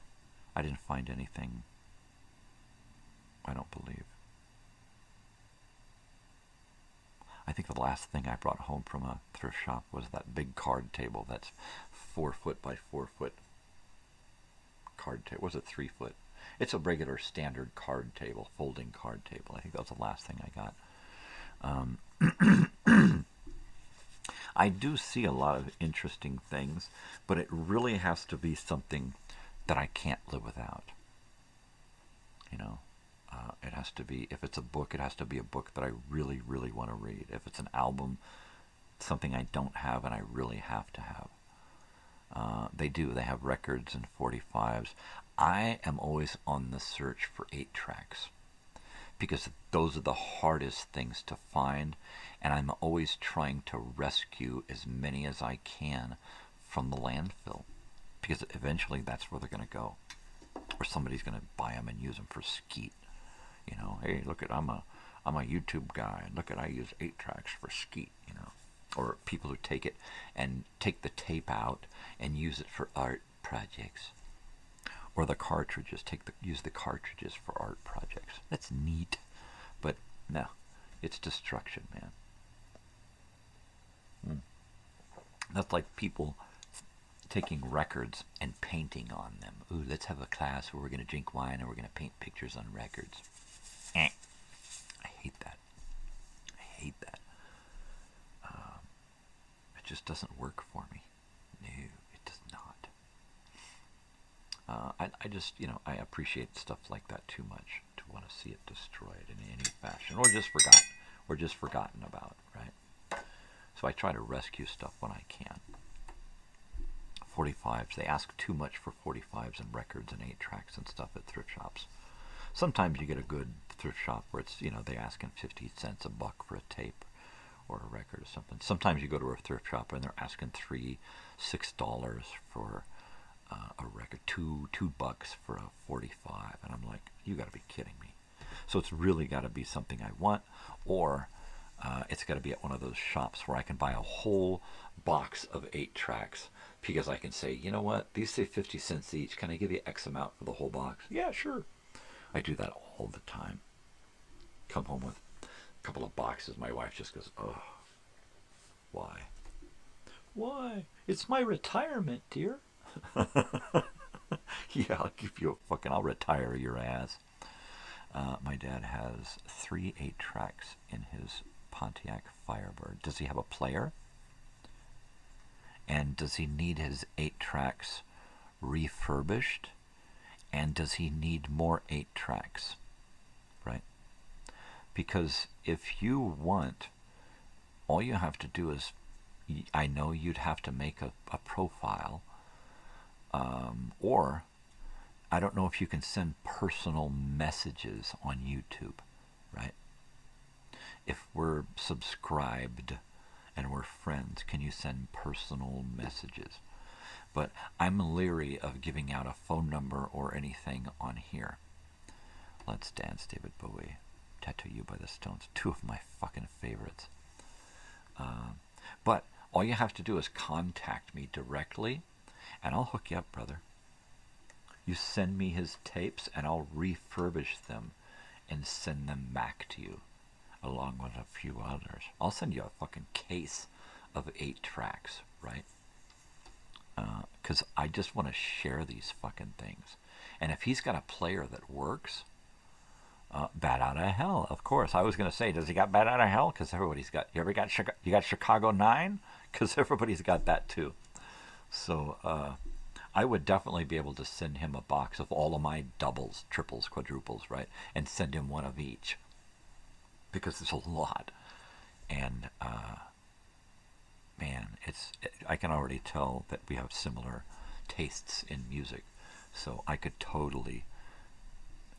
S12: I didn't find anything, I don't believe. I think the last thing I brought home from a thrift shop was that big card table that's 4 foot by 4 foot card table. Was it 3 foot? It's a regular standard card table, folding card table. I think that was the last thing I got. I do see a lot of interesting things, but it really has to be something that I can't live without. You know, it has to be, if it's a book, it has to be a book that I really, really want to read. If it's an album, something I don't have and I really have to have. They have records and 45s. I am always on the search for 8-tracks because those are the hardest things to find, and I'm always trying to rescue as many as I can from the landfill because eventually that's where they're going to go, or somebody's going to buy them and use them for skeet. You know, hey, look at I'm a YouTube guy, and look at I use 8-tracks for skeet. You know, or people who take it and take the tape out and use it for art projects, or the cartridges. Use the cartridges for art projects. That's neat, but no, it's destruction, man. That's like people taking records and painting on them. Ooh, let's have a class where we're going to drink wine and we're going to paint pictures on records. I hate that. I hate that. It just doesn't work for me. No, it does not. I just, I appreciate stuff like that too much to want to see it destroyed in any fashion, or just forgotten about, right? So I try to rescue stuff when I can. 45s, they ask too much for 45s and records and 8-tracks and stuff at thrift shops. Sometimes you get a good thrift shop where it's, they're asking 50 cents a buck for a tape
S13: for a record or something. Sometimes you go to a thrift shop and they're asking $6 for a record, $2 for a 45, and I'm like, you got to be kidding me. So it's really got to be something I want, or it's got to be at one of those shops where I can buy a whole box of 8 tracks, because I can say, you know what, these say 50 cents each. Can I give you X amount for the whole box? Yeah, sure. I do that all the time. Come home with a couple of boxes. My wife just goes, oh, why? Why? It's my retirement, dear. Yeah, I'll retire your ass. My dad has 3 8-tracks in his Pontiac Firebird. Does he have a player? And does he need his 8 tracks refurbished? And does he need more 8 tracks? Right? Because if you want, all you have to do is, I know you'd have to make a profile, or I don't know if you can send personal messages on YouTube, right? If we're subscribed and we're friends, can you send personal messages? But I'm leery of giving out a phone number or anything on here. Let's Dance, David Bowie. Tattoo You by the Stones. 2 of my fucking favorites. But all you have to do is contact me directly, and I'll hook you up, brother. You send me his tapes, and I'll refurbish them and send them back to you, along with a few others. I'll send you a fucking case of 8 tracks, right? Because I just want to share these fucking things. And if he's got a player that works, Bat Out of Hell, of course. I was going to say, does he got Bat Out of Hell? Because everybody's got. You got Chicago 9? Because everybody's got that too. So I would definitely be able to send him a box of all of my doubles, triples, quadruples, right? And send him one of each. Because it's a lot. And man, I can already tell that we have similar tastes in music. So I could totally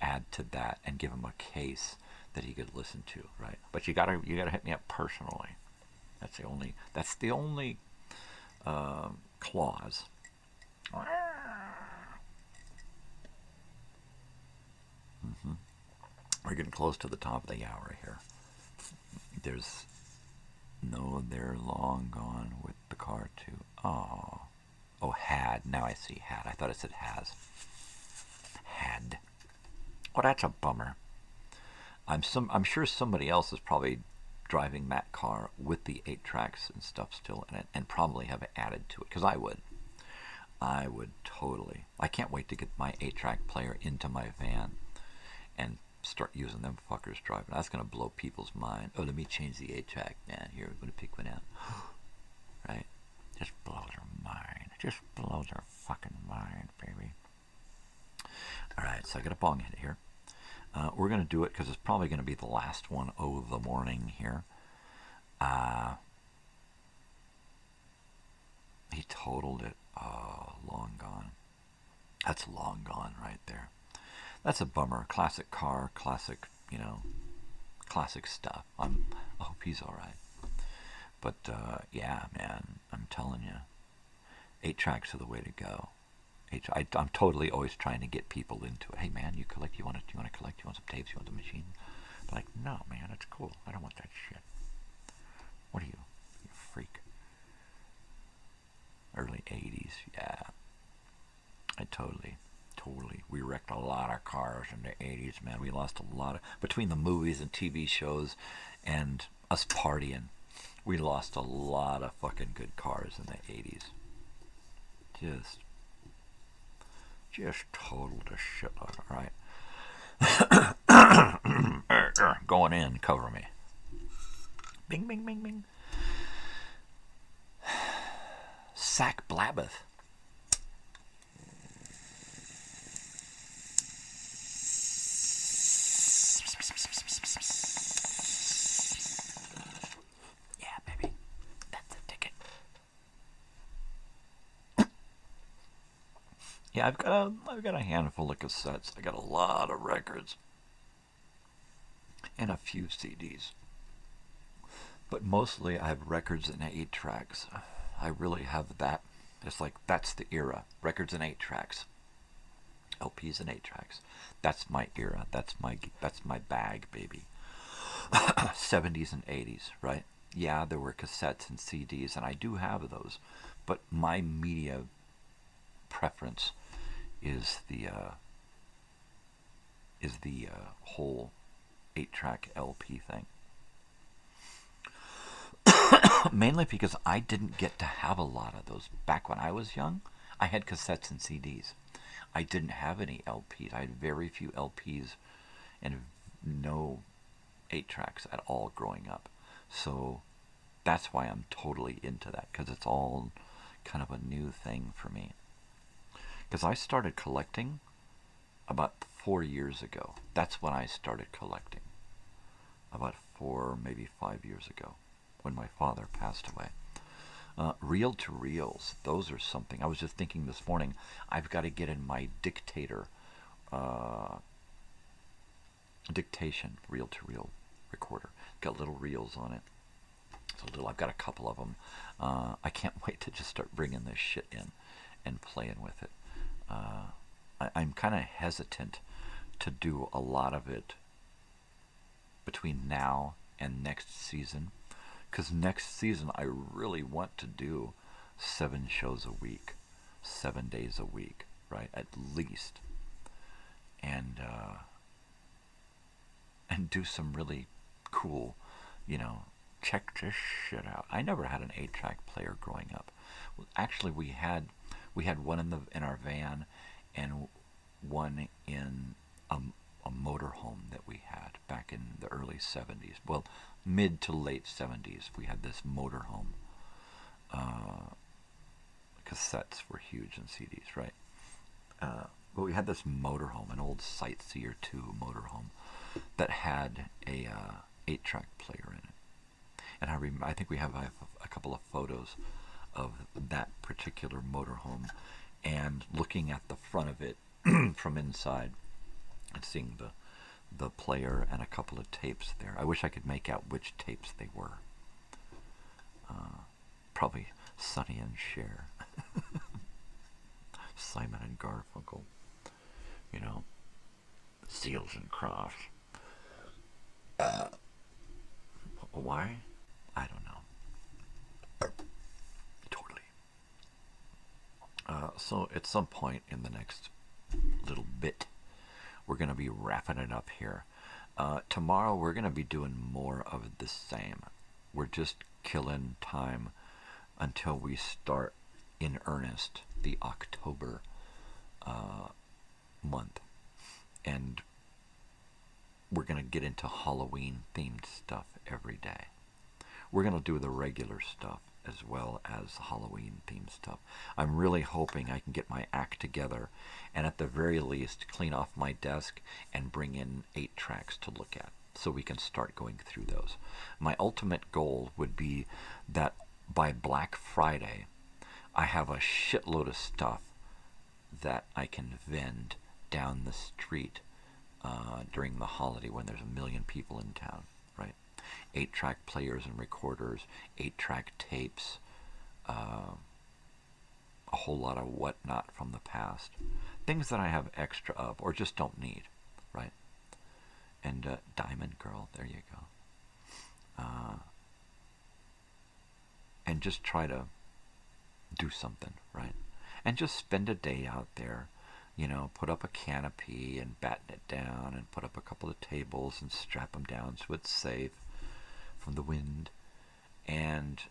S13: add to that and give him a case that he could listen to, right? But you gotta hit me up personally. That's the only clause. We're getting close to the top of the hour here. They're long gone with the car too. Oh, had. Now I see had. I thought it said has. Had. Well, that's a bummer. I'm sure somebody else is probably driving that car with the 8 tracks and stuff still in it, and probably have added to it, because I would totally. I can't wait to get my 8-track player into my van and start using them fuckers driving. That's going to blow people's mind. Oh, let me change the 8-track. Man, here, we're going to pick one out. Right? Just blow their mind. Just blow their fucking mind, baby. All right, so I got a bong hit here. We're going to do it because it's probably going to be the last one of the morning here. He totaled it. Oh, long gone. That's long gone right there. That's a bummer. Classic car, classic, classic stuff. I hope he's all right. But yeah, man, I'm telling you, 8 tracks are the way to go. I'm totally always trying to get people into it. Hey, man, you want to collect? You want some tapes? You want the machine? But like, no, man, that's cool. I don't want that shit. What are you? You freak. Early 80s, yeah. I totally. We wrecked a lot of cars in the 80s, man. We lost a lot of, between the movies and TV shows and us partying, we lost a lot of fucking good cars in the 80s. Just totaled the shitload, alright? Going in, cover me. Bing, bing, bing, bing. Sack Blabbeth. Yeah, baby. That's a ticket. Yeah, I've got a handful of cassettes. I got a lot of records. And a few CDs. But mostly I have records and 8-tracks. I really have that. It's like, that's the era. Records and 8-tracks. LPs and 8-tracks. That's my era. That's my bag, baby. 70s and 80s, right? Yeah, there were cassettes and CDs, and I do have those. But my media preference is the whole 8-track LP thing. Mainly because I didn't get to have a lot of those. Back when I was young, I had cassettes and CDs. I didn't have any LPs. I had very few LPs and no 8-tracks at all growing up. So that's why I'm totally into that, because it's all kind of a new thing for me. Because I started collecting about 4 years ago. That's when I started collecting. About 4, maybe 5 years ago, when my father passed away. Reel-to-reels, those are something. I was just thinking this morning, I've got to get in my dictation reel-to-reel recorder. Got little reels on it. I've got a couple of them. I can't wait to just start bringing this shit in and playing with it. I'm kind of hesitant to do a lot of it between now and next season, because next season I really want to do 7 shows a week, 7 days a week, right, at least, and do some really cool, check this shit out. I never had an 8-track player growing up. Well, actually, we had one in our van, and one in a motorhome that we had back in the early 70s. Well, mid to late 70s, we had this motorhome. Cassettes were huge in CDs, right? But we had this motorhome, an old Sightseer 2 motorhome, that had a 8-track player in it. And I think we have a couple of photos of that particular motorhome, and looking at the front of it from inside and seeing the player and a couple of tapes there. I wish I could make out which tapes they were. Probably Sonny and Cher. Simon and Garfunkel. Seals and Crofts. Why? I don't know. Totally. So at some point in the next little bit, we're going to be wrapping it up here. Tomorrow we're going to be doing more of the same. We're just killing time until we start in earnest the October month. And we're going to get into Halloween themed stuff every day. We're going to do the regular stuff as well as Halloween themed stuff. I'm really hoping I can get my act together and at the very least clean off my desk and bring in 8 tracks to look at so we can start going through those. My ultimate goal would be that by Black Friday I have a shitload of stuff that I can vend down the street during the holiday when there's 1 million people in town, right? 8-track players and recorders, 8-track tapes, a whole lot of whatnot from the past. Things that I have extra of or just don't need, right? And Diamond Girl, there you go. And just try to do something, right? And just spend a day out there, put up a canopy and batten it down and put up a couple of tables and strap them down so it's safe from the wind, and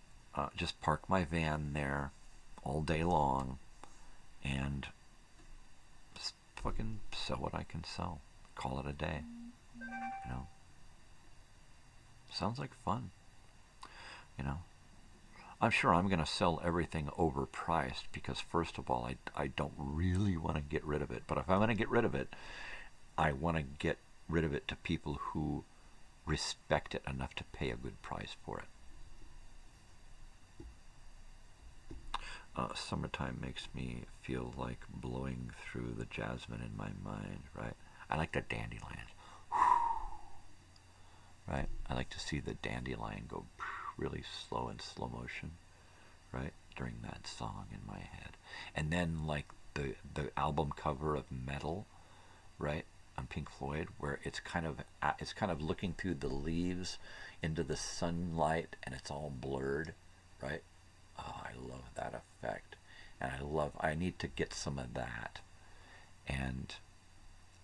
S13: just park my van there all day long and just fucking sell what I can sell. Call it a day. Sounds like fun. I'm sure I'm going to sell everything overpriced because, first of all, I don't really want to get rid of it. But if I'm going to get rid of it, I want to get rid of it to people who respect it enough to pay a good price for it. Summertime makes me feel like blowing through the jasmine in my mind, right? I like the dandelions. Right? I like to see the dandelion go really slow in slow motion, right, during that song in my head. And then like the album cover of Metal, right, on Pink Floyd, where it's kind of looking through the leaves into the sunlight and it's all blurred, right? Oh, I love that effect. And I need to get some of that and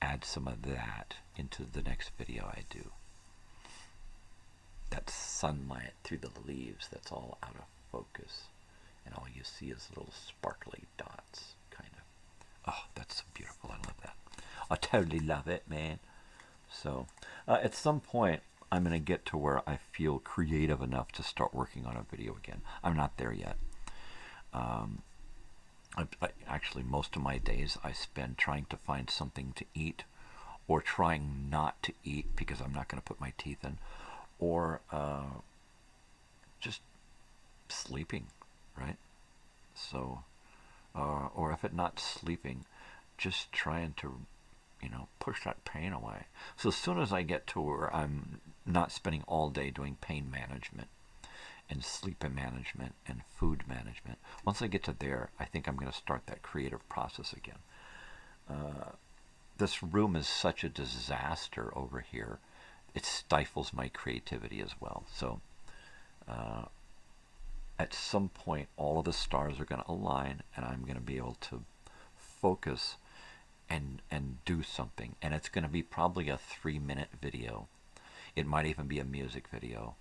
S13: add some of that into the next video I do. That sunlight through the leaves that's all out of focus, and all you see is little sparkly dots, kind of. Oh, that's so beautiful. I love that. I totally love it, man. So, at some point, I'm going to get to where I feel creative enough to start working on a video again. I'm not there yet. Actually, most of my days I spend trying to find something to eat, or trying not to eat because I'm not going to put my teeth in, or just sleeping, right? So, or if it's not sleeping, just trying to, push that pain away. So as soon as I get to where I'm not spending all day doing pain management and sleep management and food management, once I get to there, I think I'm going to start that creative process again. This room is such a disaster over here. It stifles my creativity as well. So at some point, all of the stars are going to align, and I'm going to be able to focus and do something. And it's going to be probably a 3-minute video. It might even be a music video.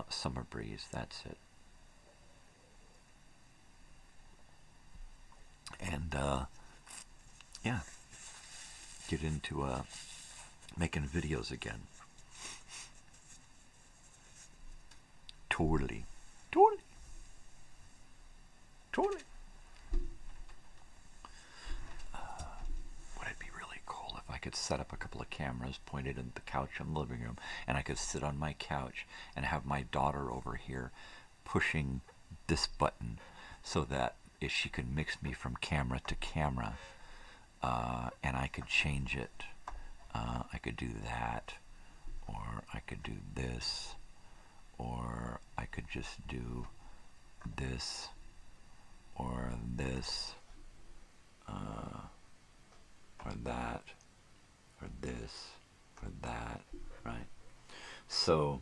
S13: Summer Breeze, that's it. And yeah, get into making videos again. Totally. Would it be really cool if I could set up a couple of cameras pointed at the couch in the living room, and I could sit on my couch and have my daughter over here pushing this button so that if she could mix me from camera to camera, and I could change it. I could do that, or I could do this, or I could just do this, or this, or that, or this, or that, right? So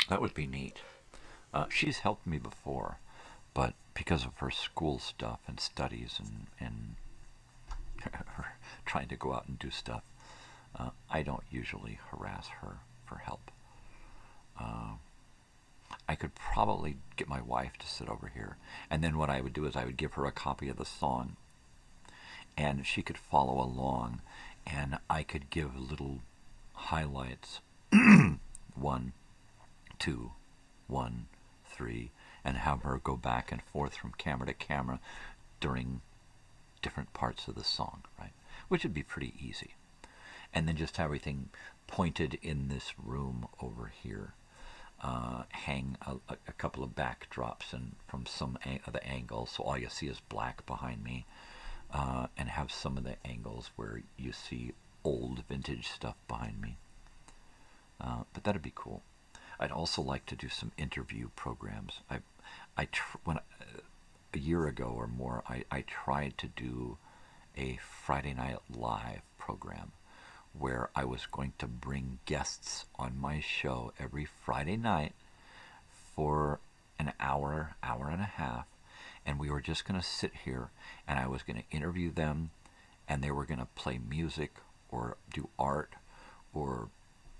S13: that would be neat. She's helped me before, but because of her school stuff and studies and her trying to go out and do stuff, I don't usually harass her for help. I could probably get my wife to sit over here, and then what I would do is I would give her a copy of the song, and she could follow along, and I could give little highlights 1, 2, 1, 3, and have her go back and forth from camera to camera during different parts of the song, right? Which would be pretty easy. And then just have everything pointed in this room over here. Hang a couple of backdrops and from some of the angles, so all you see is black behind me, and have some of the angles where you see old vintage stuff behind me. But that'd be cool. I'd also like to do some interview programs. A year ago or more, I tried to do a Friday Night Live program where I was going to bring guests on my show every Friday night for an hour, hour and a half, and we were just going to sit here and I was going to interview them, and they were going to play music or do art or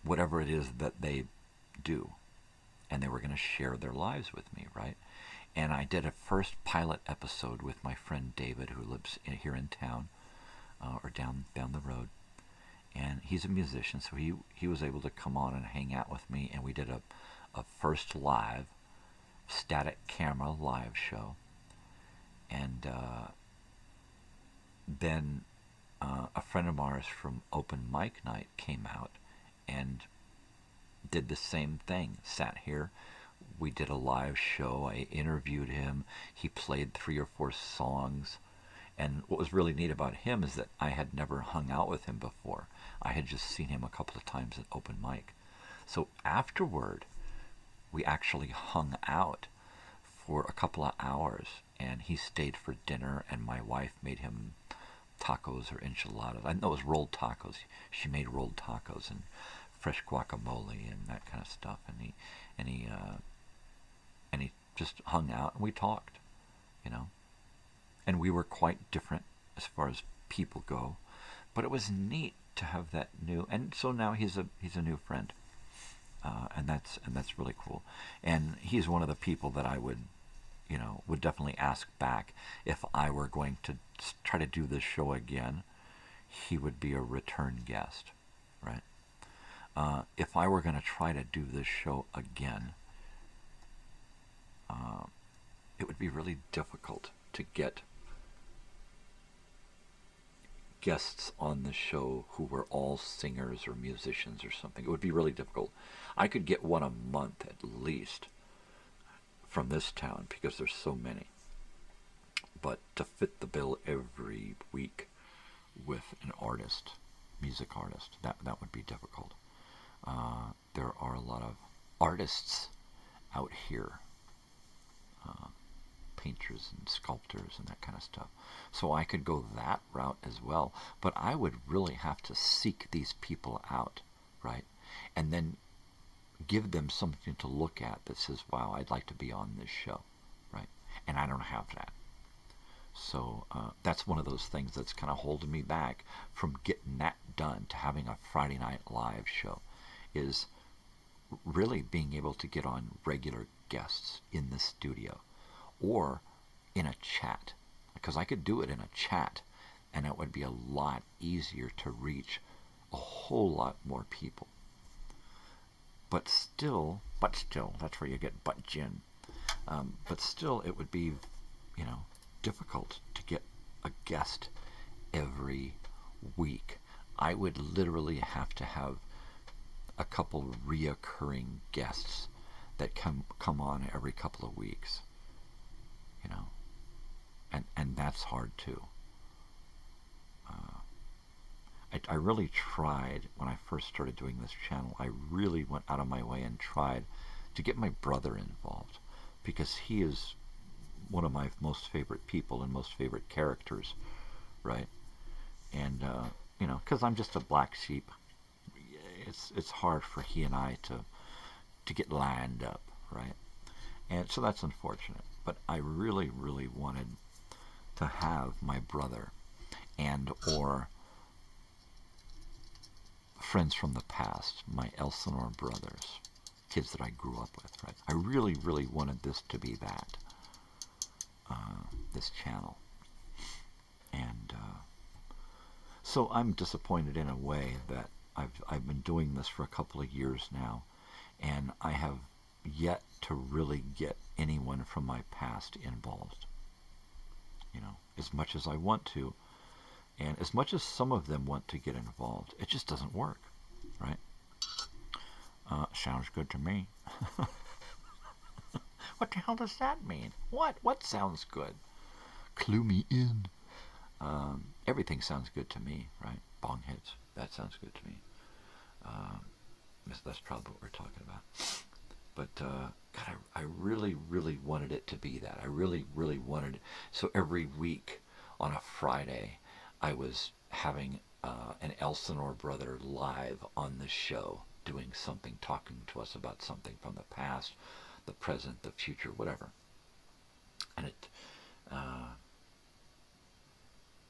S13: whatever it is that they do, and they were going to share their lives with me, right? And I did a first pilot episode with my friend David, who lives here in town, or down the road. And he's a musician, so he was able to come on and hang out with me, and we did a first live, static camera live show. And then a friend of ours from Open Mic Night came out and did the same thing, sat here. We did a live show. I interviewed him. He played 3 or 4 songs. And what was really neat about him is that I had never hung out with him before. I had just seen him a couple of times at open mic. So afterward, we actually hung out for a couple of hours, and he stayed for dinner, and my wife made him tacos or enchiladas. I know it was rolled tacos. She made rolled tacos and fresh guacamole and that kind of stuff, and he just hung out and we talked, you know. And we were quite different as far as people go, but it was neat to have that new. And so now he's a new friend, and that's really cool. And he's one of the people that I would definitely ask back if I were going to try to do this show again. He would be a return guest, right? If I were going to try to do this show again, it would be really difficult to get guests on the show who were all singers or musicians or something. It would be really difficult. I could get one a month at least from this town because there's so many. But to fit the bill every week with an artist, music artist, that would be difficult. There are a lot of artists out here, painters and sculptors and that kind of stuff. So I could go that route as well, but I would really have to seek these people out, right? And then give them something to look at that says, wow, I'd like to be on this show, right? And I don't have that. So that's one of those things that's kind of holding me back from getting that done, to having a Friday Night Live show, is really being able to get on regular guests in the studio or in a chat, because I could do it in a chat and it would be a lot easier to reach a whole lot more people. But still, that's where you get butt gin. But still, it would be, difficult to get a guest every week. I would literally have to have a couple reoccurring guests that come on every couple of weeks, and that's hard too. I really tried when I first started doing this channel. I really went out of my way and tried to get my brother involved, because he is one of my most favorite people and most favorite characters, right? And because I'm just a black sheep, it's hard for he and I to get lined up, right? And so that's unfortunate. But I really, really wanted to have my brother and or friends from the past, my Elsinore brothers, kids that I grew up with, right? I really, really wanted this to be that, this channel. And so I'm disappointed in a way that I've been doing this for a couple of years now, and I have yet to really get anyone from my past involved. As much as I want to, and as much as some of them want to get involved, it just doesn't work, right? Sounds good to me. What the hell does that mean? What sounds good? Clue me in. Everything sounds good to me, right? Bong hits. That sounds good to me. That's probably what we're talking about. But God, I really, really wanted it to be that. I really, really wanted it. So every week on a Friday, I was having an Elsinore brother live on the show, doing something, talking to us about something from the past, the present, the future, whatever. And it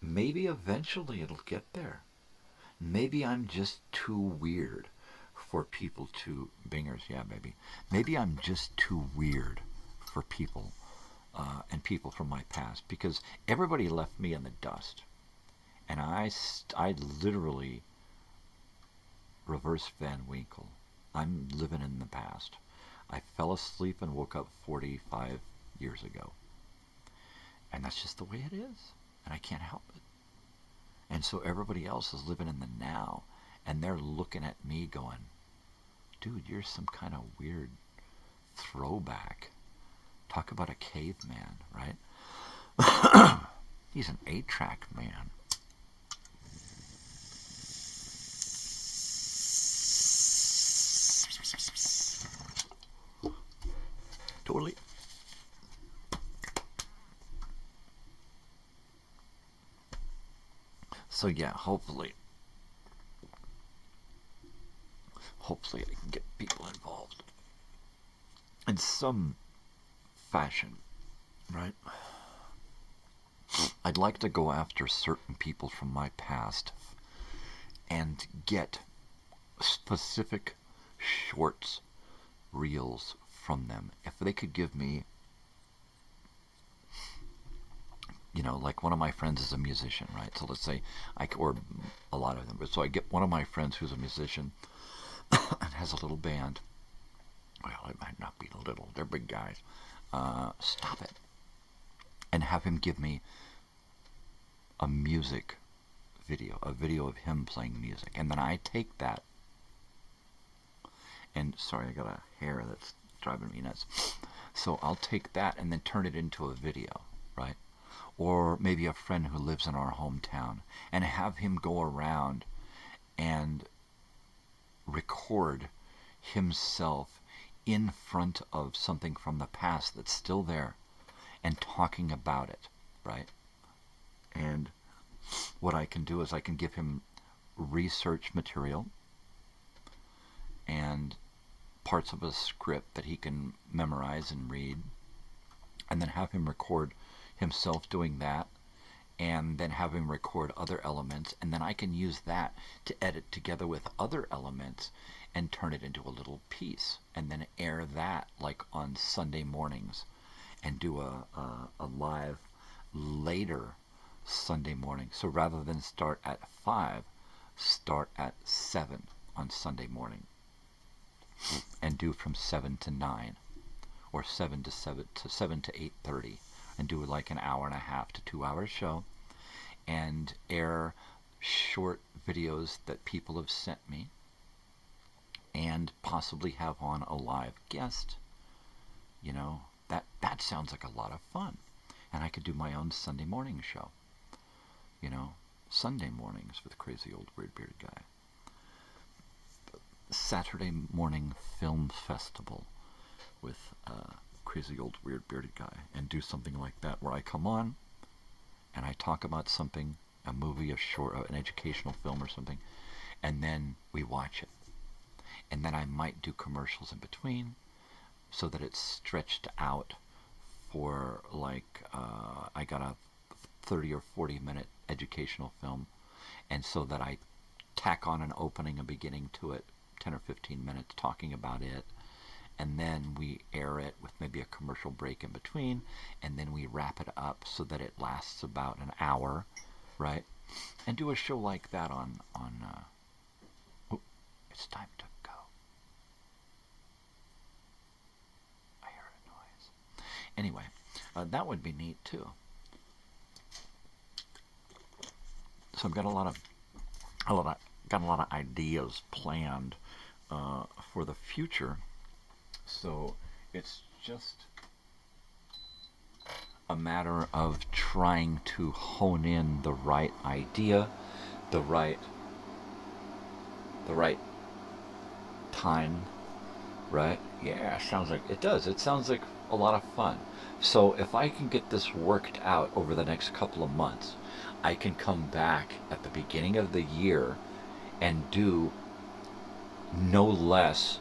S13: maybe eventually it'll get there. Maybe I'm just too weird for people to, bingers, yeah, maybe. Maybe I'm just too weird for people, and people from my past, because everybody left me in the dust. And I literally reverse Van Winkle. I'm living in the past. I fell asleep and woke up 45 years ago. And that's just the way it is. And I can't help it. And so everybody else is living in the now. And they're looking at me going, dude, you're some kind of weird throwback. Talk about a caveman, right? He's an 8-track man.
S12: So yeah, hopefully I can get people involved in some fashion, right? I'd like to go after certain people from my past and get specific shorts, reels from them. If they could give me, you know, like one of my friends is a musician, right? So let's say or a lot of them, but so I get one of my friends who's a musician and has a little band. Well, it might not be little, they're big guys. Stop it. And have him give me a music video, a video of him playing music. And then I take that, and sorry, I got a hair that's driving me nuts. So I'll take that and then turn it into a video, right? Or maybe a friend who lives in our hometown, and have him go around and record himself in front of something from the past that's still there and talking about it, right? And what I can do is I can give him research material and parts of a script that he can memorize and read, and then have him record himself doing that, and then have him record other elements, and then I can use that to edit together with other elements and turn it into a little piece, and then air that like on Sunday mornings, and do a live later Sunday morning. So rather than start at 5, start at 7 on Sunday morning, and do from 7 to 9, or 7 to 8:30, and do like an hour and a half to 2 hour show, and air short videos that people have sent me, and possibly have on a live guest. You know, that sounds like a lot of fun. And I could do my own Sunday morning show. You know, Sunday mornings with Crazy Old Weird Bearded Guy. Saturday morning film festival with Crazy Old Weird Bearded Guy, and do something like that where I come on and I talk about something, a movie, a short, an educational film or something, and then we watch it. And then I might do commercials in between, so that it's stretched out for like, I got a 30 or 40 minute educational film, and so that I tack on an opening, a beginning to it, 10 or 15 minutes talking about it, and then we air it with maybe a commercial break in between, and then we wrap it up so that it lasts about an hour, right? And do a show like that on it's time to go. I hear a noise. Anyway, that would be neat too. So I've got a lot of ideas planned for the future. So it's just a matter of trying to hone in the right idea, the right time, right? Yeah, sounds like it does. It sounds like a lot of fun. So if I can get this worked out over the next couple of months, I can come back at the beginning of the year and do no less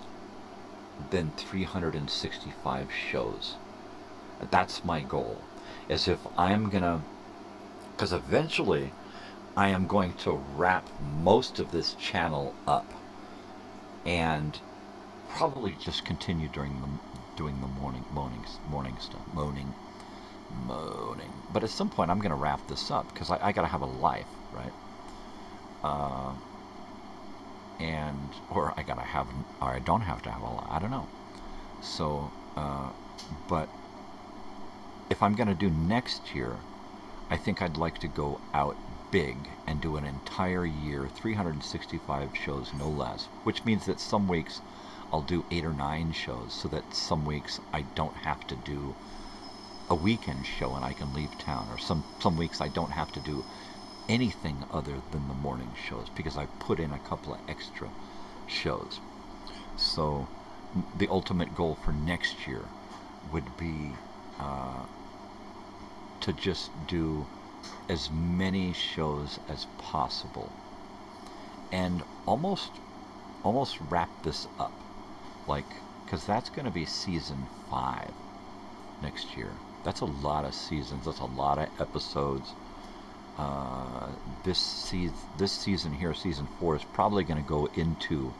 S12: than 365 shows. That's my goal. As if I'm gonna, because eventually I am going to wrap most of this channel up and probably just continue doing the morning stuff. But at some point I'm going to wrap this up, because I got to have a life, right? Or I don't have to have a life. I don't know. So, but if I'm going to do next year, I think I'd like to go out big and do an entire year, 365 shows, no less, which means that some weeks I'll do 8 or 9 shows, so that some weeks I don't have to do a weekend show and I can leave town, or some weeks I don't have to do anything other than the morning shows, because I put in a couple of extra shows. So the ultimate goal for next year would be to just do
S13: as many shows as possible and almost wrap this up, like, because that's going to be season 5 next year. That's a lot of seasons. That's a lot of episodes. This season here, season 4, is probably going to go into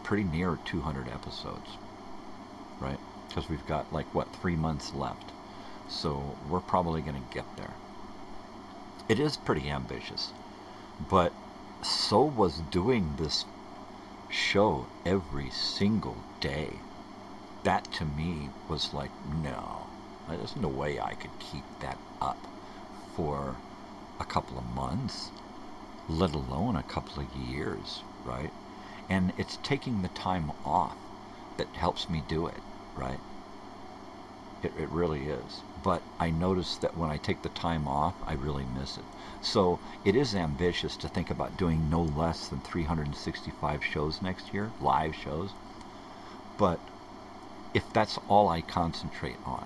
S13: pretty near 200 episodes, right? Because we've got, like, 3 months left. So we're probably going to get there. It is pretty ambitious. But so was doing this show every single day. That, to me, was like, no. There's no way I could keep that up for a couple of months, let alone a couple of years, right? And it's taking the time off that helps me do it, right? It really is. But I notice that when I take the time off, I really miss it. So it is ambitious to think about doing no less than 365 shows next year, live shows. But if that's all I concentrate on,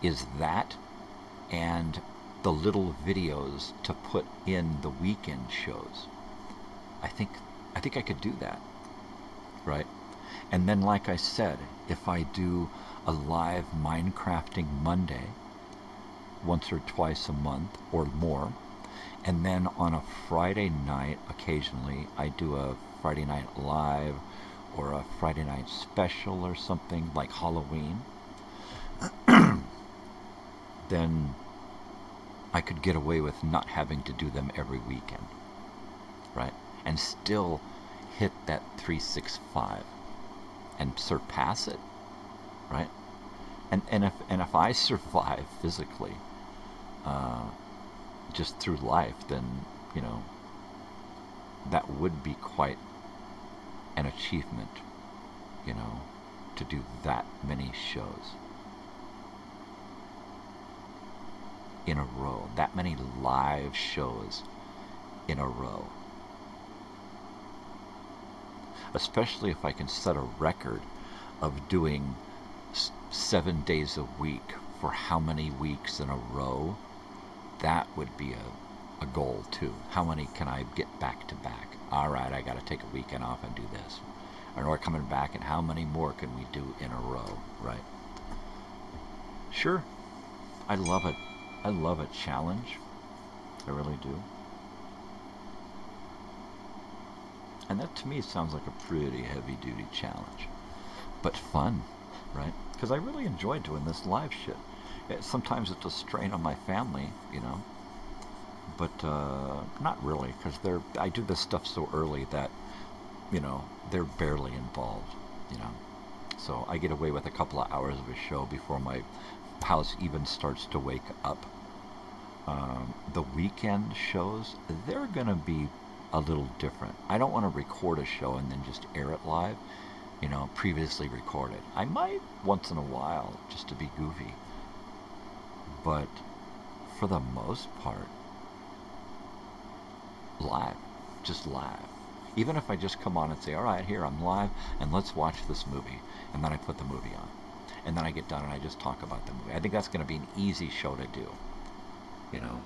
S13: is that and the little videos to put in the weekend shows, I think I could do that, right? And then, like I said, if I do a live Minecrafting Monday once or twice a month or more, and then on a Friday night, occasionally, I do a Friday night live or a Friday night special or something like Halloween, then I could get away with not having to do them every weekend, right? And still hit that 365 and surpass it, right? And if I survive physically, just through life, then, you know, that would be quite an achievement, you know, to do that many shows in a row, that many live shows in a row. Especially if I can set a record of doing 7 days a week for how many weeks in a row, that would be a goal too. How many can I get back to back? All right, I got to take a weekend off and do this. And we're coming back, and how many more can we do in a row, right? Sure, I love it. I love a challenge. I really do. And that, to me, sounds like a pretty heavy-duty challenge. But fun, right? Because I really enjoy doing this live shit. Sometimes it's a strain on my family, you know. But not really, because I do this stuff so early that, you know, they're barely involved, you know. So I get away with a couple of hours of a show before my house even starts to wake up. The weekend shows, they're going to be a little different. I don't want to record a show and then just air it live, you know, previously recorded. I might once in a while, just to be goofy. But for the most part, live, just live. Even if I just come on and say, all right, here, I'm live, and let's watch this movie. And then I put the movie on. And then I get done and I just talk about the movie. I think that's going to be an easy show to do, you know.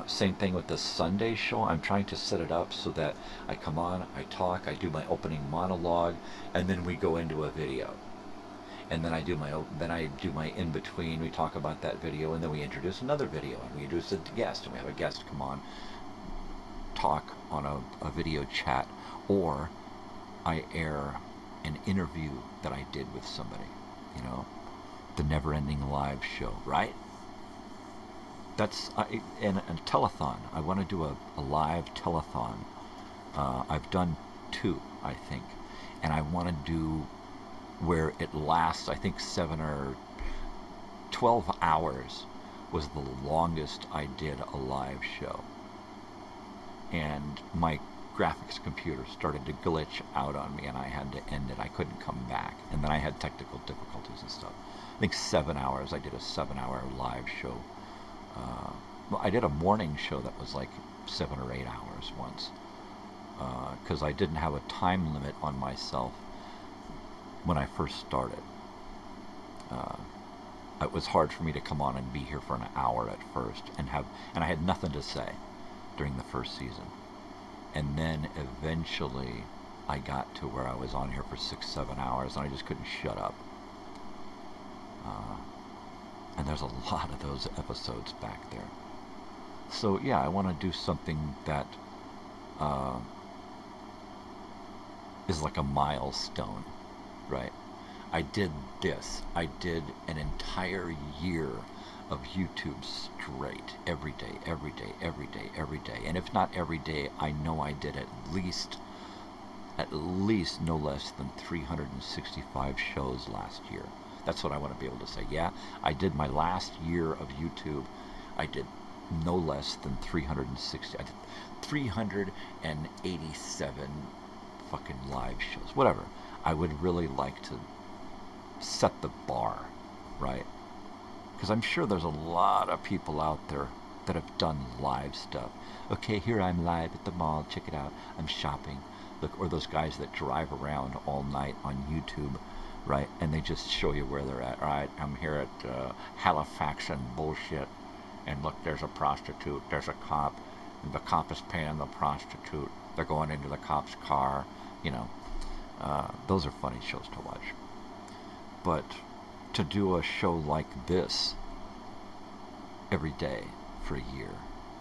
S13: Same thing with the Sunday show. I'm trying to set it up so that I come on, I talk, I do my opening monologue, and then we go into a video. And then I do my in-between, we talk about that video, and then we introduce another video, and we introduce a guest, and we have a guest come on, talk on a video chat, or I air an interview that I did with somebody, you know, the never-ending live show, right? That's and a telethon. I want to do a live telethon. I've done 2, I think, and I want to do where it lasts. I think 7 or 12 hours was the longest I did a live show, and my graphics computer started to glitch out on me, and I had to end it. I couldn't come back, and then I had technical difficulties and stuff. I think 7 hours. I did a 7-hour live show. Well, I did a morning show that was like 7 or 8 hours once, because I didn't have a time limit on myself when I first started. it was hard for me to come on and be here for an hour at first and I had nothing to say during the first season. And then eventually I got to where I was on here for 6-7 hours and I just couldn't shut up. And there's a lot of those episodes back there. So yeah, I want to do something that is like a milestone, right? I did this. I did an entire year of YouTube straight, every day, every day, every day, every day. And if not every day, I know I did at least no less than 365 shows last year. That's what I want to be able to say. Yeah, I did my last year of YouTube. I did no less than 360. I did 387 fucking live shows. Whatever. I would really like to set the bar, right? Because I'm sure there's a lot of people out there that have done live stuff. Okay, here I'm live at the mall. Check it out. I'm shopping. Look, or those guys that drive around all night on YouTube, right? And they just show you where they're at. All right, I'm here at Halifax and bullshit. And look, there's a prostitute. There's a cop. And the cop is paying the prostitute. They're going into the cop's car. You know, those are funny shows to watch. But to do a show like this every day for a year,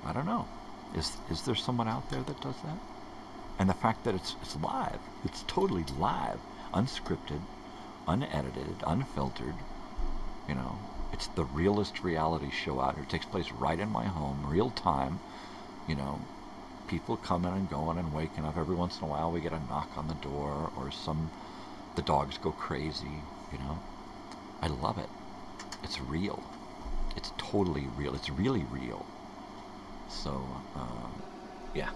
S13: I don't know. Is there someone out there that does that? And the fact that it's live, it's totally live, unscripted, unedited, unfiltered, you know, it's the realest reality show out here. It takes place right in my home, real time, you know, people coming and going and waking up. Every once in a while we get a knock on the door or the dogs go crazy, you know. I love it. It's real. It's totally real. It's really real. So, yeah.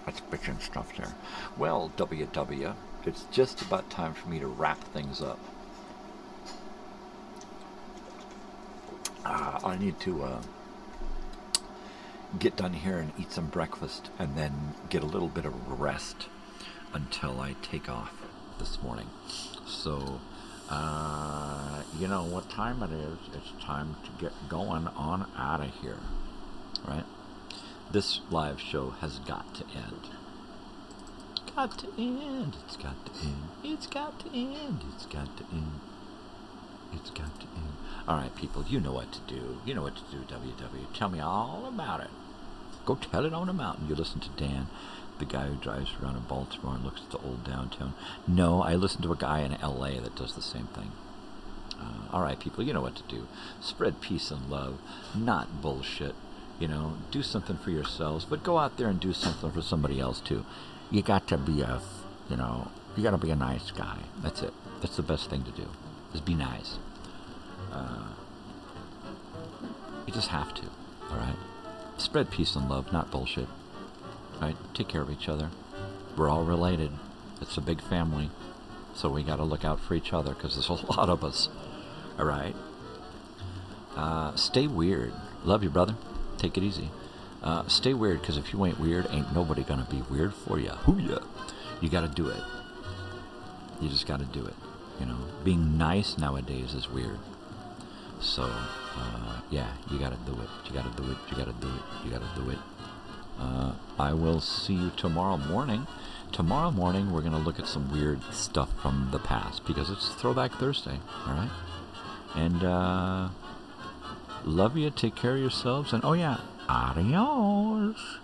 S13: That's bitchin' stuff there. Well, WW, it's just about time for me to wrap things up. I need to get done here and eat some breakfast and then get a little bit of rest until I take off this morning. So, you know what time it is. It's time to get going on out of here, right? This live show has got to end. Got to end. It's got to end. It's got to end. It's got to end. It's got to end. All right, people, you know what to do. You know what to do, WW. Tell me all about it. Go tell it on the mountain. You listen to Dan, the guy who drives around in Baltimore and looks at the old downtown. No, I listen to a guy in L.A. that does the same thing. All right, people, you know what to do. Spread peace and love, not bullshit. You know, do something for yourselves, but go out there and do something for somebody else, too. You got to be you got to be a nice guy. That's it. That's the best thing to do, is be nice. You just have to, all right? Spread peace and love, not bullshit. All right? Take care of each other. We're all related. It's a big family, so we got to look out for each other, because there's a lot of us, all right? Stay weird. Love you, brother. Take it easy. Stay weird, because if you ain't weird, ain't nobody gonna be weird for you. Hoo-ya. You gotta do it. You just gotta do it. You know, being nice nowadays is weird. So, yeah, you gotta do it. You gotta do it. You gotta do it. You gotta do it. I will see you tomorrow morning. Tomorrow morning, we're gonna look at some weird stuff from the past, because it's Throwback Thursday, all right? And, love you, take care of yourselves, and oh yeah, adios.